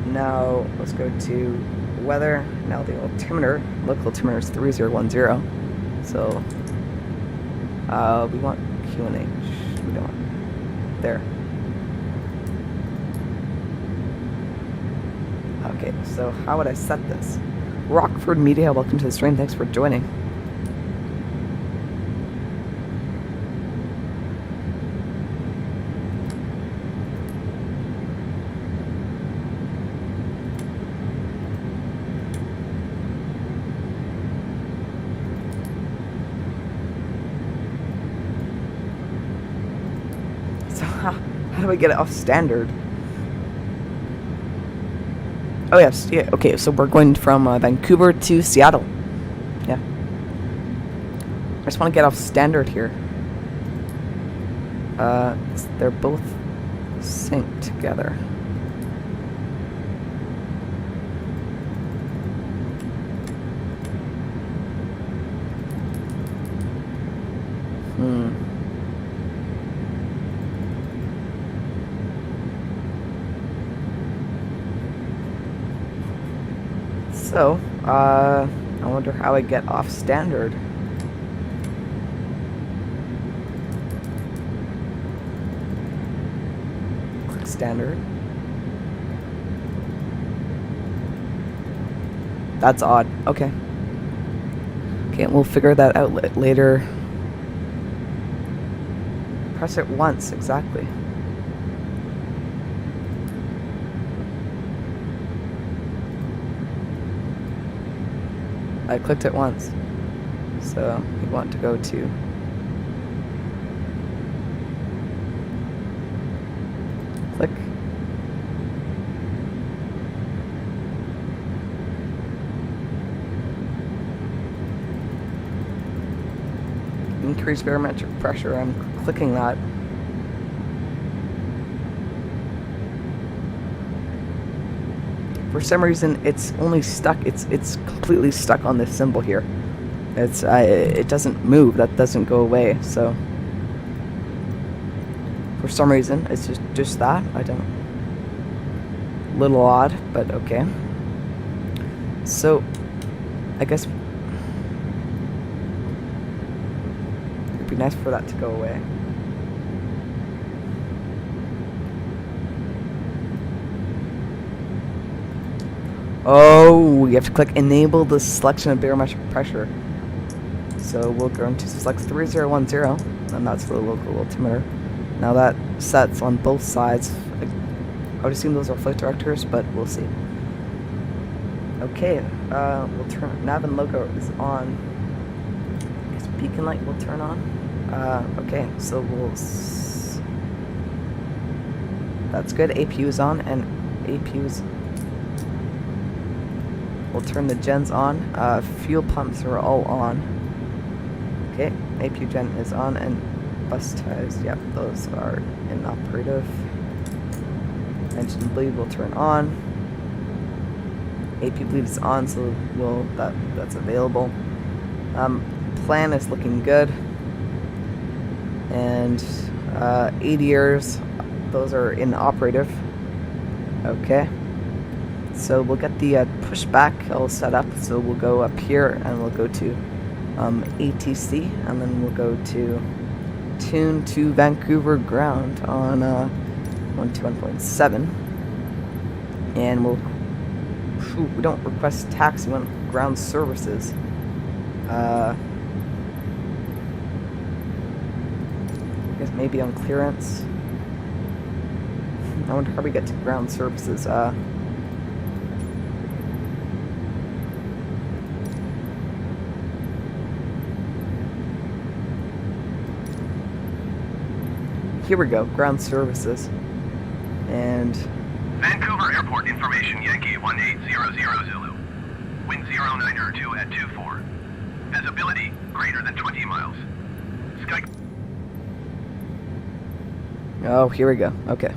Now let's go to weather. Now the altimeter, local altimeter is 3010. So we want QNH. We don't want there. Okay, so how would I set this? Rockford Media, welcome to the stream. Thanks for joining. So how do I get it off standard? Oh yes, yeah, okay, so we're going from Vancouver to Seattle. Yeah. I just want to get off standard here. They're both synced together. So, I wonder how I get off standard. Click standard. That's odd. Okay. Okay, we'll figure that out later. Press it once, exactly. I clicked it once. So, we want to go to... Click. Increase barometric pressure. I'm clicking that. For some reason, it's only stuck. It's completely stuck on this symbol here. It doesn't move. That doesn't go away. So for some reason, it's just that. I don't. A little odd, but okay. So I guess it'd be nice for that to go away. Oh, we have to click enable the selection of barometric pressure. So we'll go into select 3010, and that's for the local altimeter. Now that sets on both sides. I would assume those are flight directors, but we'll see. Okay, we'll turn, nav and logo is on. I guess beacon light will turn on. Okay, so that's good. APU is on, and APU's. We'll turn the gens on. Fuel pumps are all on. Okay, APU gen is on, and bus ties, yep, those are inoperative. Engine bleed will turn on. AP bleed is on, so that's available. Plan is looking good. And ADRs, those are inoperative. Okay. So we'll get the pushback all set up. So we'll go up here and we'll go to ATC, and then we'll go to tune to Vancouver ground on 121.7, and we don't request taxi, we want ground services. I guess maybe on clearance. I wonder how we get to ground services. Here we go, ground services. And Vancouver Airport information, Yankee 1800 Zulu. Wind 092 at 24. Visibility greater than 20 miles. Sky. oh, here we go. Okay.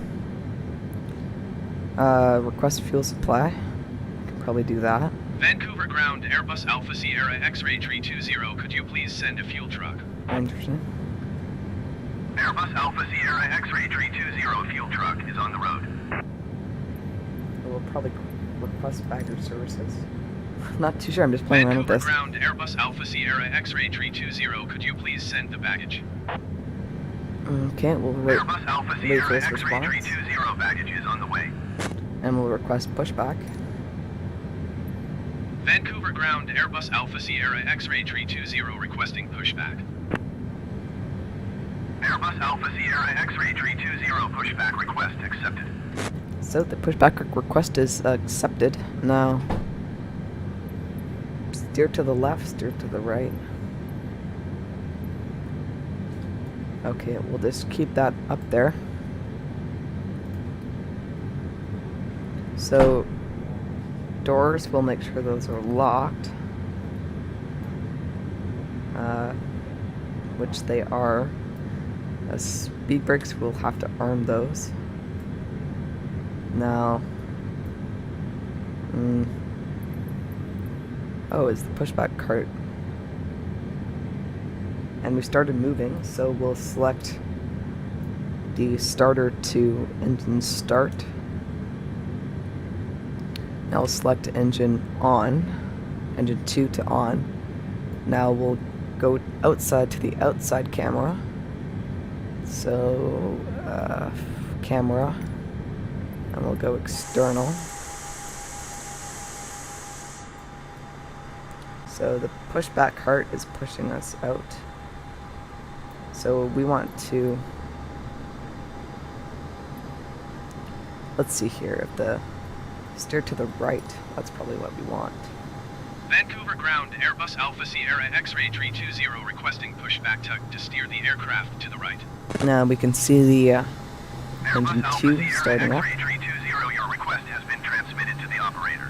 Request fuel supply. Can probably do that. Vancouver ground, Airbus Alpha Sierra X-Ray 320. Could you please send a fuel truck? Interesting. Airbus Alpha Sierra X-Ray 320 fuel truck is on the road. We'll probably request bagger services. Not too sure. I'm just playing around with Vancouver this. ground, Airbus Alpha Sierra X-Ray 320. Could you please send the baggage? Okay, we'll wait. Airbus Alpha Wait for Sierra this X-Ray response, 320 baggage is on the way. and we'll request pushback. Vancouver ground, Airbus Alpha Sierra X-Ray 320 requesting pushback. Airbus Alpha Sierra X-Ray 320 pushback request accepted. So the pushback request is accepted. Now, steer to the left, steer to the right. Okay, we'll just keep that up there. So, doors, we'll make sure those are locked. Which they are. Speed brakes, we'll have to arm those. Now, oh, is the pushback cart. And we started moving, so we'll select the starter to engine start. Now we'll select engine on, engine 2 to on. Now we'll go outside to the outside camera. So, camera, and we'll go external. So the pushback cart is pushing us out. So we want to... Let's see here. If the steer to the right, that's probably what we want. Vancouver ground, Airbus Alpha Sierra X-ray 320 requesting pushback tug to steer the aircraft to the right. Now we can see the engine Airbus 2 Alpha Sierra starting up. X-ray 320, your request has been transmitted to the operator.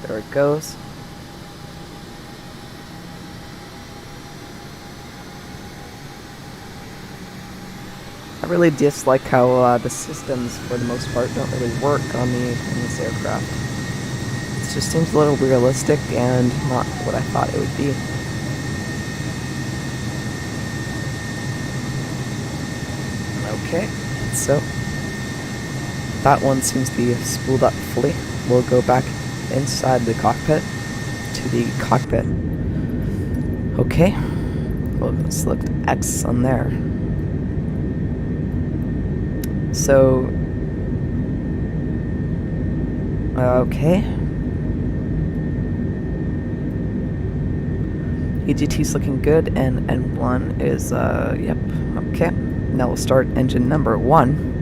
There it goes. I really dislike how the systems, for the most part, don't really work on this aircraft. It just seems a little realistic and not what I thought it would be. Okay, so that one seems to be spooled up fully. We'll go back inside the cockpit to the cockpit. Okay, we'll select X on there. So, okay. EGT's looking good, and N1 is, yep, okay. Now we'll start engine number 1.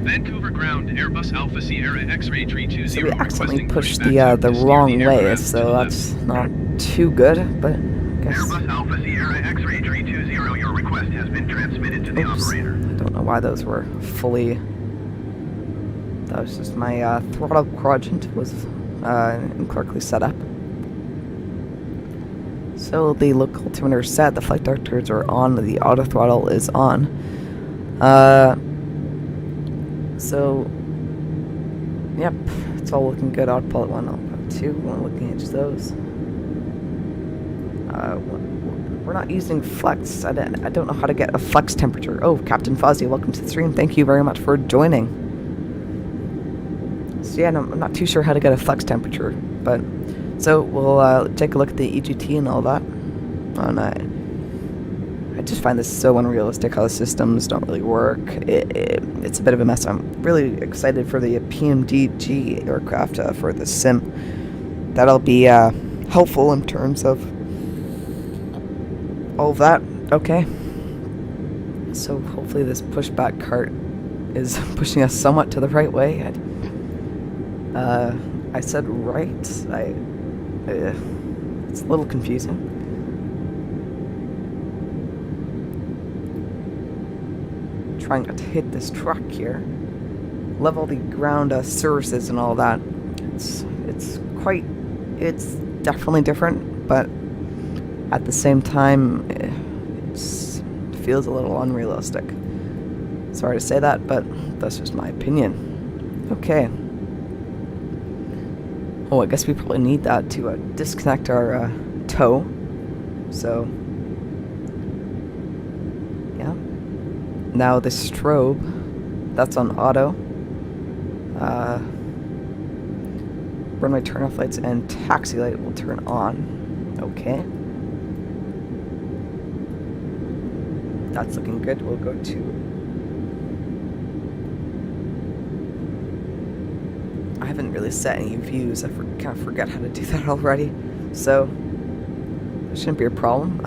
Vancouver ground, Airbus Alpha Sierra X-ray 320 So we accidentally requesting pushed pushback the tug to steer wrong the way, aircraft to so the left. that's not too good, but I guess... Airbus Alpha Sierra X-ray 320, your request has been transmitted to the Oops. operator. I don't know why those were fully... That was just my throttle quadrant was incorrectly set up. So the local altimeter is set, the flight directors are on, the auto throttle is on. So, yep, it's all looking good. Autopilot 1, autopilot 2, we'll looking at those. We're not using flex. I don't know how to get a flex temperature. Oh, Captain Fozzie, welcome to the stream. Thank you very much for joining. So yeah, no, I'm not too sure how to get a flex temperature, but so we'll take a look at the EGT and all that. And I just find this so unrealistic how the systems don't really work. It's a bit of a mess. I'm really excited for the PMDG aircraft for the sim. That'll be helpful in terms of all of that. Okay. So hopefully this pushback cart is pushing us somewhat to the right way. I said right. It's a little confusing. Trying not to hit this truck here. Level the ground surfaces and all that. It's definitely different, but at the same time, it feels a little unrealistic. Sorry to say that, but that's just my opinion. Okay. Oh, I guess we probably need that to disconnect our tow. So, yeah. Now the strobe, that's on auto. Runway turn-off lights and taxi light will turn on. Okay. That's looking good. We'll go to... I haven't really set any views. I kind of forgot how to do that already. So, it shouldn't be a problem.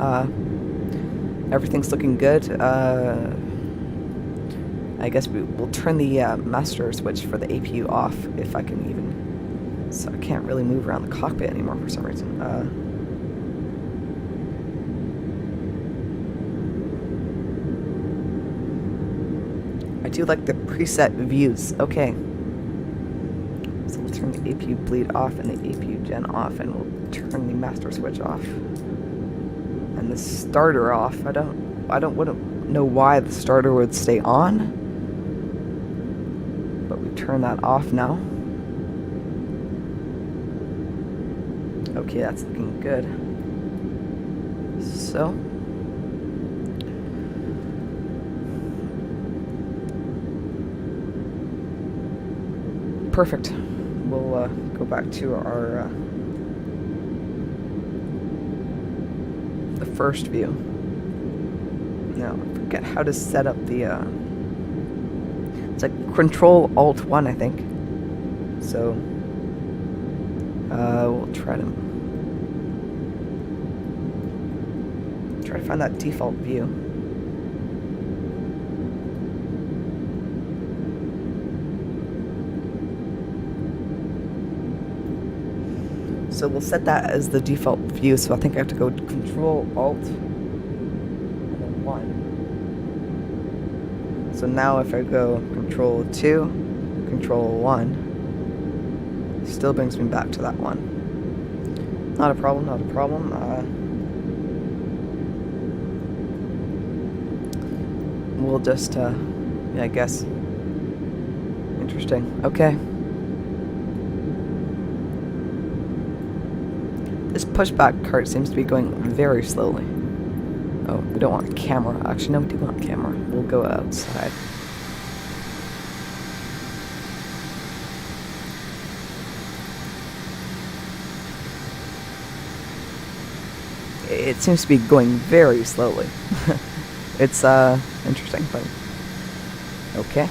Everything's looking good. I guess we'll turn the master switch for the APU off if I can even. So I can't really move around the cockpit anymore for some reason. I do like the preset views. Okay. So we'll turn the APU bleed off and the APU gen off, and we'll turn the master switch off. And the starter off. I wouldn't know why the starter would stay on. But we turn that off now. Okay, that's looking good. So perfect. We'll go back to our the first view. Now, I forget how to set up the it's like Control Alt 1, I think. So we'll try to find that default view. So we'll set that as the default view, so I think I have to go Control Alt and then 1. So now if I go Control 2, Control 1, it still brings me back to that one. Not a problem, not a problem. We'll just, yeah, I guess. Interesting. Okay. This pushback cart seems to be going very slowly. Oh, we don't want camera. Actually, no, we do want camera. We'll go outside. It seems to be going very slowly. It's, interesting, but okay.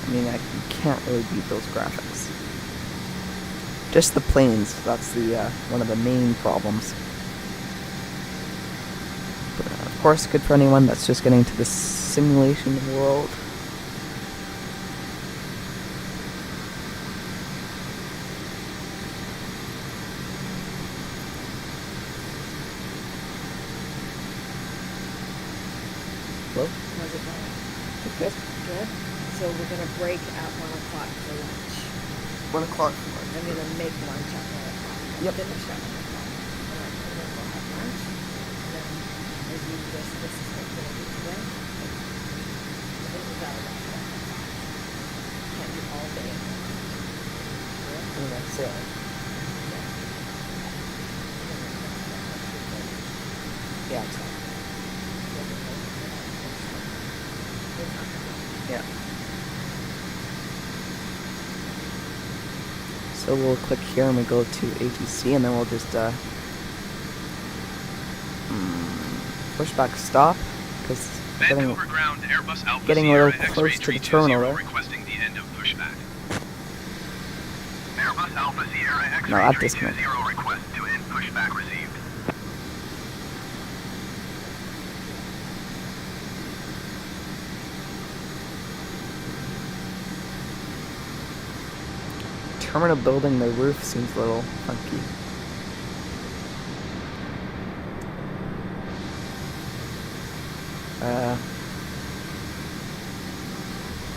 I mean, you can't really beat those graphics. Just the planes, that's the one of the main problems. But, of course, good for anyone that's just getting into the simulation world. Hello? How's it going? Good. Good. So we're gonna break at 1 o'clock for lunch. 1 o'clock. I'm gonna make lunch at 1 o'clock. Yep. Finish at 1 o'clock. And then we'll have lunch. And then maybe this is what we're gonna do today. I think we gotta wrap it up at 5. Can't do all day. That's it. Yeah, exactly. Yeah. So we'll click here and we go to ATC and then we'll just push back stop because Vancouver ground Airbus Alpha getting a little Sierra close X-ray to the 320 terminal there. requesting the end of pushback. Airbus Alpha Sierra No, at X-ray this point. 320 request to end pushback received. Terminal building, the roof seems a little funky.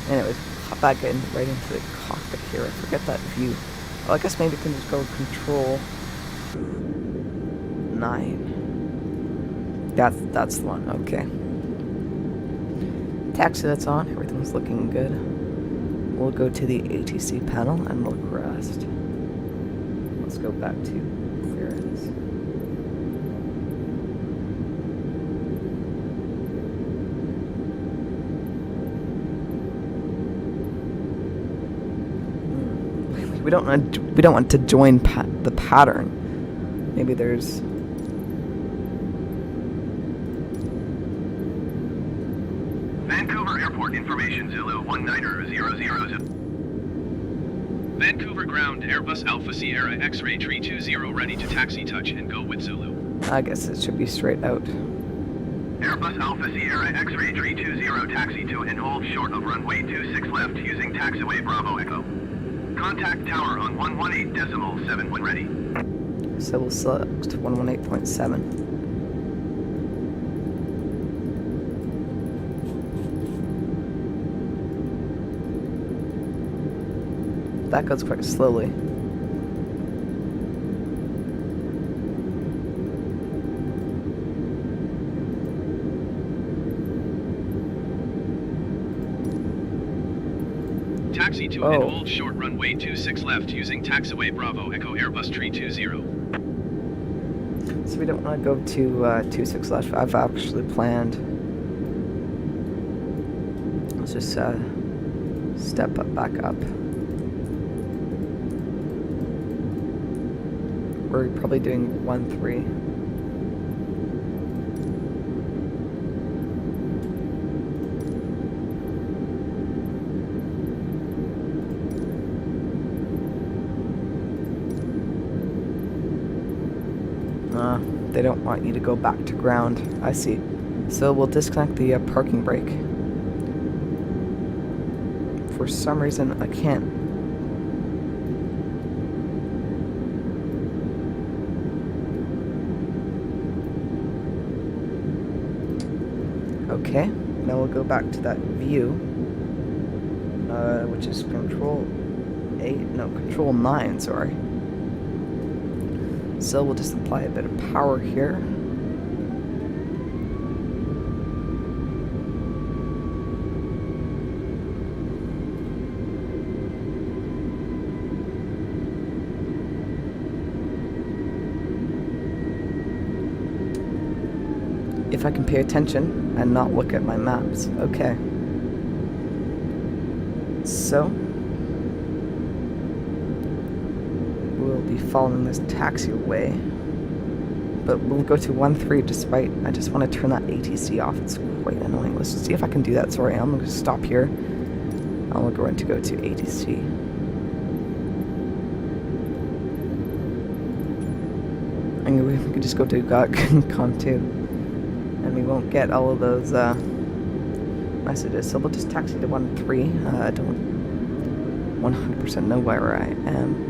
Anyways, hop back in right into the cockpit here. I forget that view. Oh, I guess maybe we can just go Control 9. That's the one. Okay. Taxi, that's on. Everything's looking good. We'll go to the ATC panel and look rest. Let's go back to clearance. We don't want to join the pattern. Maybe there's. Vancouver Airport information Zulu 19000. Vancouver ground Airbus Alpha Sierra X-ray 320 ready to taxi touch and go with Zulu. I guess it should be straight out. Airbus Alpha Sierra X-ray 320 taxi to and hold short of runway 26 left using taxiway Bravo Echo. Contact tower on 118.7 when ready. So we'll select 118.7. That goes quite slowly. taxi to and hold short runway 26 left using taxiway Bravo Echo Airbus Tree 20. So we don't want to go to 26 left. I've actually planned. Let's just step up, back up. We're probably doing 1-3. They don't want you to go back to ground. I see. So we'll disconnect the parking brake. For some reason, I can't. Okay, now we'll go back to that view, which is control 9, sorry. So we'll just apply a bit of power here. If I can pay attention and not look at my maps. Okay. So we'll be following this taxiway, but we'll go to 1-3 despite. I just want to turn that ATC off. It's quite annoying. Let's see if I can do that. Sorry, I'm going to stop here. I'm going to go to ATC. And we can just go to COM2, and we won't get all of those messages. So we'll just taxi to 1-3. I don't 100% know where I am.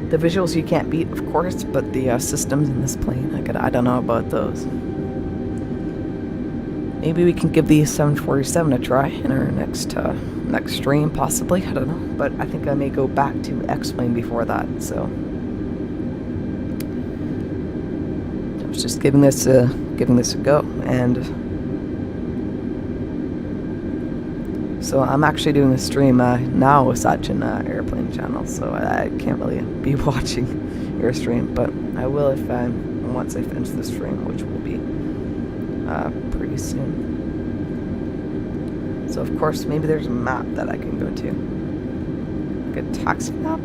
The visuals you can't beat, of course, but the systems in this plane, I don't know about those. Maybe we can give the 747 a try in our next stream, possibly. I don't know, but I think I may go back to X-Plane before that. So I was just giving this a go, and so I'm actually doing a stream now with such an airplane channel, so I can't really be watching your stream, but I will if once I finish the stream, which will be pretty soon. So of course, maybe there's a map that I can go to. Like a taxi map?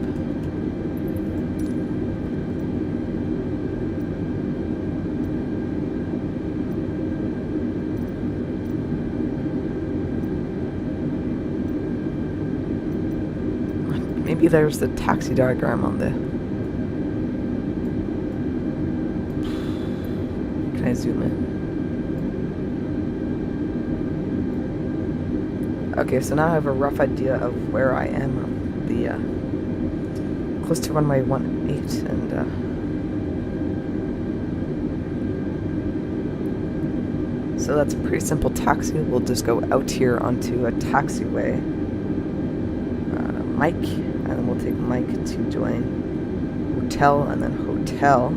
Maybe there's the taxi diagram on there. Can I zoom in? Okay, so now I have a rough idea of where I am on the close to runway 18, and so that's a pretty simple taxi. We'll just go out here onto a taxiway. Mike, and then we'll take Mike to join hotel, and then hotel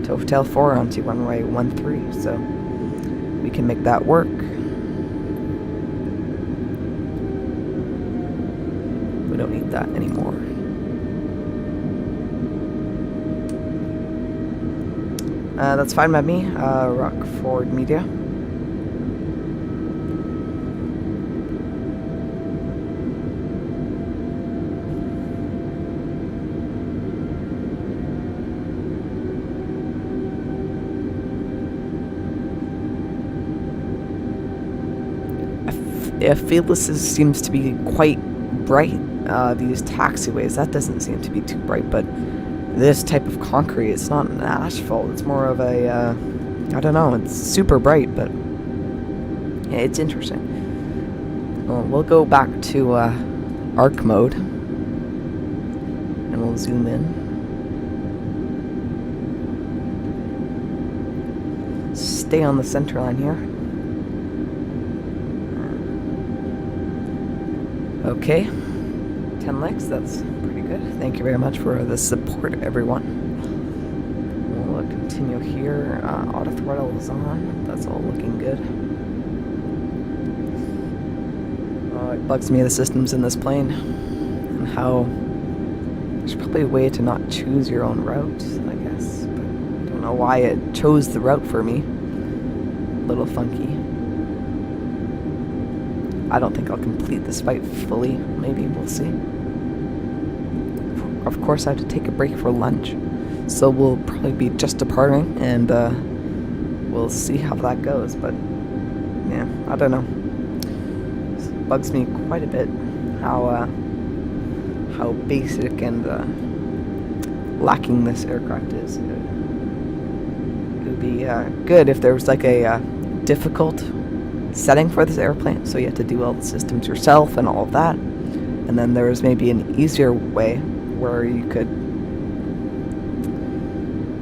to hotel 4 onto runway 13. So we can make that work. We don't need that anymore. That's fine by me. Rockford Media. I feel this seems to be quite bright. These taxiways, that doesn't seem to be too bright, but this type of concrete, it's not an asphalt, it's more of a, I don't know, it's super bright, but yeah, it's interesting. Well, we'll go back to arc mode, and we'll zoom in. Stay on the center line here. Okay, 10 likes, that's pretty good. Thank you very much for the support, everyone. We'll continue here. Auto throttle is on. That's all looking good. It bugs me, the systems in this plane, and how there's probably a way to not choose your own route, I guess. But I don't know why it chose the route for me. A little funky. I don't think I'll complete this fight fully. Maybe, we'll see. Of course, I have to take a break for lunch, so we'll probably be just departing, and we'll see how that goes. But yeah, I don't know. It bugs me quite a bit how basic and lacking this aircraft is. It would be good if there was like a difficult setting for this airplane, so you have to do all the systems yourself and all of that, and then there was maybe an easier way where you could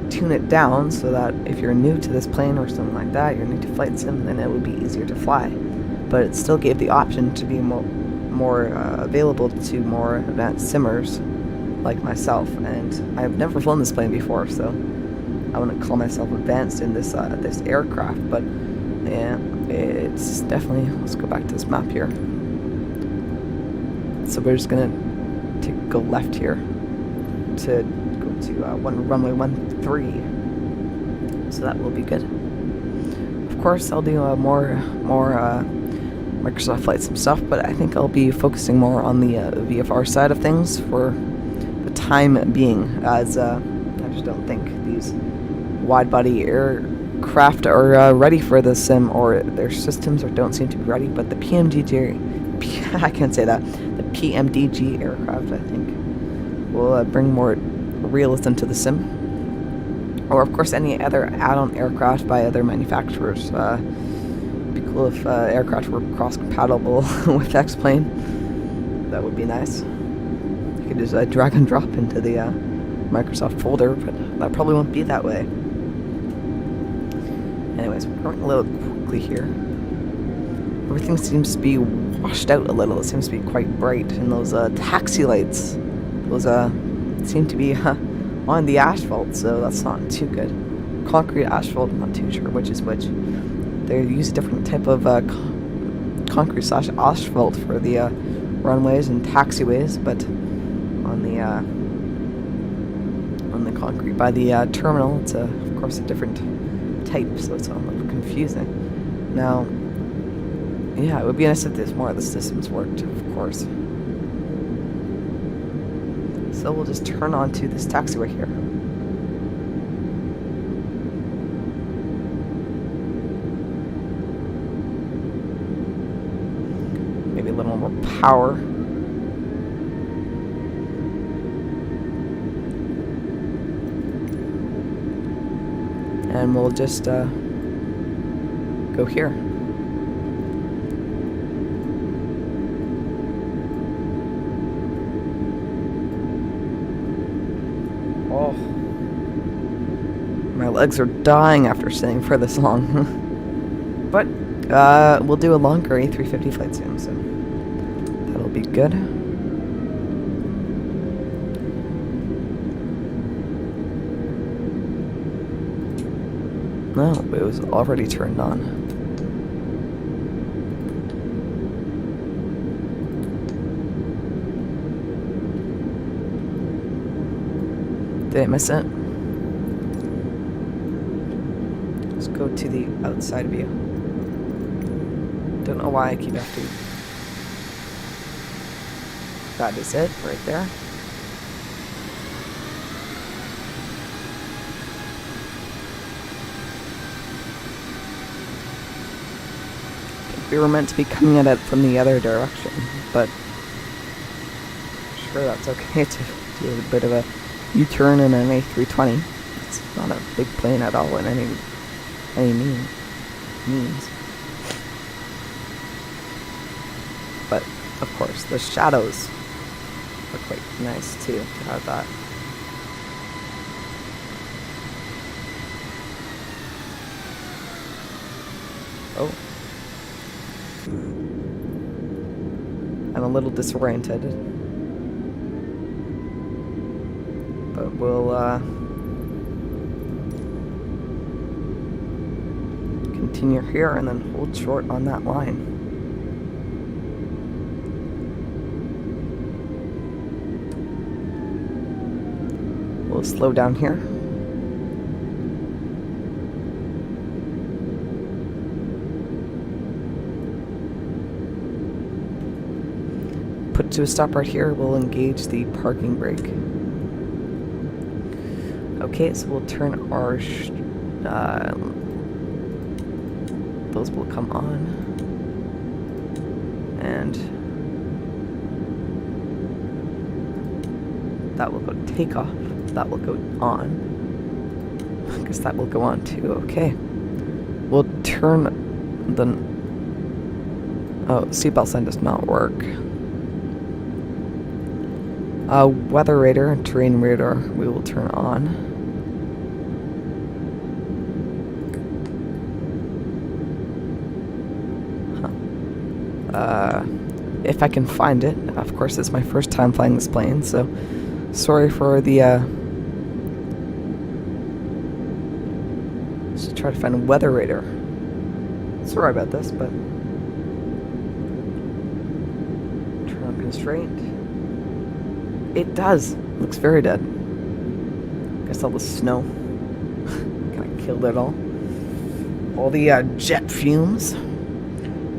tune it down so that if you're new to this plane or something like that, you're new to flight sim, then it would be easier to fly. But it still gave the option to be more available to more advanced simmers like myself, and I've never flown this plane before, so I wouldn't call myself advanced in this this aircraft. But yeah, it's definitely, let's go back to this map here. So we're just gonna go left here to go to runway 13, so that will be good. Of course, I'll do more Microsoft Flight Sim stuff, but I think I'll be focusing more on the VFR side of things for the time being, as I just don't think these wide-body aircraft are ready for the sim, or their systems don't seem to be ready. But the I can't say that. The PMDG aircraft, I think, will bring more realism to the sim. Or, of course, any other add-on aircraft by other manufacturers. It'd be cool if aircraft were cross-compatible with X-Plane. That would be nice. You could just drag and drop into the Microsoft folder, but that probably won't be that way. Anyways, we're going a little quickly here. Everything seems to be washed out a little. It seems to be quite bright, and those taxi lights, those seem to be on the asphalt, so that's not too good. Concrete asphalt, I'm not too sure which is which. They use a different type of concrete / asphalt for the runways and taxiways, but on the concrete by the terminal, it's of course a different type, so it's a little confusing. Now, yeah, it would be nice if there's more of the systems worked, of course. So we'll just turn on to this taxiway here. Maybe a little more power. And we'll just go here. Oh, my legs are dying after sitting for this long. But we'll do a longer A350 flight sim, so that'll be good. No, it was already turned on. Did I miss it? Let's go to the outside view. Don't know why I keep having to. That is it, right there. We were meant to be coming at it from the other direction, but sure, that's okay to do a bit of a U-turn in an A320. It's not a big plane at all in any means. But of course, the shadows are quite nice too to have that. Oh. I'm a little disoriented, but we'll continue here and then hold short on that line. We'll slow down here. Put it to a stop right here. We'll engage the parking brake. Okay, so we'll turn our those will come on, and that will go take off. That will go on. I guess that will go on too. Okay, we'll turn the seatbelt sign does not work. Weather radar and terrain radar we will turn on. If I can find it. Of course, it's my first time flying this plane, so sorry for the, just try to find a weather radar. Sorry about this, but turn on constraint. It does. Looks very dead. Guess all the snow kind of killed it all. All the jet fumes.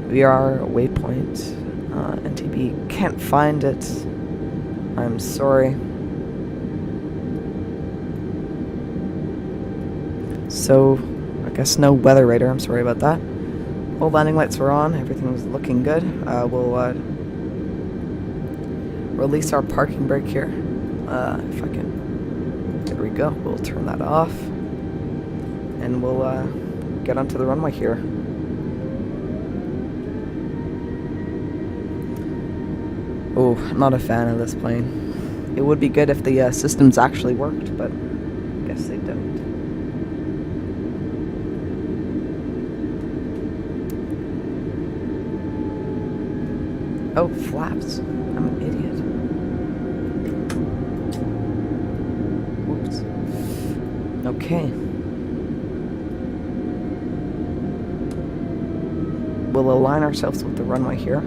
We are waypoint. NTB can't find it. I'm sorry. So, I guess no weather radar. I'm sorry about that. All landing lights are on. Everything's looking good. We'll release our parking brake here. If I can. There we go. We'll turn that off. And we'll get onto the runway here. Oh, I'm not a fan of this plane. It would be good if the systems actually worked, but I guess they don't. Oh, flaps. I'm an idiot. Whoops. Okay. We'll align ourselves with the runway here.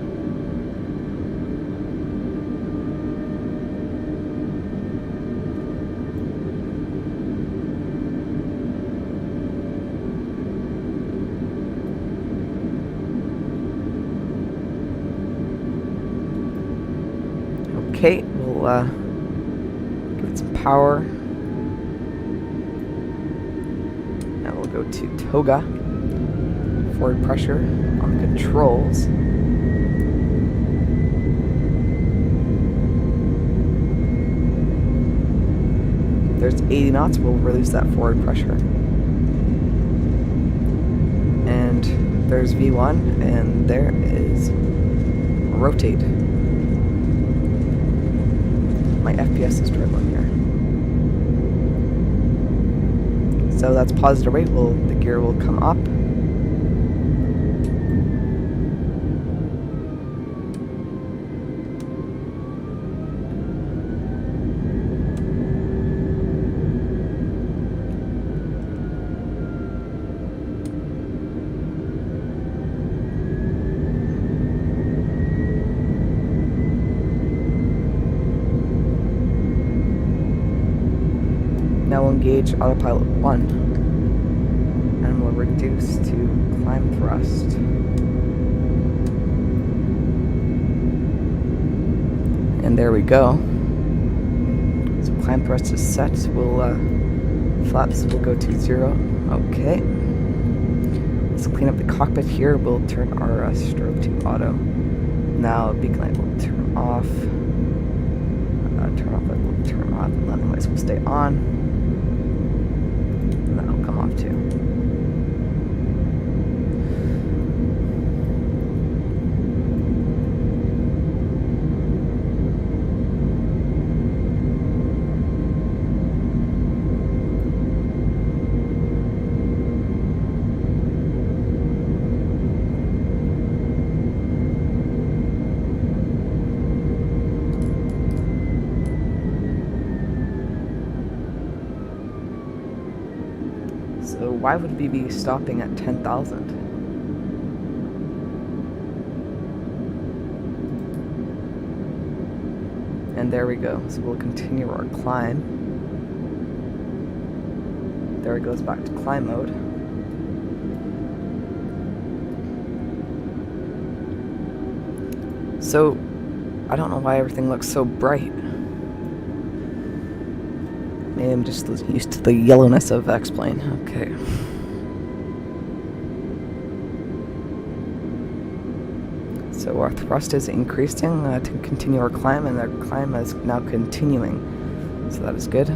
Okay, we'll give it some power. Now we'll go to Toga, forward pressure on the controls. There's 80 knots, we'll release that forward pressure. And there's V1, and there is rotate. My FPS is struggling here. So that's positive rate. The gear will come up. Now we'll engage autopilot 1, and we'll reduce to climb thrust. And there we go. So climb thrust is set. Flaps will go to 0. Okay. Let's clean up the cockpit here. We'll turn our strobe to auto. Now beacon light will turn off. Turn off light will turn off. Landing lights will stay on. That'll come off too. So why would we be stopping at 10,000? And there we go. So we'll continue our climb. There it goes back to climb mode. So, I don't know why everything looks so bright. Maybe I'm just used to the yellowness of X-Plane. Okay. So our thrust is increasing to continue our climb, and our climb is now continuing. So that is good.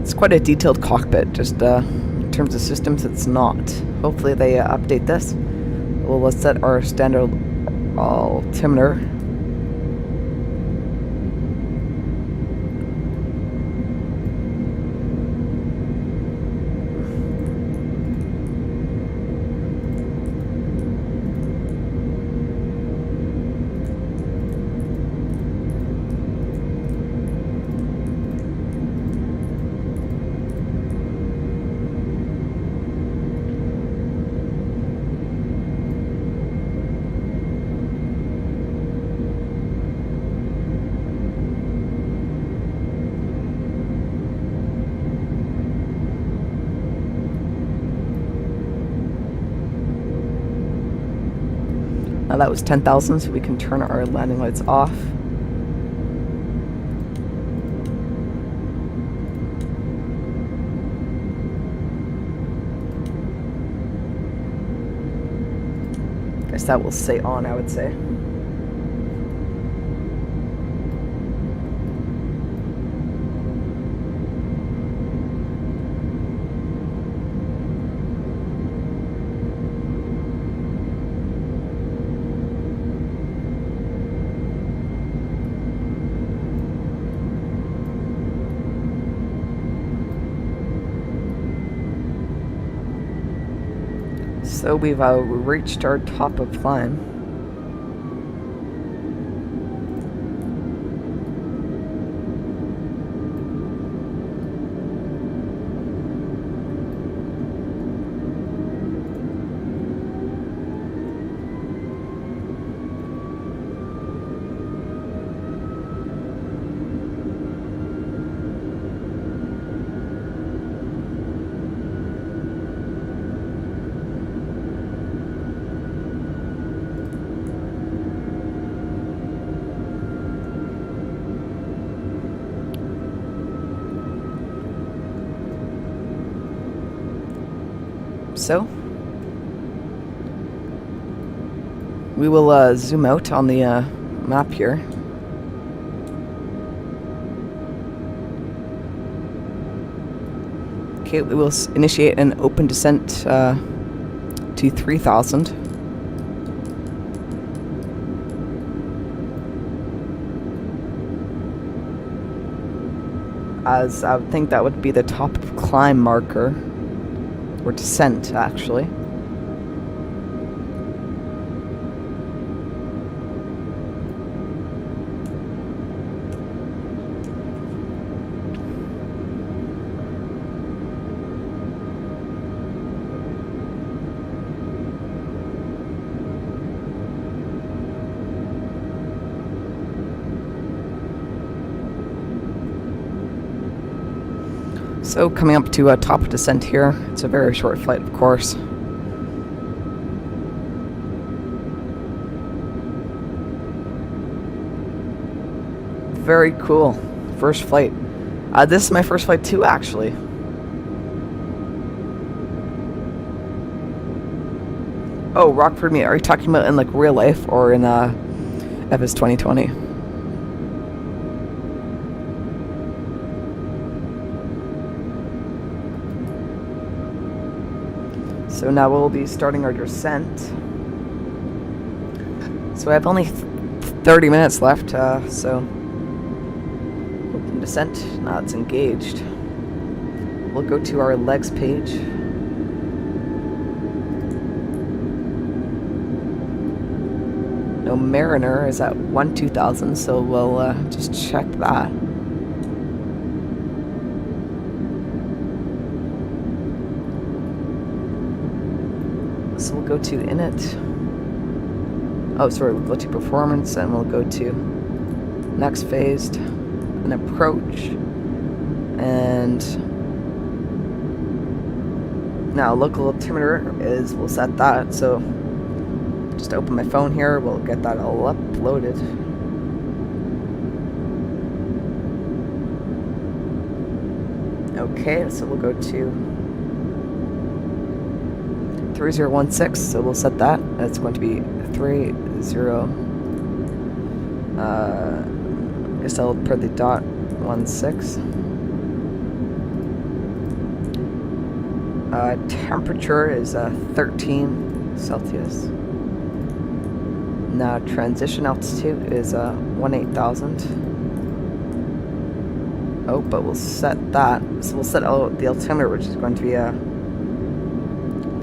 It's quite a detailed cockpit, just in terms of systems it's not. Hopefully they update this. Well, let's set our standard altimeter. Now that was 10,000, so we can turn our landing lights off. Guess that will stay on, I would say. So we've reached our top of climb. So we will zoom out on the map here. Okay, we will initiate an open descent to 3,000. As I would think that would be the top of climb marker. Or descent, actually. So coming up to top of descent here. It's a very short flight, of course. Very cool. First flight. This is my first flight too, actually. Oh, Rockford me. Are you talking about in like real life or in FS 2020? So now we'll be starting our descent. So I have only 30 minutes left, so open descent. Now it's engaged. We'll go to our legs page. No, Mariner is at 1-2000, so we'll just check that. So we'll go to init. Oh, sorry, we'll go to performance, and we'll go to next phased, and approach, and now local altimeter is, we'll set that, so just open my phone here, we'll get that all uploaded. Okay, so we'll go to 3016, so we'll set that. That's going to be 30. I guess I'll put the dot 16. Temperature is 13 Celsius. Now transition altitude is 18,000. Oh, but we'll set that. So we'll set the altimeter, which is going to be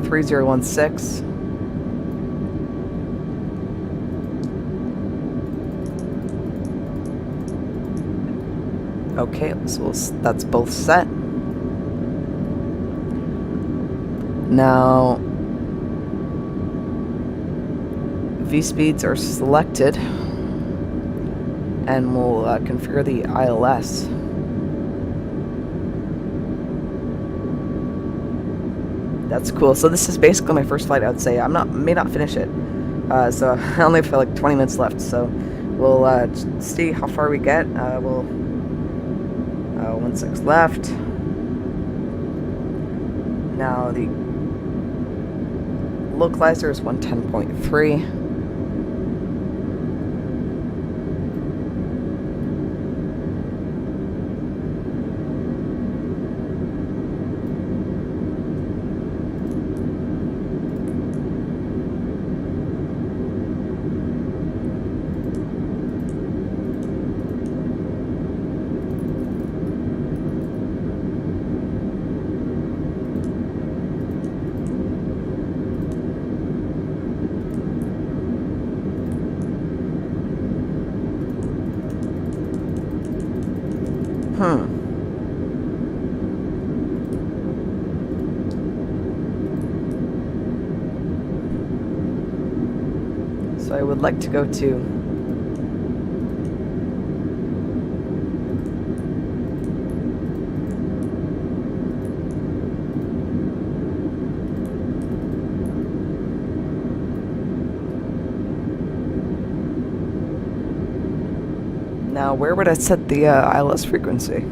3016. Okay, so that's both set. Now V speeds are selected, and we'll configure the ILS. That's cool. So this is basically my first flight. I would say may not finish it. So I only have like 20 minutes left. So we'll see how far we get. We'll 16 left. Now the localizer is 110.3. So I would like to go to now, where would I set the ILS frequency?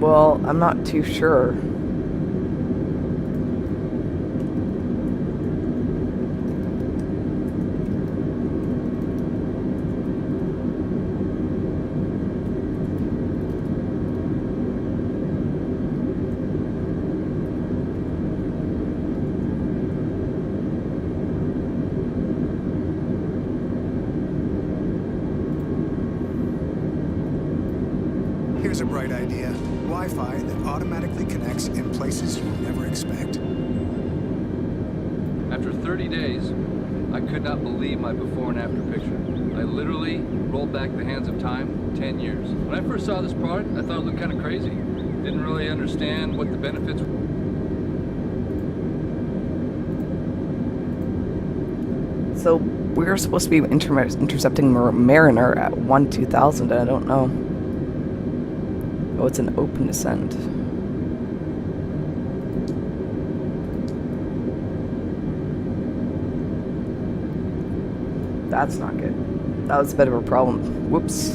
Well, I'm not too sure. Here's a bright idea. Wi-Fi that automatically connects in places you never expect. After 30 days, I could not believe my before and after picture. I literally rolled back the hands of time 10 years. When I first saw this product, I thought it looked kind of crazy. Didn't really understand what the benefits were. So we're supposed to be intercepting Mariner at 1-2000, and I don't know. Oh, it's an open descent. That's not good. That was a bit of a problem. Whoops.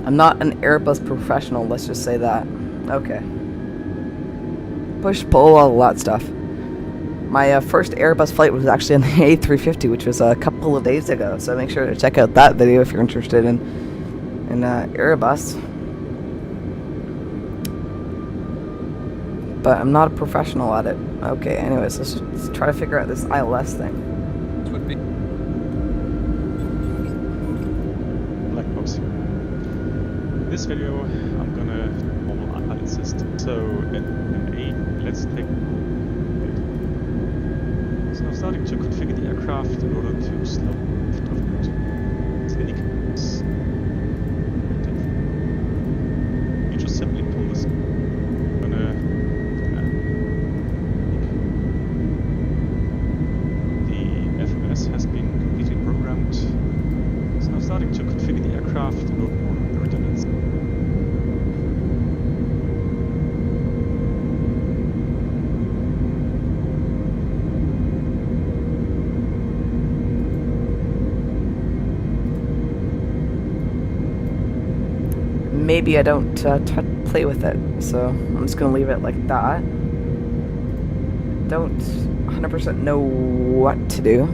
I'm not an Airbus professional, let's just say that. Okay. Push, pull, all that stuff. My first Airbus flight was actually on the A350, which was a couple of days ago, so make sure to check out that video if you're interested in Airbus. But I'm not a professional at it. Okay, anyways, let's try to figure out this ILS thing. Black box here. In this video, I'm gonna normal pilot system. So in A, let's take. So I'm starting to configure the aircraft in order to slow lift off route. So indicators. You just simply pull this. I'm gonna. The FMS has been completely programmed. So I'm starting to configure the aircraft in order for redundancy. Maybe I don't play with it, so I'm just gonna leave it like that. Don't 100% know what to do.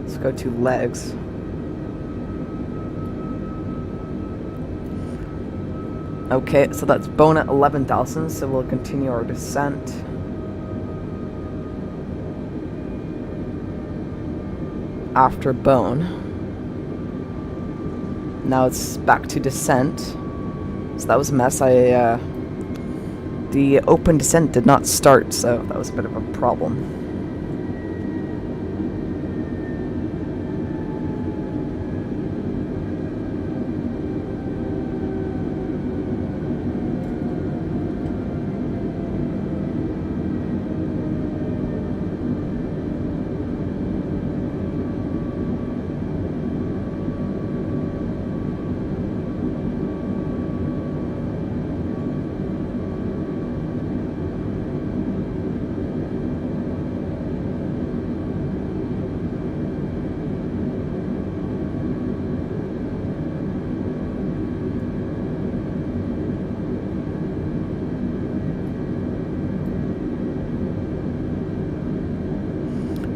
Let's go to legs. Okay, so that's bone at 11,000, so we'll continue our descent. After bone. Now it's back to descent. So that was a mess. The open descent did not start, so that was a bit of a problem.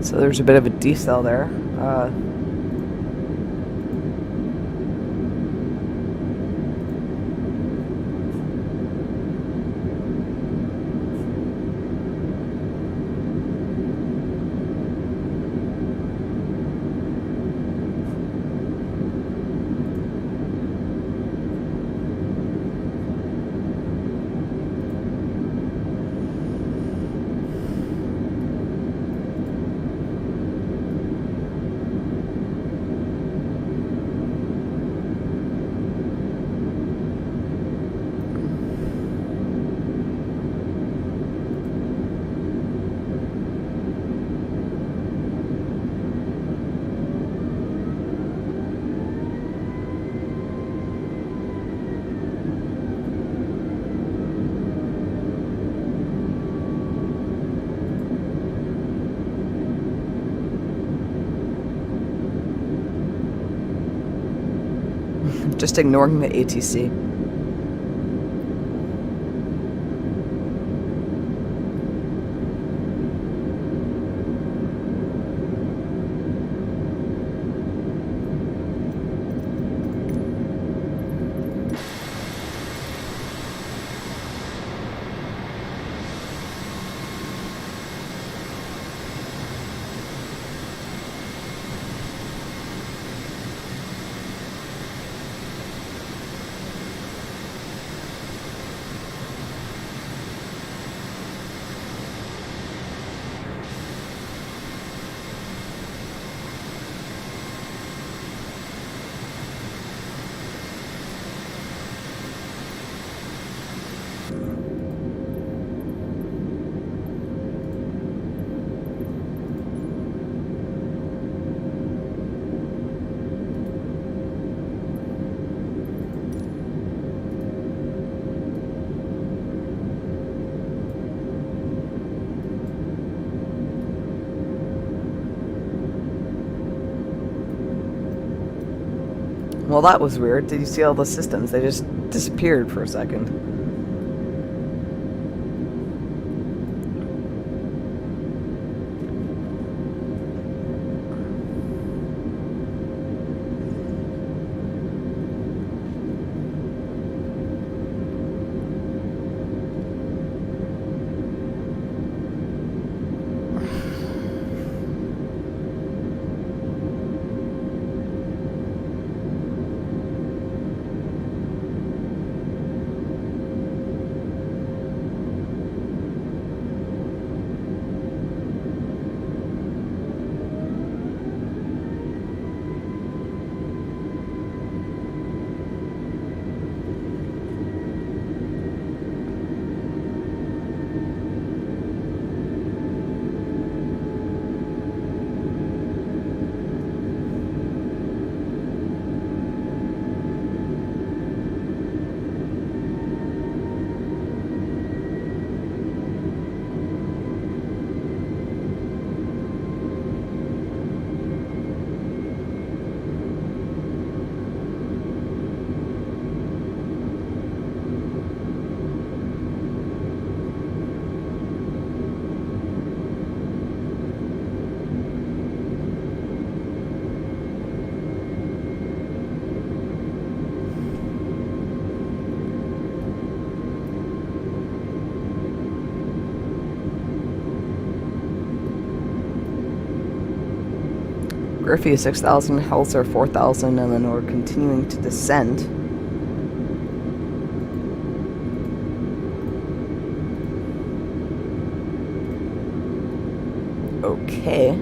So there's a bit of a decel there. just ignoring the ATC. Well, that was weird. Did you see all the systems? They just disappeared for a second. Griffey is 6,000, Hells are 4,000, and then we're continuing to descend. Okay.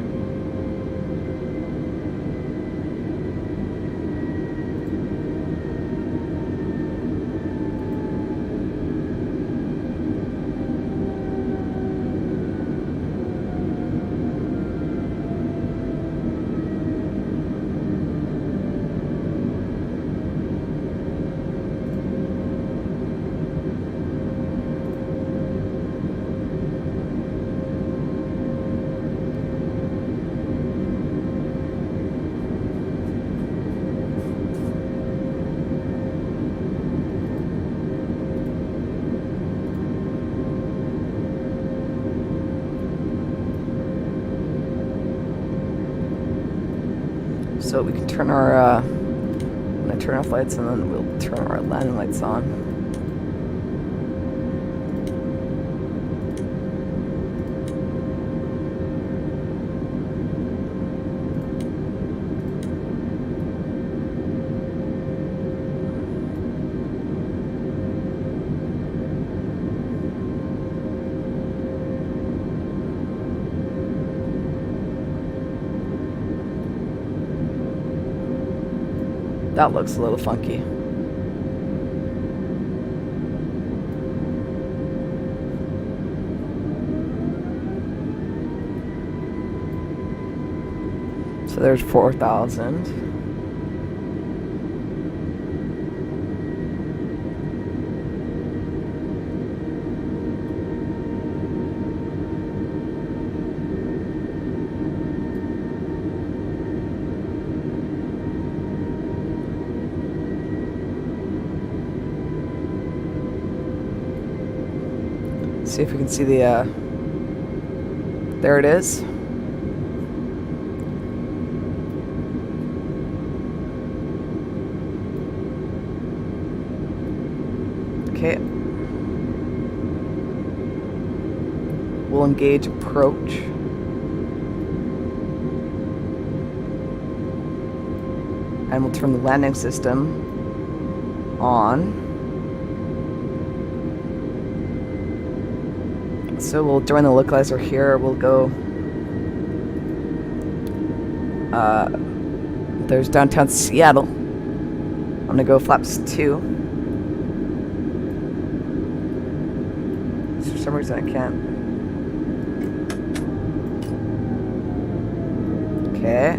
So we can turn our, I'm gonna turn off lights and then we'll turn our landing lights on. That looks a little funky. So there's 4,000. See if we can see the, there it is. Okay. We'll engage approach. And we'll turn the landing system on. So we'll join the localizer here. We'll go. There's downtown Seattle. I'm gonna go flaps 2. For some reason I can't. Okay.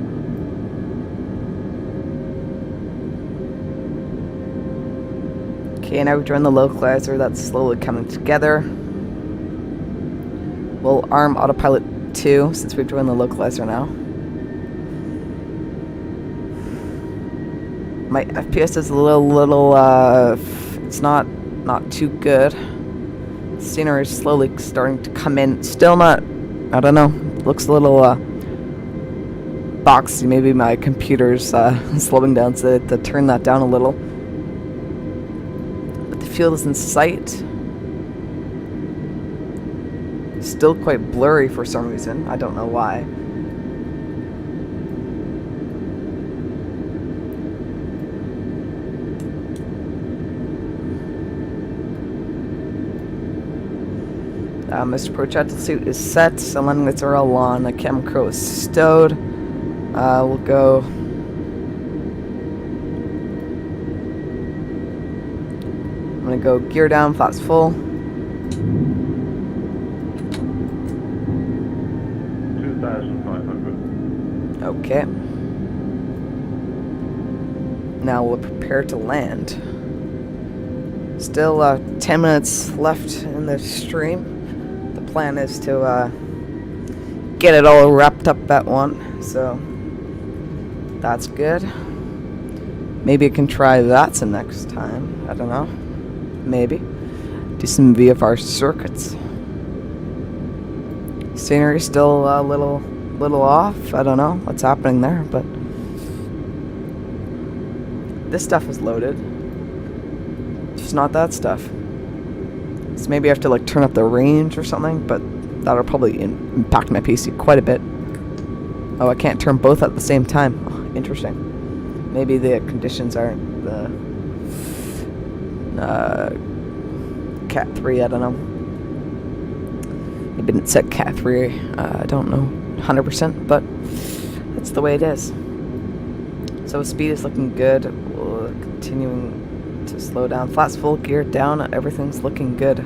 Okay, now we've joined the localizer. That's slowly coming together. We'll arm autopilot 2 since we've joined the localizer now. My FPS is a little it's not too good. Scenery is slowly starting to come in. Still not, I don't know, looks a little boxy. Maybe my computer's slowing down, so to turn that down a little. But the field is in sight. Still quite blurry for some reason. I don't know why. Mr. Projectile suit is set. So landing lights are all on. The cam crow is stowed. We'll go. I'm gonna go gear down, flaps full. 2,500. Okay. Now we'll prepare to land. Still 10 minutes left in the stream. The plan is to get it all wrapped up at one, so that's good. Maybe I can try that some next time. I don't know. Maybe. Do some VFR circuits. Scenery still a little off. I don't know what's happening there, but this stuff is loaded. Just not that stuff. So maybe I have to like turn up the range or something, but that'll probably impact my PC quite a bit. Oh, I can't turn both at the same time. Oh, interesting. Maybe the conditions aren't the Cat 3, I don't know. Maybe it's set Cat 3, I don't know 100%, but that's the way it is. So speed is looking good. We're continuing to slow down. Flaps full, gear down, everything's looking good.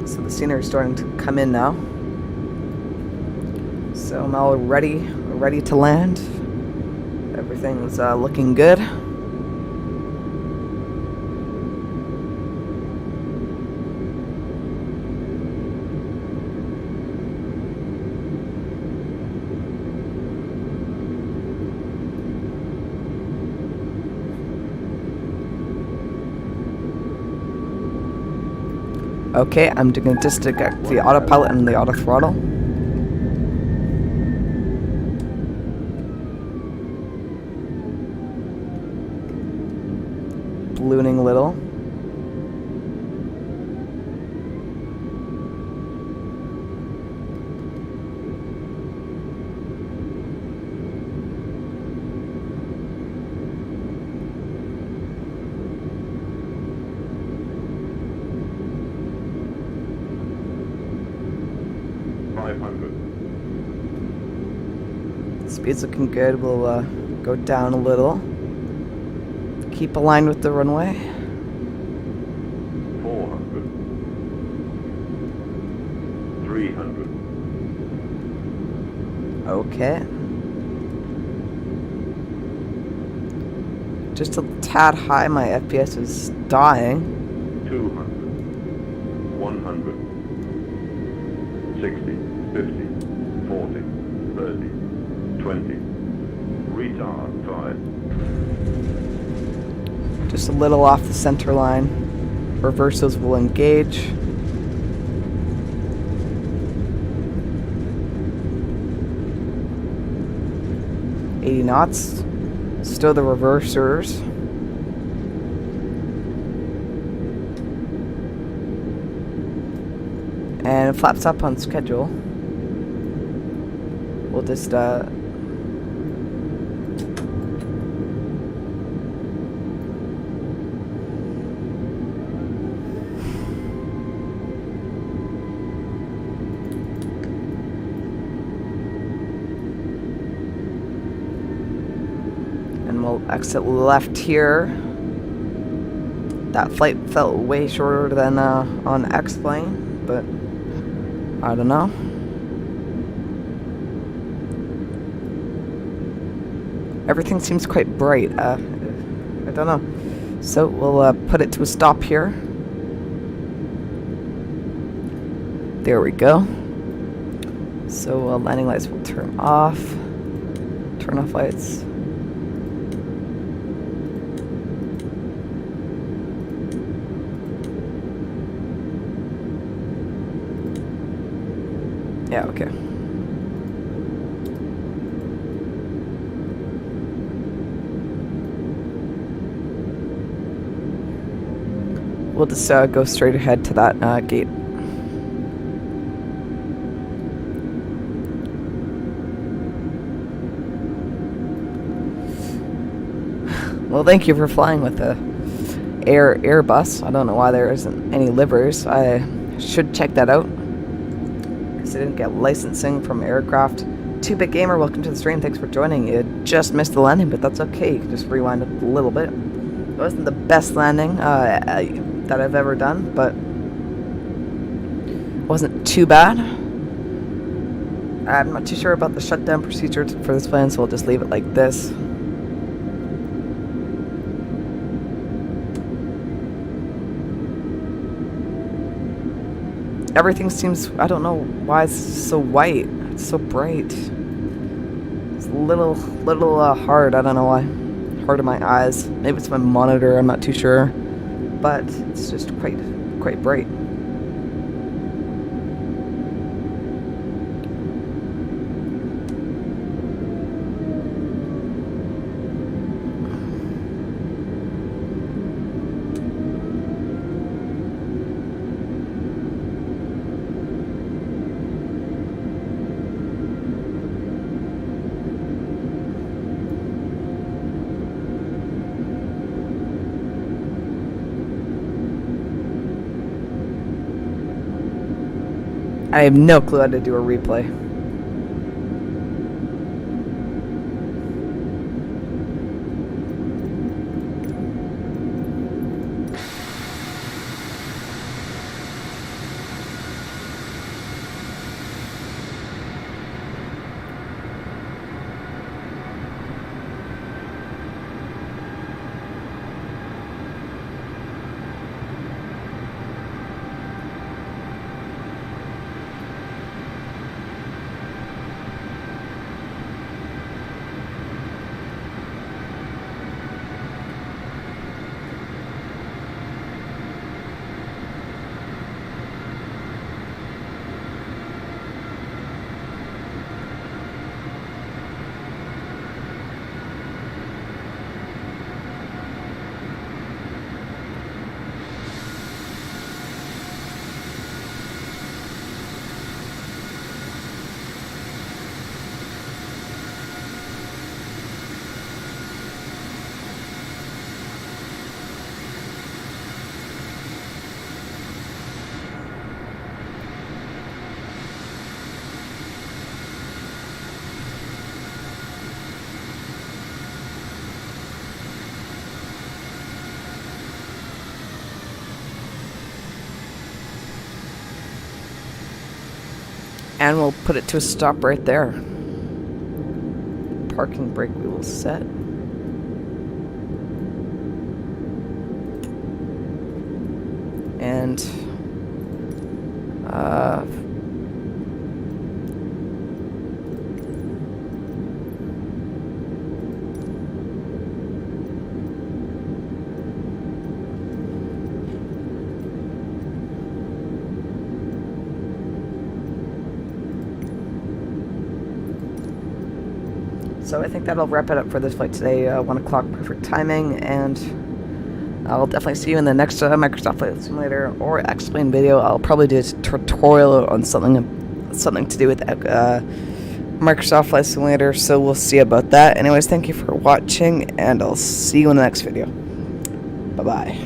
So the scenery is starting to come in now. So I'm all ready to land. Everything's looking good. Okay, I'm going to disconnect the autopilot and the auto throttle. Ballooning a little. Speed's looking good. We'll go down a little. Keep aligned with the runway. 400. 300. Okay. Just a tad high, my FPS is dying. 200. 100. 60. 50. 40. 30. 20. Retard 5. just a little off the center line. Reversals will engage. $80 knots. Still the reversers. And flaps up on schedule. We'll just and we'll exit left here. That flight felt way shorter than on X-Plane, but I don't know. Everything seems quite bright. I don't know. So we'll put it to a stop here. There we go. So landing lights will turn off. Turn off lights. Yeah, okay. We'll just go straight ahead to that gate. Well, thank you for flying with the Airbus. I don't know why there isn't any livers. I should check that out. I didn't get licensing from aircraft. 2-Bit Gamer, welcome to the stream. Thanks for joining. You just missed the landing, but that's okay. You can just rewind it a little bit. It wasn't the best landing that I've ever done, but it wasn't too bad. I'm not too sure about the shutdown procedure for this plane, so we'll just leave it like this. Everything seems, I don't know why it's so white. It's so bright. It's a little hard. I don't know why. Hard on my eyes. Maybe it's my monitor. I'm not too sure. But it's just quite bright. I have no clue how to do a replay. And we'll put it to a stop right there. Parking brake we will set. And So I think that'll wrap it up for this flight today. 1 o'clock, perfect timing, and I'll definitely see you in the next Microsoft Flight Simulator or X-Plane video. I'll probably do a tutorial on something to do with Microsoft Flight Simulator, so we'll see about that. Anyways, thank you for watching, and I'll see you in the next video. Bye-bye.